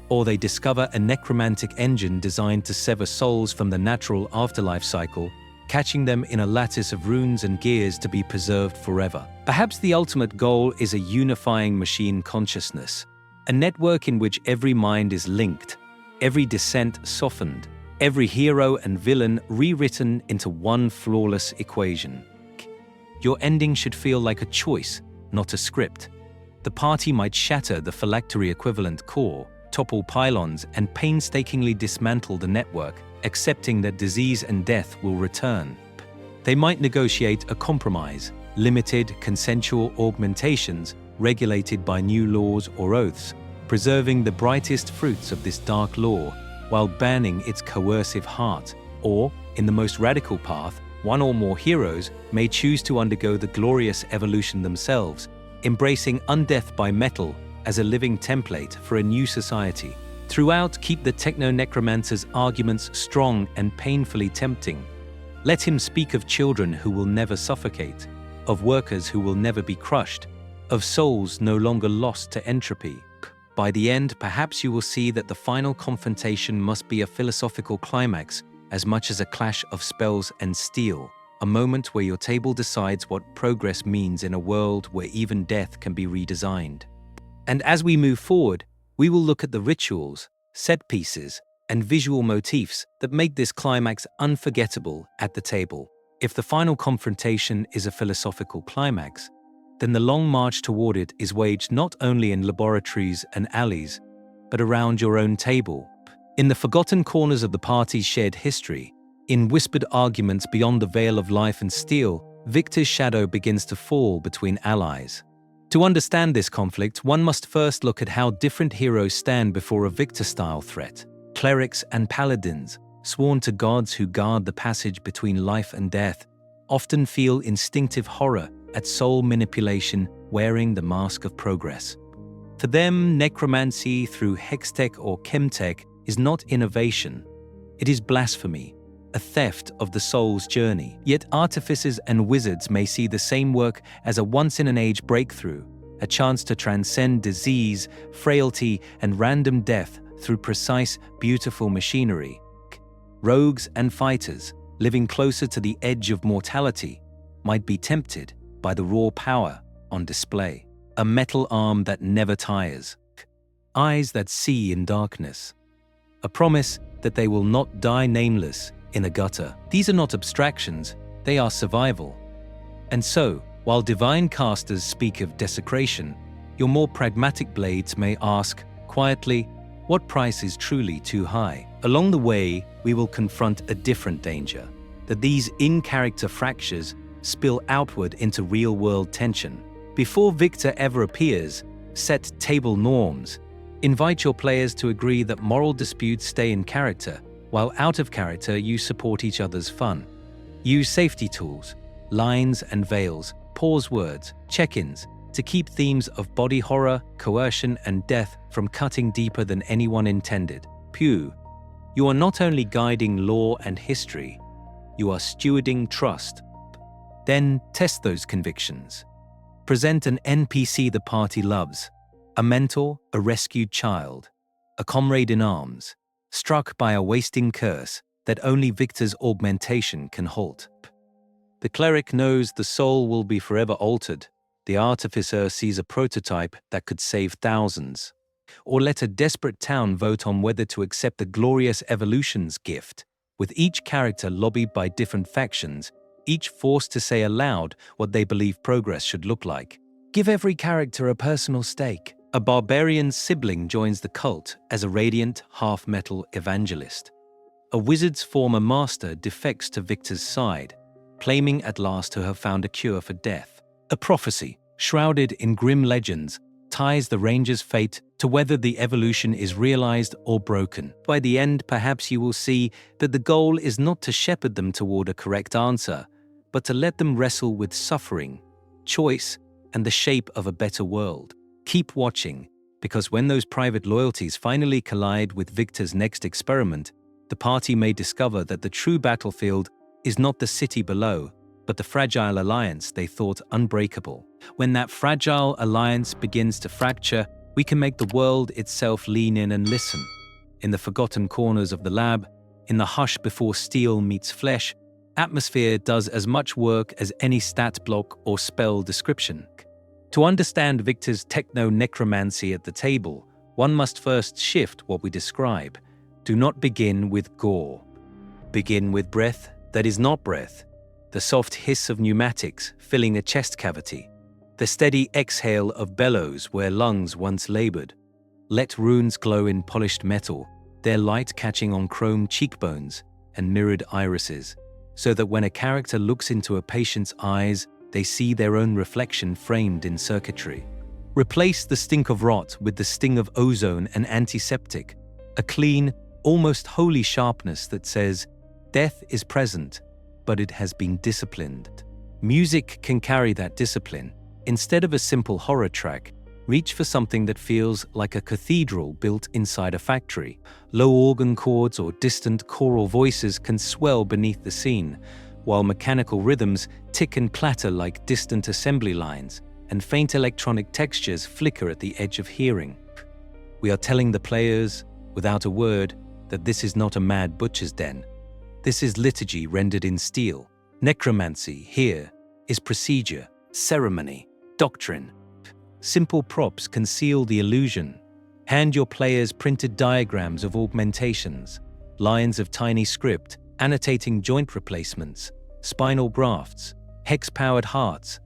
Or they discover a necromantic engine designed to sever souls from the natural afterlife cycle, catching them in a lattice of runes and gears to be preserved forever. Perhaps the ultimate goal is a unifying machine consciousness, a network in which every mind is linked, every dissent softened, every hero and villain rewritten into one flawless equation. Your ending should feel like a choice, not a script. The party might shatter the phylactery equivalent core, topple pylons, and painstakingly dismantle the network, accepting that disease and death will return. They might negotiate a compromise, limited, consensual augmentations regulated by new laws or oaths, preserving the brightest fruits of this dark law while banning its coercive heart. Or, in the most radical path, one or more heroes may choose to undergo the glorious evolution themselves, embracing undeath by metal as a living template for a new society. Throughout, keep the techno-necromancer's arguments strong and painfully tempting. Let him speak of children who will never suffocate, of workers who will never be crushed, of souls no longer lost to entropy. By the end, perhaps you will see that the final confrontation must be a philosophical climax as much as a clash of spells and steel, a moment where your table decides what progress means in a world where even death can be redesigned. And as we move forward, we will look at the rituals, set pieces, and visual motifs that make this climax unforgettable at the table. If the final confrontation is a philosophical climax, then the long march toward it is waged not only in laboratories and alleys, but around your own table, in the forgotten corners of the party's shared history, in whispered arguments beyond the veil of life and steel. Viktor's shadow begins to fall between allies. To understand this conflict, one must first look at how different heroes stand before a Viktor-style threat. Clerics and paladins, sworn to gods who guard the passage between life and death, often feel instinctive horror at soul manipulation wearing the mask of progress. For them, necromancy through hextech or chemtech is not innovation. It is blasphemy, a theft of the soul's journey. Yet artificers and wizards may see the same work as a once-in-an-age breakthrough, a chance to transcend disease, frailty, and random death through precise, beautiful machinery. Rogues and fighters, living closer to the edge of mortality, might be tempted by the raw power on display. A metal arm that never tires, eyes that see in darkness, a promise that they will not die nameless in a gutter. These are not abstractions, they are survival. And so, while divine casters speak of desecration, your more pragmatic blades may ask, quietly, what price is truly too high? Along the way, we will confront a different danger, that these in-character fractures spill outward into real-world tension. Before Viktor ever appears, set table norms. Invite your players to agree that moral disputes stay in character, while out of character you support each other's fun. Use safety tools, lines and veils, pause words, check-ins, to keep themes of body horror, coercion, and death from cutting deeper than anyone intended. Pew, you are not only guiding lore and history, you are stewarding trust. Then test those convictions. Present an NPC the party loves, a mentor, a rescued child, a comrade in arms, struck by a wasting curse that only Viktor's augmentation can halt. The cleric knows the soul will be forever altered. The artificer sees a prototype that could save thousands. Or let a desperate town vote on whether to accept the glorious evolution's gift, with each character lobbied by different factions, each forced to say aloud what they believe progress should look like. Give every character a personal stake. A barbarian's sibling joins the cult as a radiant, half-metal evangelist. A wizard's former master defects to Viktor's side, claiming at last to have found a cure for death. A prophecy, shrouded in grim legends, ties the ranger's fate to whether the evolution is realized or broken. By the end, perhaps you will see that the goal is not to shepherd them toward a correct answer, but to let them wrestle with suffering, choice, and the shape of a better world. Keep watching, because when those private loyalties finally collide with Viktor's next experiment, the party may discover that the true battlefield is not the city below, but the fragile alliance they thought unbreakable. When that fragile alliance begins to fracture, we can make the world itself lean in and listen. In the forgotten corners of the lab, in the hush before steel meets flesh, atmosphere does as much work as any stat block or spell description. To understand Viktor's techno-necromancy at the table, one must first shift what we describe. Do not begin with gore. Begin with breath that is not breath, the soft hiss of pneumatics filling a chest cavity, the steady exhale of bellows where lungs once labored. Let runes glow in polished metal, their light catching on chrome cheekbones and mirrored irises, so that when a character looks into a patient's eyes, they see their own reflection framed in circuitry. Replace the stink of rot with the sting of ozone and antiseptic, a clean, almost holy sharpness that says, death is present, but it has been disciplined. Music can carry that discipline. Instead of a simple horror track, reach for something that feels like a cathedral built inside a factory. Low organ chords or distant choral voices can swell beneath the scene, while mechanical rhythms tick and clatter like distant assembly lines, and faint electronic textures flicker at the edge of hearing. We are telling the players, without a word, that this is not a mad butcher's den. This is liturgy rendered in steel. Necromancy, here, is procedure, ceremony, doctrine. Simple props conceal the illusion. Hand your players printed diagrams of augmentations, lines of tiny script, annotating joint replacements, spinal grafts, hex-powered hearts.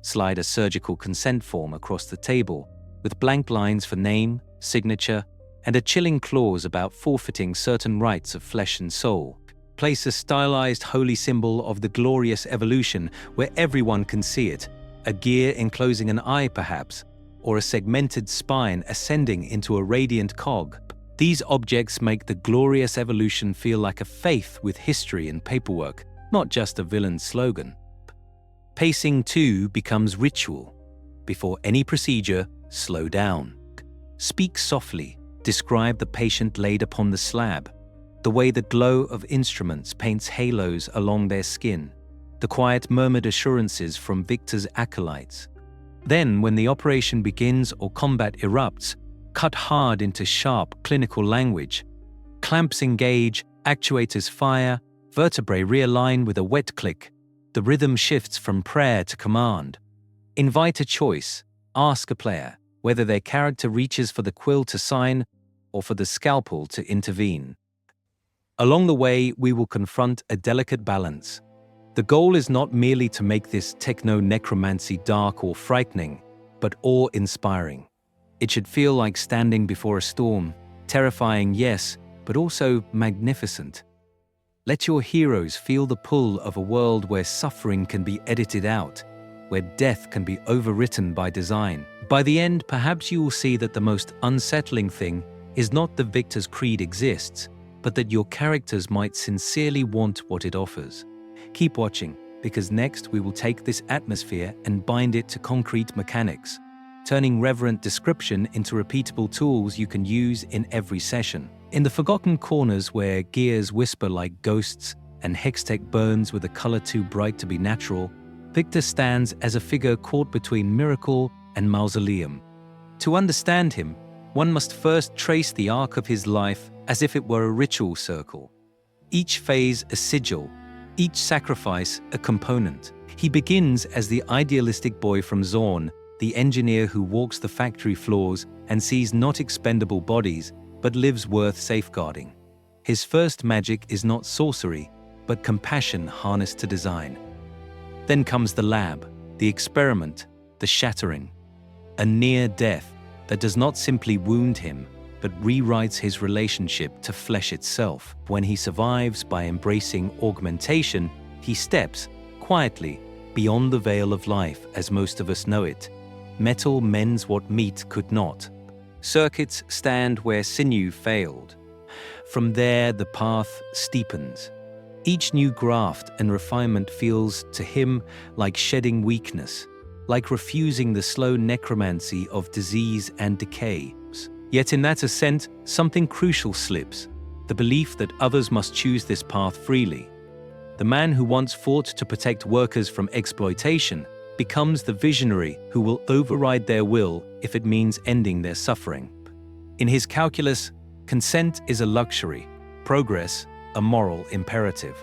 Slide a surgical consent form across the table with blank lines for name, signature, and a chilling clause about forfeiting certain rights of flesh and soul. Place a stylized holy symbol of the glorious evolution where everyone can see it, a gear enclosing an eye perhaps, or a segmented spine ascending into a radiant cog. These objects make the glorious evolution feel like a faith with history and paperwork, not just a villain's slogan. Pacing too becomes ritual. Before any procedure, slow down. Speak softly, describe the patient laid upon the slab, the way the glow of instruments paints halos along their skin, the quiet murmured assurances from Viktor's acolytes. Then, when the operation begins or combat erupts, cut hard into sharp, clinical language. Clamps engage, actuators fire, vertebrae realign with a wet click. The rhythm shifts from prayer to command. Invite a choice. Ask a player whether their character reaches for the quill to sign or for the scalpel to intervene. Along the way, we will confront a delicate balance. The goal is not merely to make this techno-necromancy dark or frightening, but awe-inspiring. It should feel like standing before a storm, terrifying, yes, but also magnificent. Let your heroes feel the pull of a world where suffering can be edited out, where death can be overwritten by design. By the end, perhaps you will see that the most unsettling thing is not that Viktor's creed exists, but that your characters might sincerely want what it offers. Keep watching, because next we will take this atmosphere and bind it to concrete mechanics, turning reverent description into repeatable tools you can use in every session. In the forgotten corners where gears whisper like ghosts and hextech burns with a color too bright to be natural, Viktor stands as a figure caught between miracle and mausoleum. To understand him, one must first trace the arc of his life as if it were a ritual circle. Each phase a sigil, each sacrifice a component. He begins as the idealistic boy from Zaun, the engineer who walks the factory floors and sees not expendable bodies, but lives worth safeguarding. His first magic is not sorcery, but compassion harnessed to design. Then comes the lab, the experiment, the shattering. A near death that does not simply wound him, but rewrites his relationship to flesh itself. When he survives by embracing augmentation, he steps, quietly, beyond the veil of life as most of us know it. Metal mends what meat could not. Circuits stand where sinew failed. From there, the path steepens. Each new graft and refinement feels to him like shedding weakness, like refusing the slow necromancy of disease and decay. Yet in that ascent, something crucial slips, the belief that others must choose this path freely. The man who once fought to protect workers from exploitation becomes the visionary who will override their will if it means ending their suffering. In his calculus, consent is a luxury, progress a moral imperative.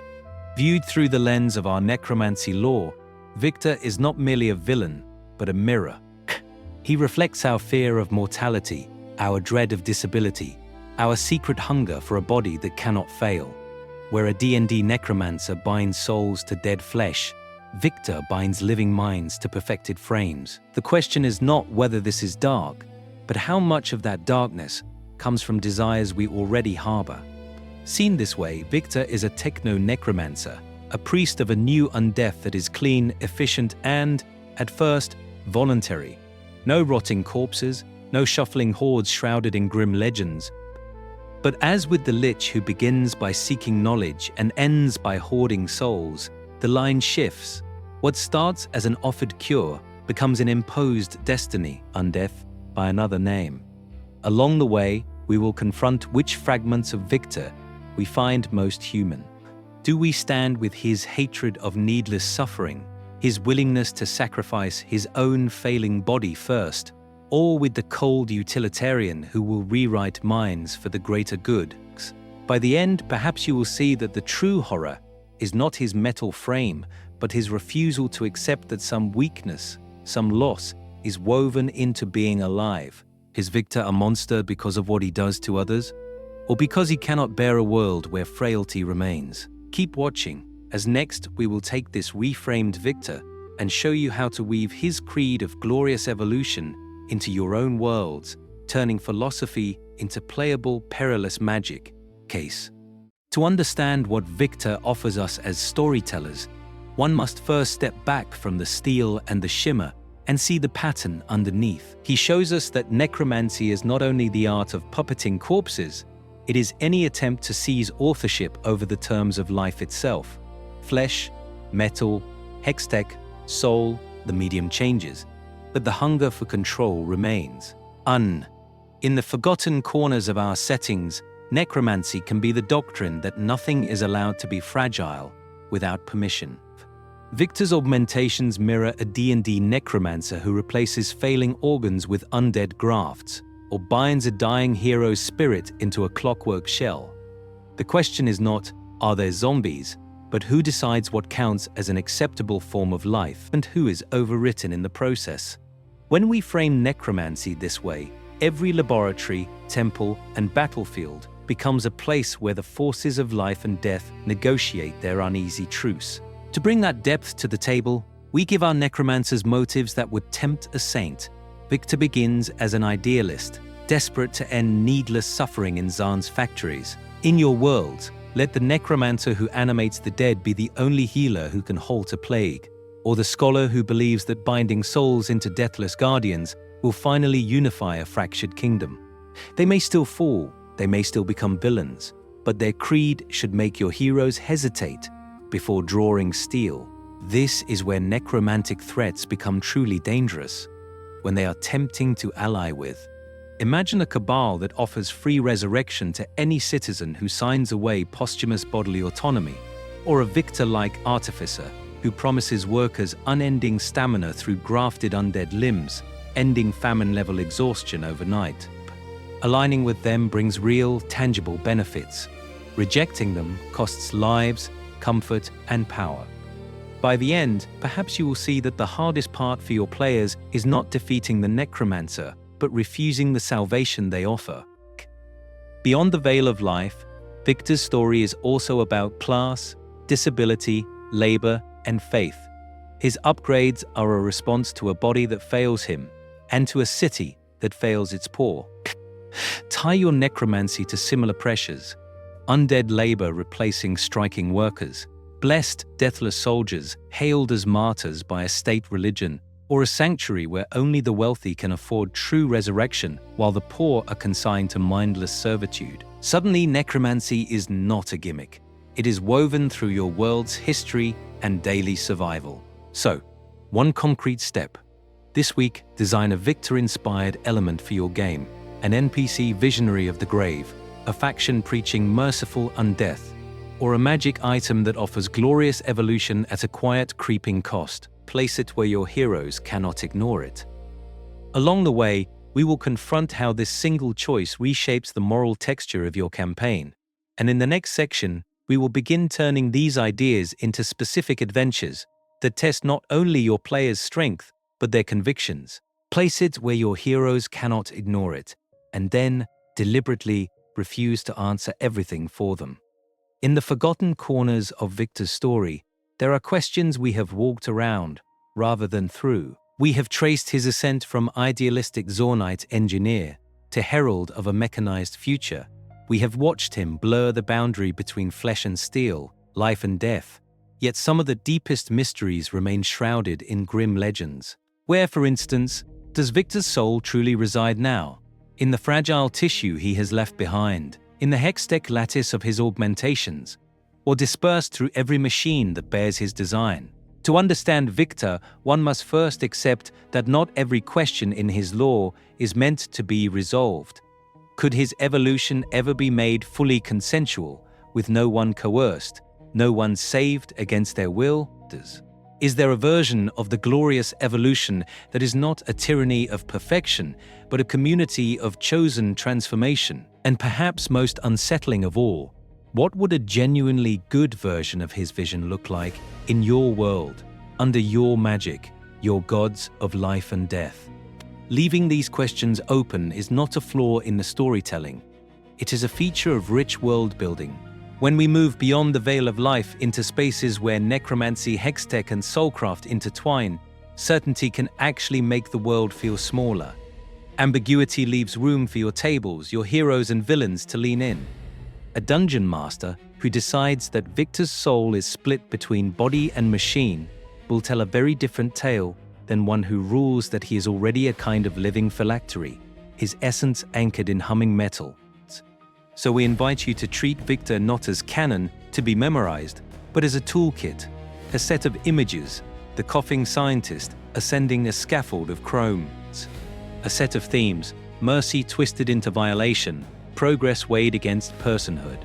Viewed through the lens of our necromancy lore, Viktor is not merely a villain, but a mirror. He reflects our fear of mortality, our dread of disability, our secret hunger for a body that cannot fail. Where a D&D necromancer binds souls to dead flesh, Viktor binds living minds to perfected frames. The question is not whether this is dark, but how much of that darkness comes from desires we already harbor. Seen this way, Viktor is a techno-necromancer, a priest of a new undeath that is clean, efficient, and, at first, voluntary. No rotting corpses, no shuffling hordes shrouded in grim legends. But as with the lich who begins by seeking knowledge and ends by hoarding souls, the line shifts. What starts as an offered cure becomes an imposed destiny, undeath by another name. Along the way, we will confront which fragments of Viktor we find most human. Do we stand with his hatred of needless suffering, his willingness to sacrifice his own failing body first, or with the cold utilitarian who will rewrite minds for the greater good? By the end, perhaps you will see that the true horror is not his metal frame, but his refusal to accept that some weakness, some loss, is woven into being alive. Is Viktor a monster because of what he does to others, or because he cannot bear a world where frailty remains? Keep watching, as next we will take this reframed Viktor and show you how to weave his creed of glorious evolution into your own worlds, turning philosophy into playable, perilous magic. Case. To understand what Viktor offers us as storytellers, one must first step back from the steel and the shimmer and see the pattern underneath. He shows us that necromancy is not only the art of puppeting corpses, it is any attempt to seize authorship over the terms of life itself. Flesh, metal, hextech, soul, the medium changes, but the hunger for control remains. In the forgotten corners of our settings, necromancy can be the doctrine that nothing is allowed to be fragile without permission. Viktor's augmentations mirror a D&D necromancer who replaces failing organs with undead grafts, or binds a dying hero's spirit into a clockwork shell. The question is not, are there zombies, but who decides what counts as an acceptable form of life and who is overwritten in the process. When we frame necromancy this way, every laboratory, temple, and battlefield becomes a place where the forces of life and death negotiate their uneasy truce. To bring that depth to the table, we give our necromancers motives that would tempt a saint. Viktor begins as an idealist, desperate to end needless suffering in Zaun's factories. In your world, let the necromancer who animates the dead be the only healer who can halt a plague, or the scholar who believes that binding souls into deathless guardians will finally unify a fractured kingdom. They may still fall, they may still become villains, but their creed should make your heroes hesitate before drawing steel. This is where necromantic threats become truly dangerous, when they are tempting to ally with. Imagine a cabal that offers free resurrection to any citizen who signs away posthumous bodily autonomy, or a Viktor-like artificer who promises workers unending stamina through grafted undead limbs, ending famine-level exhaustion overnight. Aligning with them brings real, tangible benefits. Rejecting them costs lives, comfort, and power. By the end, perhaps you will see that the hardest part for your players is not defeating the necromancer, but refusing the salvation they offer. Beyond the Veil of Life, Viktor's story is also about class, disability, labor, and faith. His upgrades are a response to a body that fails him, and to a city that fails its poor. Tie your necromancy to similar pressures: undead labor replacing striking workers, blessed, deathless soldiers hailed as martyrs by a state religion, or a sanctuary where only the wealthy can afford true resurrection while the poor are consigned to mindless servitude. Suddenly, necromancy is not a gimmick. It is woven through your world's history and daily survival. So, one concrete step. This week, design a Viktor-inspired element for your game, an NPC visionary of the grave, a faction preaching merciful undeath, or a magic item that offers glorious evolution at a quiet, creeping cost. Place it where your heroes cannot ignore it. Along the way, we will confront how this single choice reshapes the moral texture of your campaign. And in the next section, we will begin turning these ideas into specific adventures that test not only your players' strength, but their convictions. Place it where your heroes cannot ignore it, and then, deliberately, refuse to answer everything for them. In the forgotten corners of Viktor's story, there are questions we have walked around, rather than through. We have traced his ascent from idealistic Zaunite engineer to herald of a mechanized future. We have watched him blur the boundary between flesh and steel, life and death. Yet some of the deepest mysteries remain shrouded in grim legends. Where, for instance, does Viktor's soul truly reside now? In the fragile tissue he has left behind, in the hextech lattice of his augmentations, or dispersed through every machine that bears his design? To understand Viktor, one must first accept that not every question in his lore is meant to be resolved. Could his evolution ever be made fully consensual, with no one coerced, no one saved against their will? Is there a version of the glorious evolution that is not a tyranny of perfection, but a community of chosen transformation? And perhaps most unsettling of all, what would a genuinely good version of his vision look like in your world, under your magic, your gods of life and death? Leaving these questions open is not a flaw in the storytelling. It is a feature of rich world building. When we move beyond the Veil of Life into spaces where necromancy, hextech, and soulcraft intertwine, certainty can actually make the world feel smaller. Ambiguity leaves room for your tables, your heroes and villains to lean in. A dungeon master who decides that Viktor's soul is split between body and machine will tell a very different tale than one who rules that he is already a kind of living phylactery, his essence anchored in humming metal. So we invite you to treat Viktor not as canon to be memorized, but as a toolkit, a set of images, the coughing scientist ascending a scaffold of chromes, a set of themes, mercy twisted into violation, progress weighed against personhood,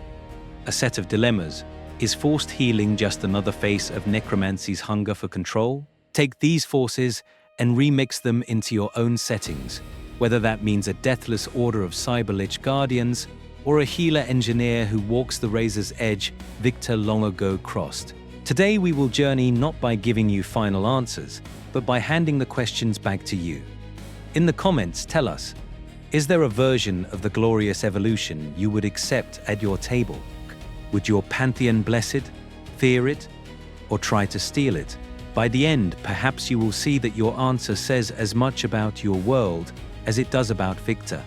a set of dilemmas. Is forced healing just another face of necromancy's hunger for control? Take these forces and remix them into your own settings, whether that means a deathless order of cyberlich guardians or a healer engineer who walks the razor's edge Viktor long ago crossed. Today we will journey not by giving you final answers, but by handing the questions back to you. In the comments, tell us, is there a version of the glorious evolution you would accept at your table? Would your pantheon bless it, fear it, or try to steal it? By the end, perhaps you will see that your answer says as much about your world as it does about Viktor.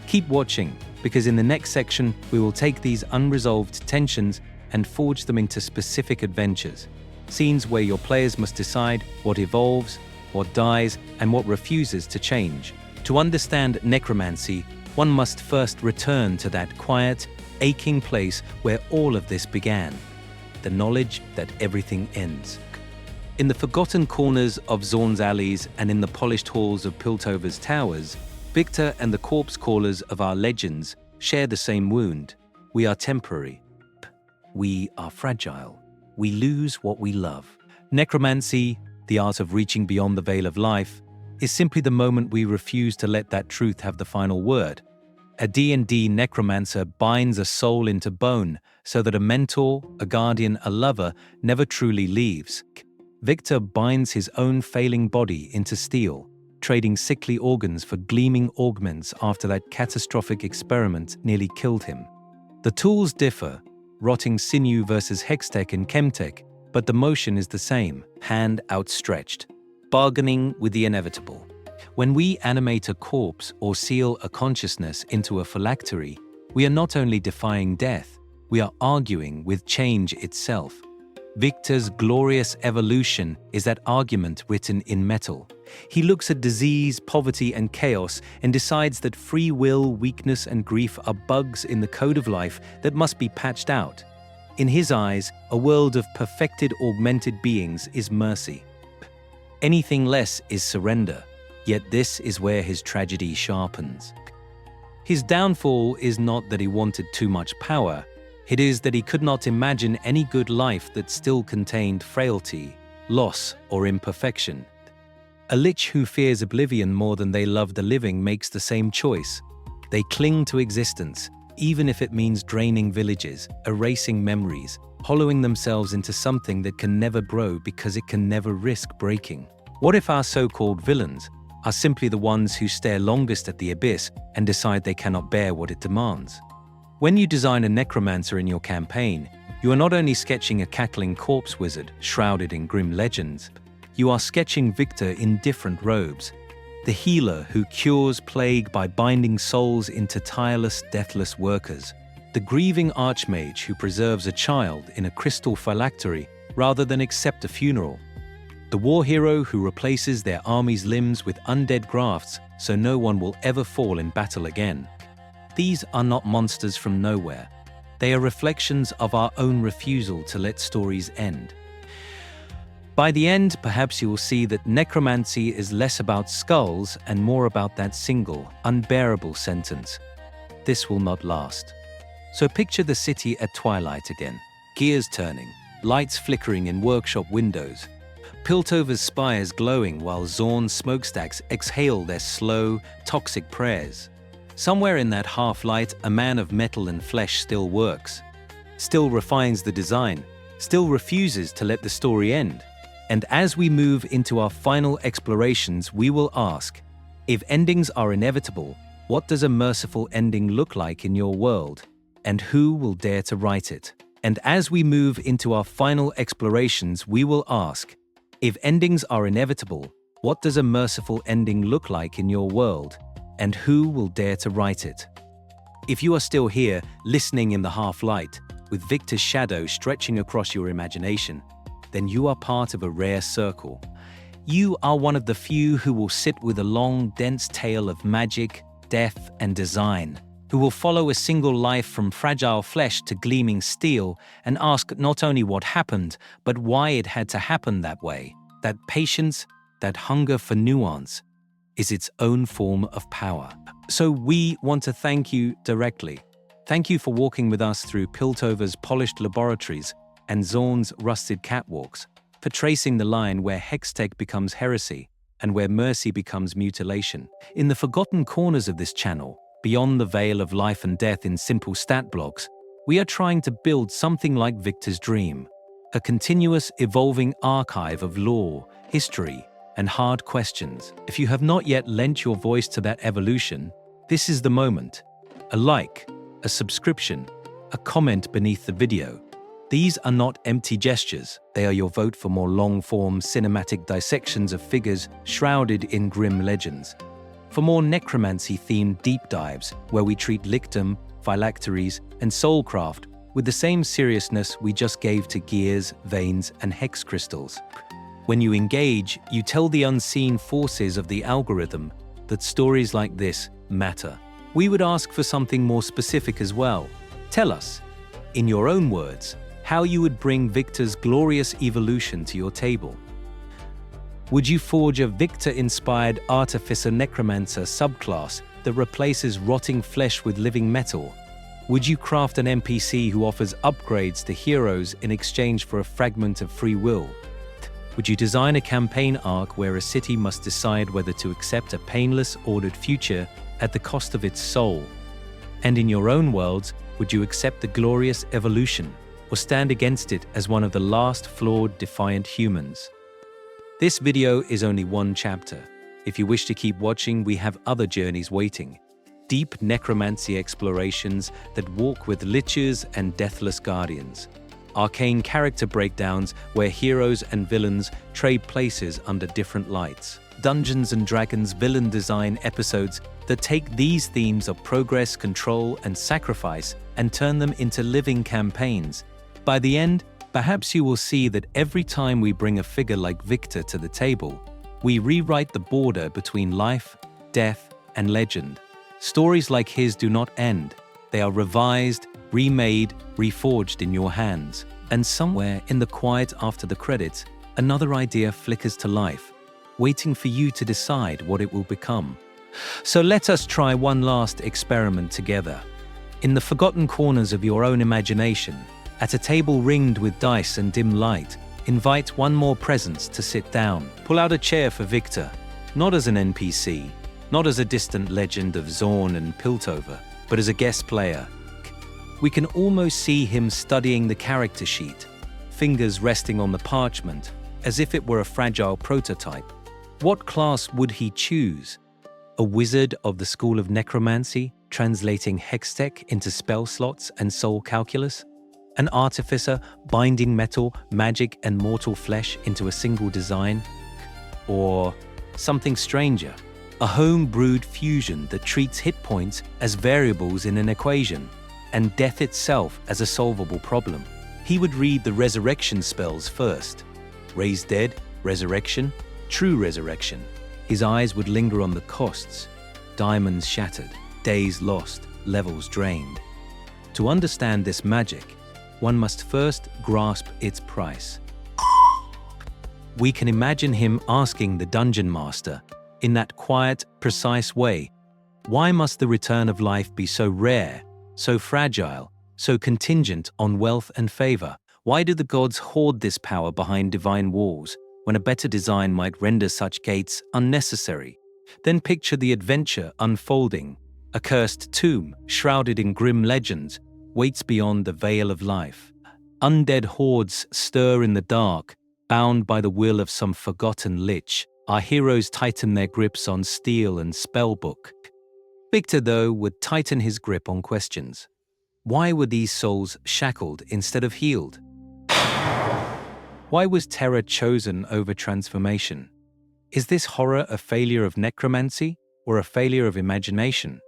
Keep watching, because in the next section, we will take these unresolved tensions and forge them into specific adventures. Scenes where your players must decide what evolves, what dies, and what refuses to change. To understand necromancy, one must first return to that quiet, aching place where all of this began, the knowledge that everything ends. In the forgotten corners of Zaun's alleys and in the polished halls of Piltover's towers, Viktor and the corpse callers of our legends share the same wound. We are temporary. We are fragile. We lose what we love. Necromancy, the art of reaching beyond the veil of life, is simply the moment we refuse to let that truth have the final word. A D&D necromancer binds a soul into bone so that a mentor, a guardian, a lover never truly leaves. Viktor binds his own failing body into steel, trading sickly organs for gleaming augments after that catastrophic experiment nearly killed him. The tools differ, rotting sinew versus hextech and chemtech, but the motion is the same, hand outstretched, bargaining with the inevitable. When we animate a corpse or seal a consciousness into a phylactery, we are not only defying death, we are arguing with change itself. Viktor's glorious evolution is that argument written in metal. He looks at disease, poverty, and chaos and decides that free will, weakness, and grief are bugs in the code of life that must be patched out. In his eyes, a world of perfected, augmented beings is mercy. Anything less is surrender, yet this is where his tragedy sharpens. His downfall is not that he wanted too much power, it is that he could not imagine any good life that still contained frailty, loss, or imperfection. A lich who fears oblivion more than they love the living makes the same choice. They cling to existence, even if it means draining villages, erasing memories, hollowing themselves into something that can never grow because it can never risk breaking. What if our so-called villains are simply the ones who stare longest at the abyss and decide they cannot bear what it demands? When you design a necromancer in your campaign, you are not only sketching a cackling corpse wizard shrouded in grim legends, you are sketching Viktor in different robes. The healer who cures plague by binding souls into tireless, deathless workers. The grieving archmage who preserves a child in a crystal phylactery rather than accept a funeral. The war hero who replaces their army's limbs with undead grafts so no one will ever fall in battle again. These are not monsters from nowhere. They are reflections of our own refusal to let stories end. By the end, perhaps you will see that necromancy is less about skulls and more about that single, unbearable sentence: "This will not last." So picture the city at twilight again, gears turning, lights flickering in workshop windows, Piltover's spires glowing while Zaun's smokestacks exhale their slow, toxic prayers. Somewhere in that half-light, a man of metal and flesh still works, still refines the design, still refuses to let the story end. And as we move into our final explorations, we will ask, if endings are inevitable, what does a merciful ending look like in your world? And who will dare to write it? And as we move into our final explorations, we will ask, if endings are inevitable, what does a merciful ending look like in your world? And who will dare to write it? If you are still here, listening in the half-light, with Viktor's shadow stretching across your imagination, then you are part of a rare circle. You are one of the few who will sit with a long, dense tale of magic, death, and design, who will follow a single life from fragile flesh to gleaming steel and ask not only what happened, but why it had to happen that way. That patience, that hunger for nuance, is its own form of power. So we want to thank you directly. Thank you for walking with us through Piltover's polished laboratories and Zaun's rusted catwalks, for tracing the line where hextech becomes heresy and where mercy becomes mutilation. In the forgotten corners of this channel, beyond the veil of life and death in simple stat blocks, we are trying to build something like Viktor's dream, a continuous, evolving archive of lore, history, and hard questions. If you have not yet lent your voice to that evolution, this is the moment. A like, a subscription, a comment beneath the video. These are not empty gestures, they are your vote for more long-form cinematic dissections of figures shrouded in grim legends. For more necromancy-themed deep dives, where we treat lichdom, phylacteries, and soulcraft with the same seriousness we just gave to gears, veins, and hex crystals. When you engage, you tell the unseen forces of the algorithm that stories like this matter. We would ask for something more specific as well. Tell us, in your own words, how you would bring Viktor's glorious evolution to your table. Would you forge a Viktor-inspired Artificer Necromancer subclass that replaces rotting flesh with living metal? Would you craft an NPC who offers upgrades to heroes in exchange for a fragment of free will? Would you design a campaign arc where a city must decide whether to accept a painless, ordered future at the cost of its soul? And in your own worlds, would you accept the glorious evolution or stand against it as one of the last flawed, defiant humans? This video is only one chapter. If you wish to keep watching, we have other journeys waiting. Deep necromancy explorations that walk with liches and deathless guardians. Arcane character breakdowns where heroes and villains trade places under different lights. Dungeons & Dragons villain design episodes that take these themes of progress, control, and sacrifice and turn them into living campaigns. By the end, perhaps you will see that every time we bring a figure like Viktor to the table, we rewrite the border between life, death, and legend. Stories like his do not end. They are revised, remade, reforged in your hands. And somewhere in the quiet after the credits, another idea flickers to life, waiting for you to decide what it will become. So let us try one last experiment together. In the forgotten corners of your own imagination, at a table ringed with dice and dim light, invite one more presence to sit down. Pull out a chair for Viktor, not as an NPC, not as a distant legend of Zaun and Piltover, but as a guest player. We can almost see him studying the character sheet, fingers resting on the parchment, as if it were a fragile prototype. What class would he choose? A wizard of the school of necromancy, translating hextech into spell slots and soul calculus? An artificer, binding metal, magic, and mortal flesh into a single design? Or something stranger, a home-brewed fusion that treats hit points as variables in an equation, and death itself as a solvable problem? He would read the resurrection spells first. Raise dead, resurrection, true resurrection. His eyes would linger on the costs. Diamonds shattered, days lost, levels drained. To understand this magic, one must first grasp its price. We can imagine him asking the dungeon master, in that quiet, precise way, why must the return of life be so rare, so fragile, so contingent on wealth and favor? Why do the gods hoard this power behind divine walls, when a better design might render such gates unnecessary? Then picture the adventure unfolding. A cursed tomb, shrouded in grim legends, waits beyond the veil of life. Undead hordes stir in the dark, bound by the will of some forgotten lich. Our heroes tighten their grips on steel and spellbook. Viktor, though, would tighten his grip on questions. Why were these souls shackled instead of healed? Why was terror chosen over transformation? Is this horror a failure of necromancy or a failure of imagination?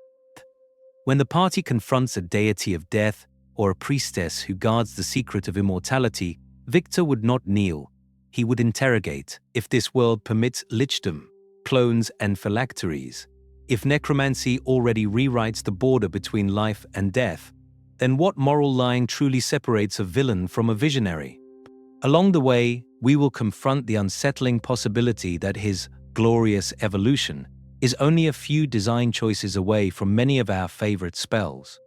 When the party confronts a deity of death or a priestess who guards the secret of immortality, Viktor would not kneel. He would interrogate if this world permits lichdom, clones, and phylacteries. If necromancy already rewrites the border between life and death, then what moral line truly separates a villain from a visionary? Along the way, we will confront the unsettling possibility that his glorious evolution is only a few design choices away from many of our favorite spells.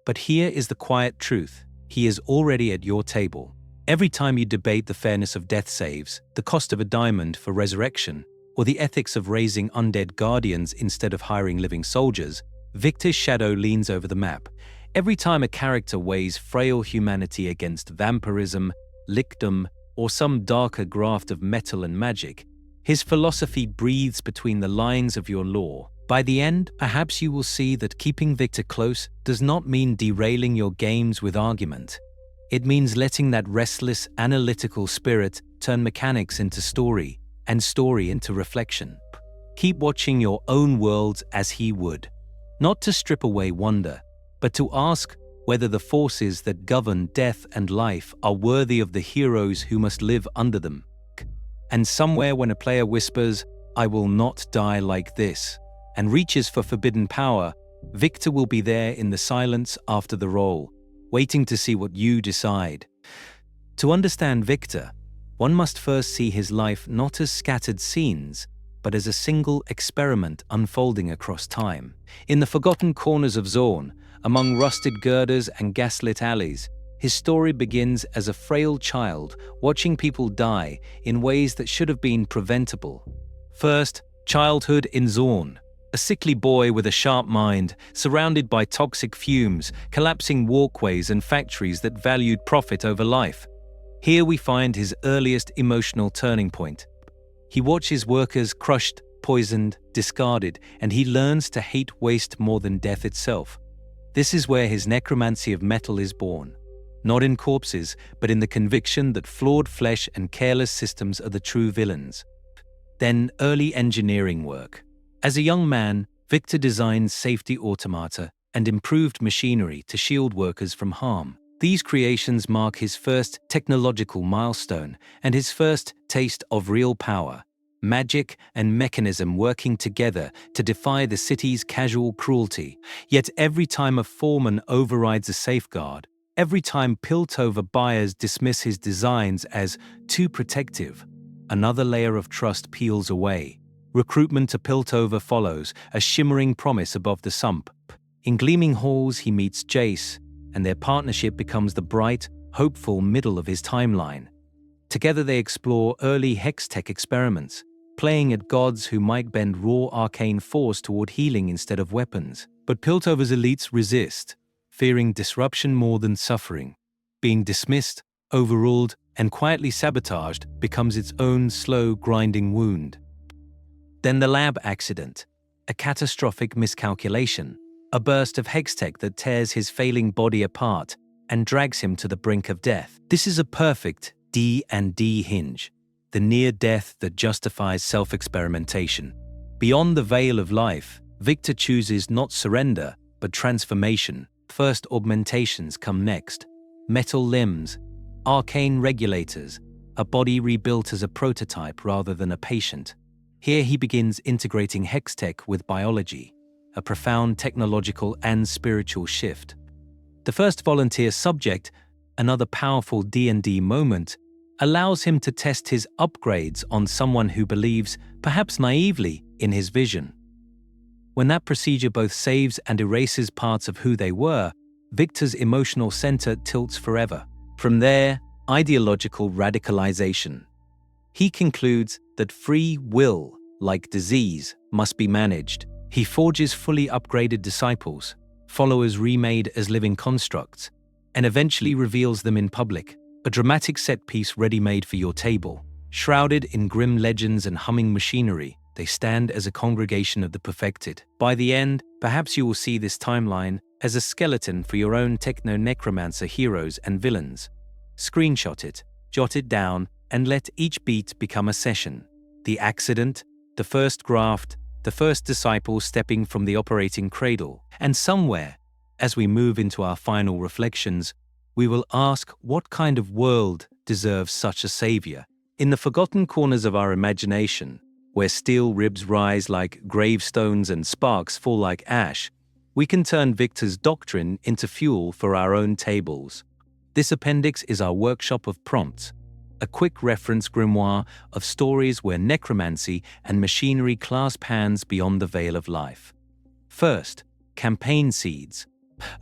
But here is the quiet truth. He is already at your table. Every time you debate the fairness of death saves, the cost of a diamond for resurrection, or the ethics of raising undead guardians instead of hiring living soldiers, Viktor's shadow leans over the map. Every time a character weighs frail humanity against vampirism, lichdom, or some darker graft of metal and magic, his philosophy breathes between the lines of your lore. By the end, perhaps you will see that keeping Viktor close does not mean derailing your games with argument. It means letting that restless, analytical spirit turn mechanics into story, and story into reflection. Keep watching your own worlds as he would, not to strip away wonder, but to ask whether the forces that govern death and life are worthy of the heroes who must live under them. And somewhere when a player whispers, "I will not die like this," and reaches for forbidden power, Viktor will be there in the silence after the roll, waiting to see what you decide. To understand Viktor, one must first see his life not as scattered scenes, but as a single experiment unfolding across time. In the forgotten corners of Zaun, among rusted girders and gaslit alleys, his story begins as a frail child watching people die in ways that should have been preventable. First, childhood in Zaun, A sickly boy with a sharp mind, surrounded by toxic fumes, collapsing walkways and factories that valued profit over life. Here we find his earliest emotional turning point. He watches workers crushed, poisoned, discarded, and he learns to hate waste more than death itself. This is where his necromancy of metal is born. Not in corpses, but in the conviction that flawed flesh and careless systems are the true villains. Then early engineering work. As a young man, Viktor designed safety automata and improved machinery to shield workers from harm. These creations mark his first technological milestone and his first taste of real power, magic and mechanism working together to defy the city's casual cruelty. Yet every time a foreman overrides a safeguard, every time Piltover buyers dismiss his designs as too protective, another layer of trust peels away. Recruitment to Piltover follows, a shimmering promise above the sump. In gleaming halls he meets Jace, and their partnership becomes the bright, hopeful middle of his timeline. Together they explore early hex-tech experiments, playing at gods who might bend raw arcane force toward healing instead of weapons. But Piltover's elites resist, fearing disruption more than suffering. Being dismissed, overruled, and quietly sabotaged becomes its own slow, grinding wound. Then the lab accident, a catastrophic miscalculation, a burst of hextech that tears his failing body apart and drags him to the brink of death. This is a perfect D&D hinge, the near death that justifies self-experimentation. Beyond the veil of life, Viktor chooses not surrender, but transformation. First augmentations come next. Metal limbs, arcane regulators, a body rebuilt as a prototype rather than a patient. Here he begins integrating hextech with biology, a profound technological and spiritual shift. The first volunteer subject, another powerful D&D moment, allows him to test his upgrades on someone who believes, perhaps naively, in his vision. When that procedure both saves and erases parts of who they were, Viktor's emotional center tilts forever. From there, ideological radicalization. He concludes that free will, like disease, must be managed. He forges fully upgraded disciples, followers remade as living constructs, and eventually reveals them in public, a dramatic set piece ready-made for your table. Shrouded in grim legends and humming machinery, they stand as a congregation of the perfected. By the end, perhaps you will see this timeline as a skeleton for your own techno-necromancer heroes and villains. Screenshot it, jot it down, and let each beat become a session. The accident, the first graft, the first disciple stepping from the operating cradle. And somewhere, as we move into our final reflections, we will ask what kind of world deserves such a savior. In the forgotten corners of our imagination, where steel ribs rise like gravestones and sparks fall like ash, we can turn Viktor's doctrine into fuel for our own tables. This appendix is our workshop of prompts, a quick reference grimoire of stories where necromancy and machinery clasp hands beyond the veil of life. First, campaign seeds.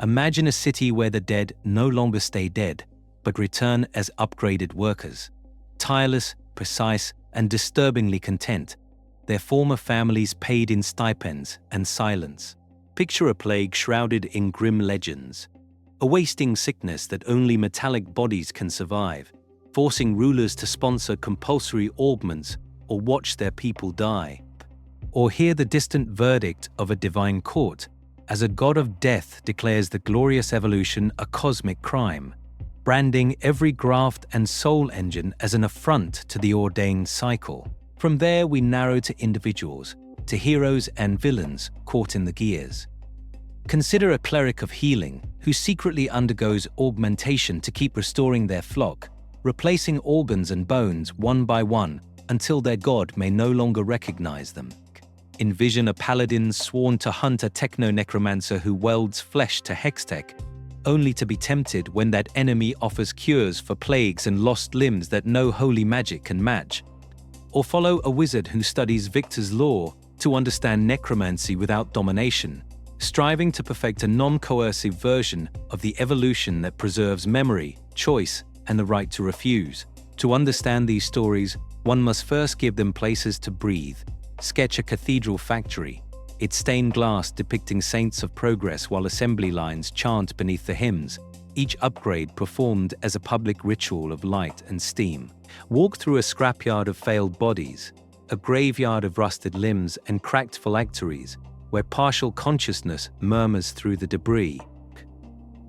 Imagine a city where the dead no longer stay dead, but return as upgraded workers. Tireless, precise, and disturbingly content, their former families paid in stipends and silence. Picture a plague shrouded in grim legends, a wasting sickness that only metallic bodies can survive, forcing rulers to sponsor compulsory augments or watch their people die. Or hear the distant verdict of a divine court, as a god of death declares the glorious evolution a cosmic crime, branding every graft and soul engine as an affront to the ordained cycle. From there we narrow to individuals, to heroes and villains caught in the gears. Consider a cleric of healing who secretly undergoes augmentation to keep restoring their flock, replacing organs and bones one by one until their god may no longer recognize them. Envision a paladin sworn to hunt a techno-necromancer who welds flesh to hextech, only to be tempted when that enemy offers cures for plagues and lost limbs that no holy magic can match. Or follow a wizard who studies Viktor's lore to understand necromancy without domination, striving to perfect a non-coercive version of the evolution that preserves memory, choice, and the right to refuse. To understand these stories, one must first give them places to breathe. Sketch a cathedral factory, its stained glass depicting saints of progress while assembly lines chant beneath the hymns, each upgrade performed as a public ritual of light and steam. Walk through a scrapyard of failed bodies, a graveyard of rusted limbs and cracked phylacteries, where partial consciousness murmurs through the debris.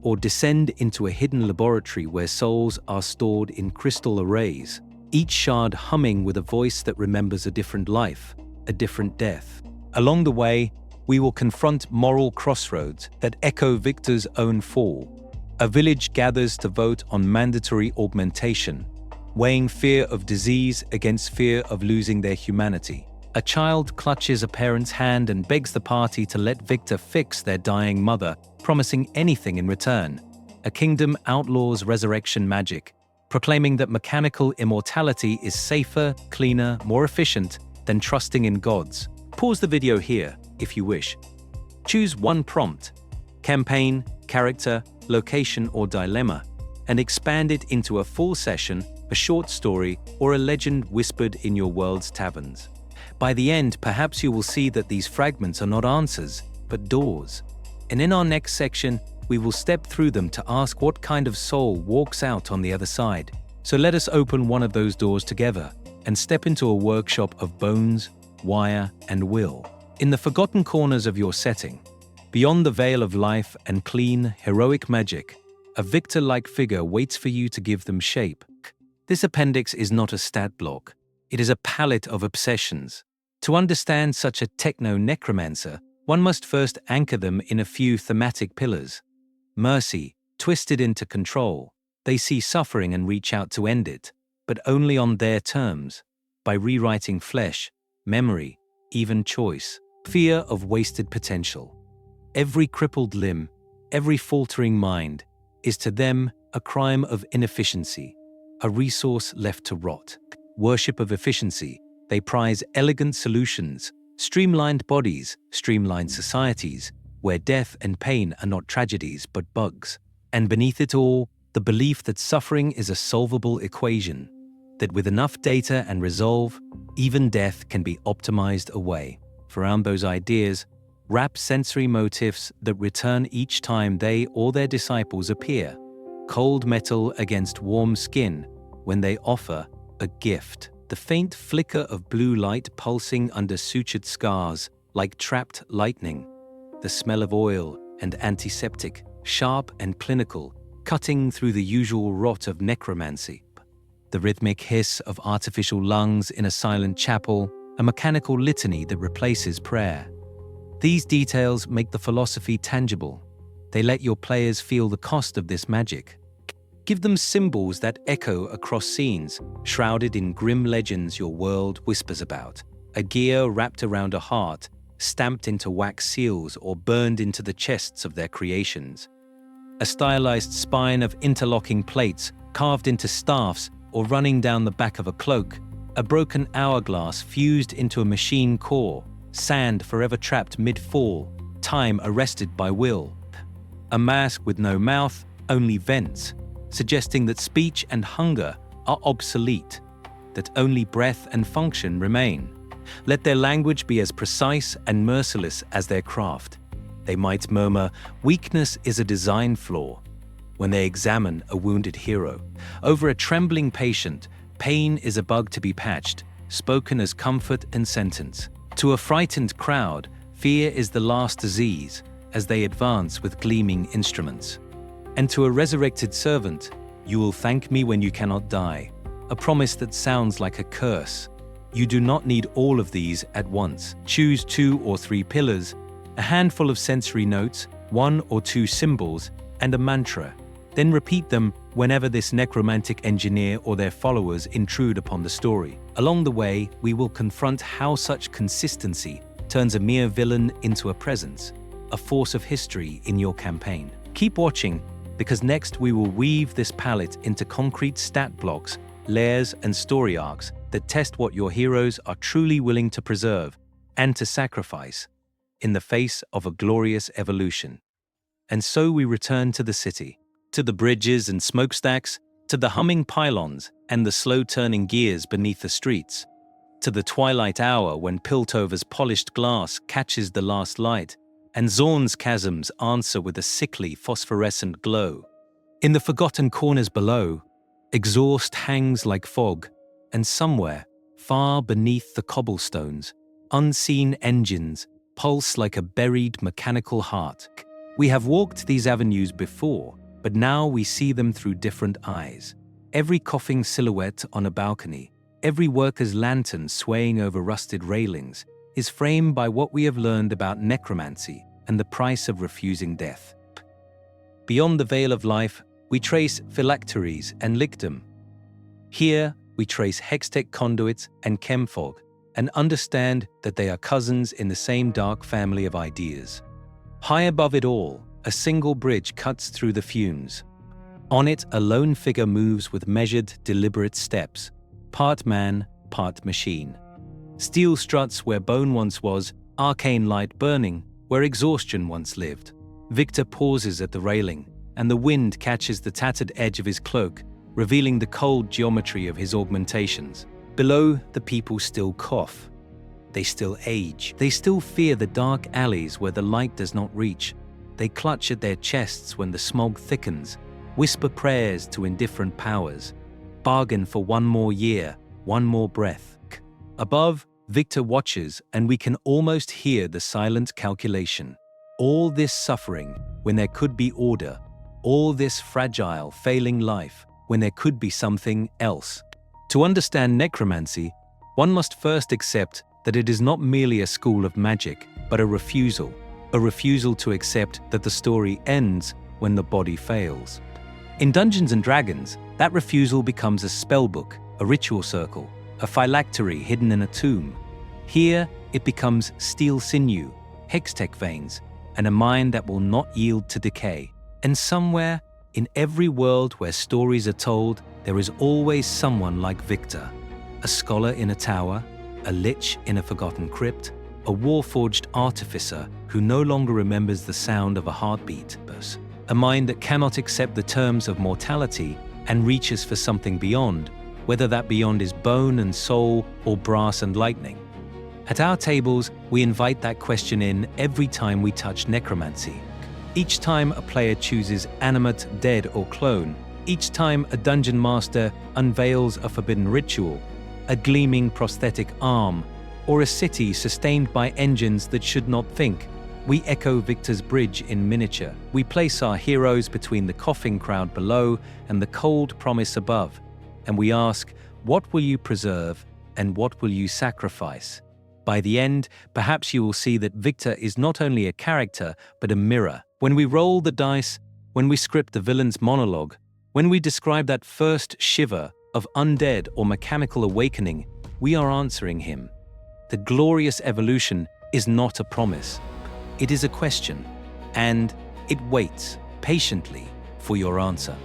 Or descend into a hidden laboratory where souls are stored in crystal arrays, each shard humming with a voice that remembers a different life, a different death. Along the way, we will confront moral crossroads that echo Viktor's own fall. A village gathers to vote on mandatory augmentation, weighing fear of disease against fear of losing their humanity. A child clutches a parent's hand and begs the party to let Viktor fix their dying mother, promising anything in return. A kingdom outlaws resurrection magic, proclaiming that mechanical immortality is safer, cleaner, more efficient than trusting in gods. Pause the video here, if you wish. Choose one prompt, campaign, character, location or dilemma, and expand it into a full session, a short story, or a legend whispered in your world's taverns. By the end, perhaps you will see that these fragments are not answers, but doors. And in our next section, we will step through them to ask what kind of soul walks out on the other side. So let us open one of those doors together and step into a workshop of bones, wire, and will. In the forgotten corners of your setting, beyond the veil of life and clean, heroic magic, a Viktor-like figure waits for you to give them shape. This appendix is not a stat block. It is a palette of obsessions. To understand such a techno-necromancer, one must first anchor them in a few thematic pillars. Mercy, twisted into control. They see suffering and reach out to end it, but only on their terms, by rewriting flesh, memory, even choice. Fear of wasted potential. Every crippled limb, every faltering mind, is to them a crime of inefficiency, a resource left to rot. Worship of efficiency, they prize elegant solutions, streamlined bodies, streamlined societies, where death and pain are not tragedies but bugs. And beneath it all, the belief that suffering is a solvable equation, that with enough data and resolve, even death can be optimized away. Around those ideas, wrap sensory motifs that return each time they or their disciples appear. Cold metal against warm skin when they offer a gift. The faint flicker of blue light pulsing under sutured scars like trapped lightning. The smell of oil and antiseptic, sharp and clinical, cutting through the usual rot of necromancy. The rhythmic hiss of artificial lungs in a silent chapel, a mechanical litany that replaces prayer. These details make the philosophy tangible. They let your players feel the cost of this magic. Give them symbols that echo across scenes, shrouded in grim legends your world whispers about. A gear wrapped around a heart, stamped into wax seals or burned into the chests of their creations. A stylized spine of interlocking plates carved into staffs or running down the back of a cloak. A broken hourglass fused into a machine core, sand forever trapped mid-fall, time arrested by will. A mask with no mouth, only vents, suggesting that speech and hunger are obsolete, that only breath and function remain. Let their language be as precise and merciless as their craft. They might murmur, "Weakness is a design flaw," when they examine a wounded hero. Over a trembling patient, pain is a bug to be patched, spoken as comfort and sentence. To a frightened crowd, fear is the last disease, as they advance with gleaming instruments. And to a resurrected servant, "You will thank me when you cannot die," a promise that sounds like a curse. You do not need all of these at once. Choose 2 or 3 pillars, a handful of sensory notes, 1 or 2 symbols, and a mantra. Then repeat them whenever this necromantic engineer or their followers intrude upon the story. Along the way, we will confront how such consistency turns a mere villain into a presence, a force of history in your campaign. Keep watching, because next we will weave this palette into concrete stat blocks, layers, and story arcs that test what your heroes are truly willing to preserve and to sacrifice in the face of a glorious evolution. And so we return to the city, to the bridges and smokestacks, to the humming pylons and the slow-turning gears beneath the streets. to the twilight hour when Piltover's polished glass catches the last light, and Zaun's chasms answer with a sickly phosphorescent glow. In the forgotten corners below, exhaust hangs like fog, and somewhere, far beneath the cobblestones, unseen engines pulse like a buried mechanical heart. We have walked these avenues before, but now we see them through different eyes. Every coughing silhouette on a balcony, every worker's lantern swaying over rusted railings, is framed by what we have learned about necromancy and the price of refusing death. Beyond the veil of life, we trace phylacteries and lictum. Here, we trace hextech conduits and chemfog, and understand that they are cousins in the same dark family of ideas. High above it all, a single bridge cuts through the fumes. On it, a lone figure moves with measured, deliberate steps, part man, part machine. Steel struts where bone once was, arcane light burning where exhaustion once lived. Viktor pauses at the railing, and the wind catches the tattered edge of his cloak, revealing the cold geometry of his augmentations. Below, the people still cough. They still age. They still fear the dark alleys where the light does not reach. They clutch at their chests when the smog thickens, whisper prayers to indifferent powers, bargain for one more year, one more breath. Above, Viktor watches, and we can almost hear the silent calculation. All this suffering when there could be order, all this fragile, failing life when there could be something else. To understand necromancy, one must first accept that it is not merely a school of magic, but a refusal to accept that the story ends when the body fails. In Dungeons & Dragons, that refusal becomes a spellbook, a ritual circle, a phylactery hidden in a tomb. Here, it becomes steel sinew, hextech veins, and a mind that will not yield to decay. And somewhere, in every world where stories are told, there is always someone like Viktor, a scholar in a tower, a lich in a forgotten crypt, a warforged artificer who no longer remembers the sound of a heartbeat, a mind that cannot accept the terms of mortality and reaches for something beyond, whether that beyond is bone and soul or brass and lightning. At our tables, we invite that question in every time we touch necromancy. Each time a player chooses animate, dead, or clone, each time a dungeon master unveils a forbidden ritual, a gleaming prosthetic arm, or a city sustained by engines that should not think, we echo Viktor's bridge in miniature. We place our heroes between the coughing crowd below and the cold promise above, and we ask, what will you preserve and what will you sacrifice? By the end, perhaps you will see that Viktor is not only a character, but a mirror. When we roll the dice, when we script the villain's monologue, when we describe that first shiver of undead or mechanical awakening, we are answering him. The glorious evolution is not a promise. It is a question, and it waits patiently for your answer.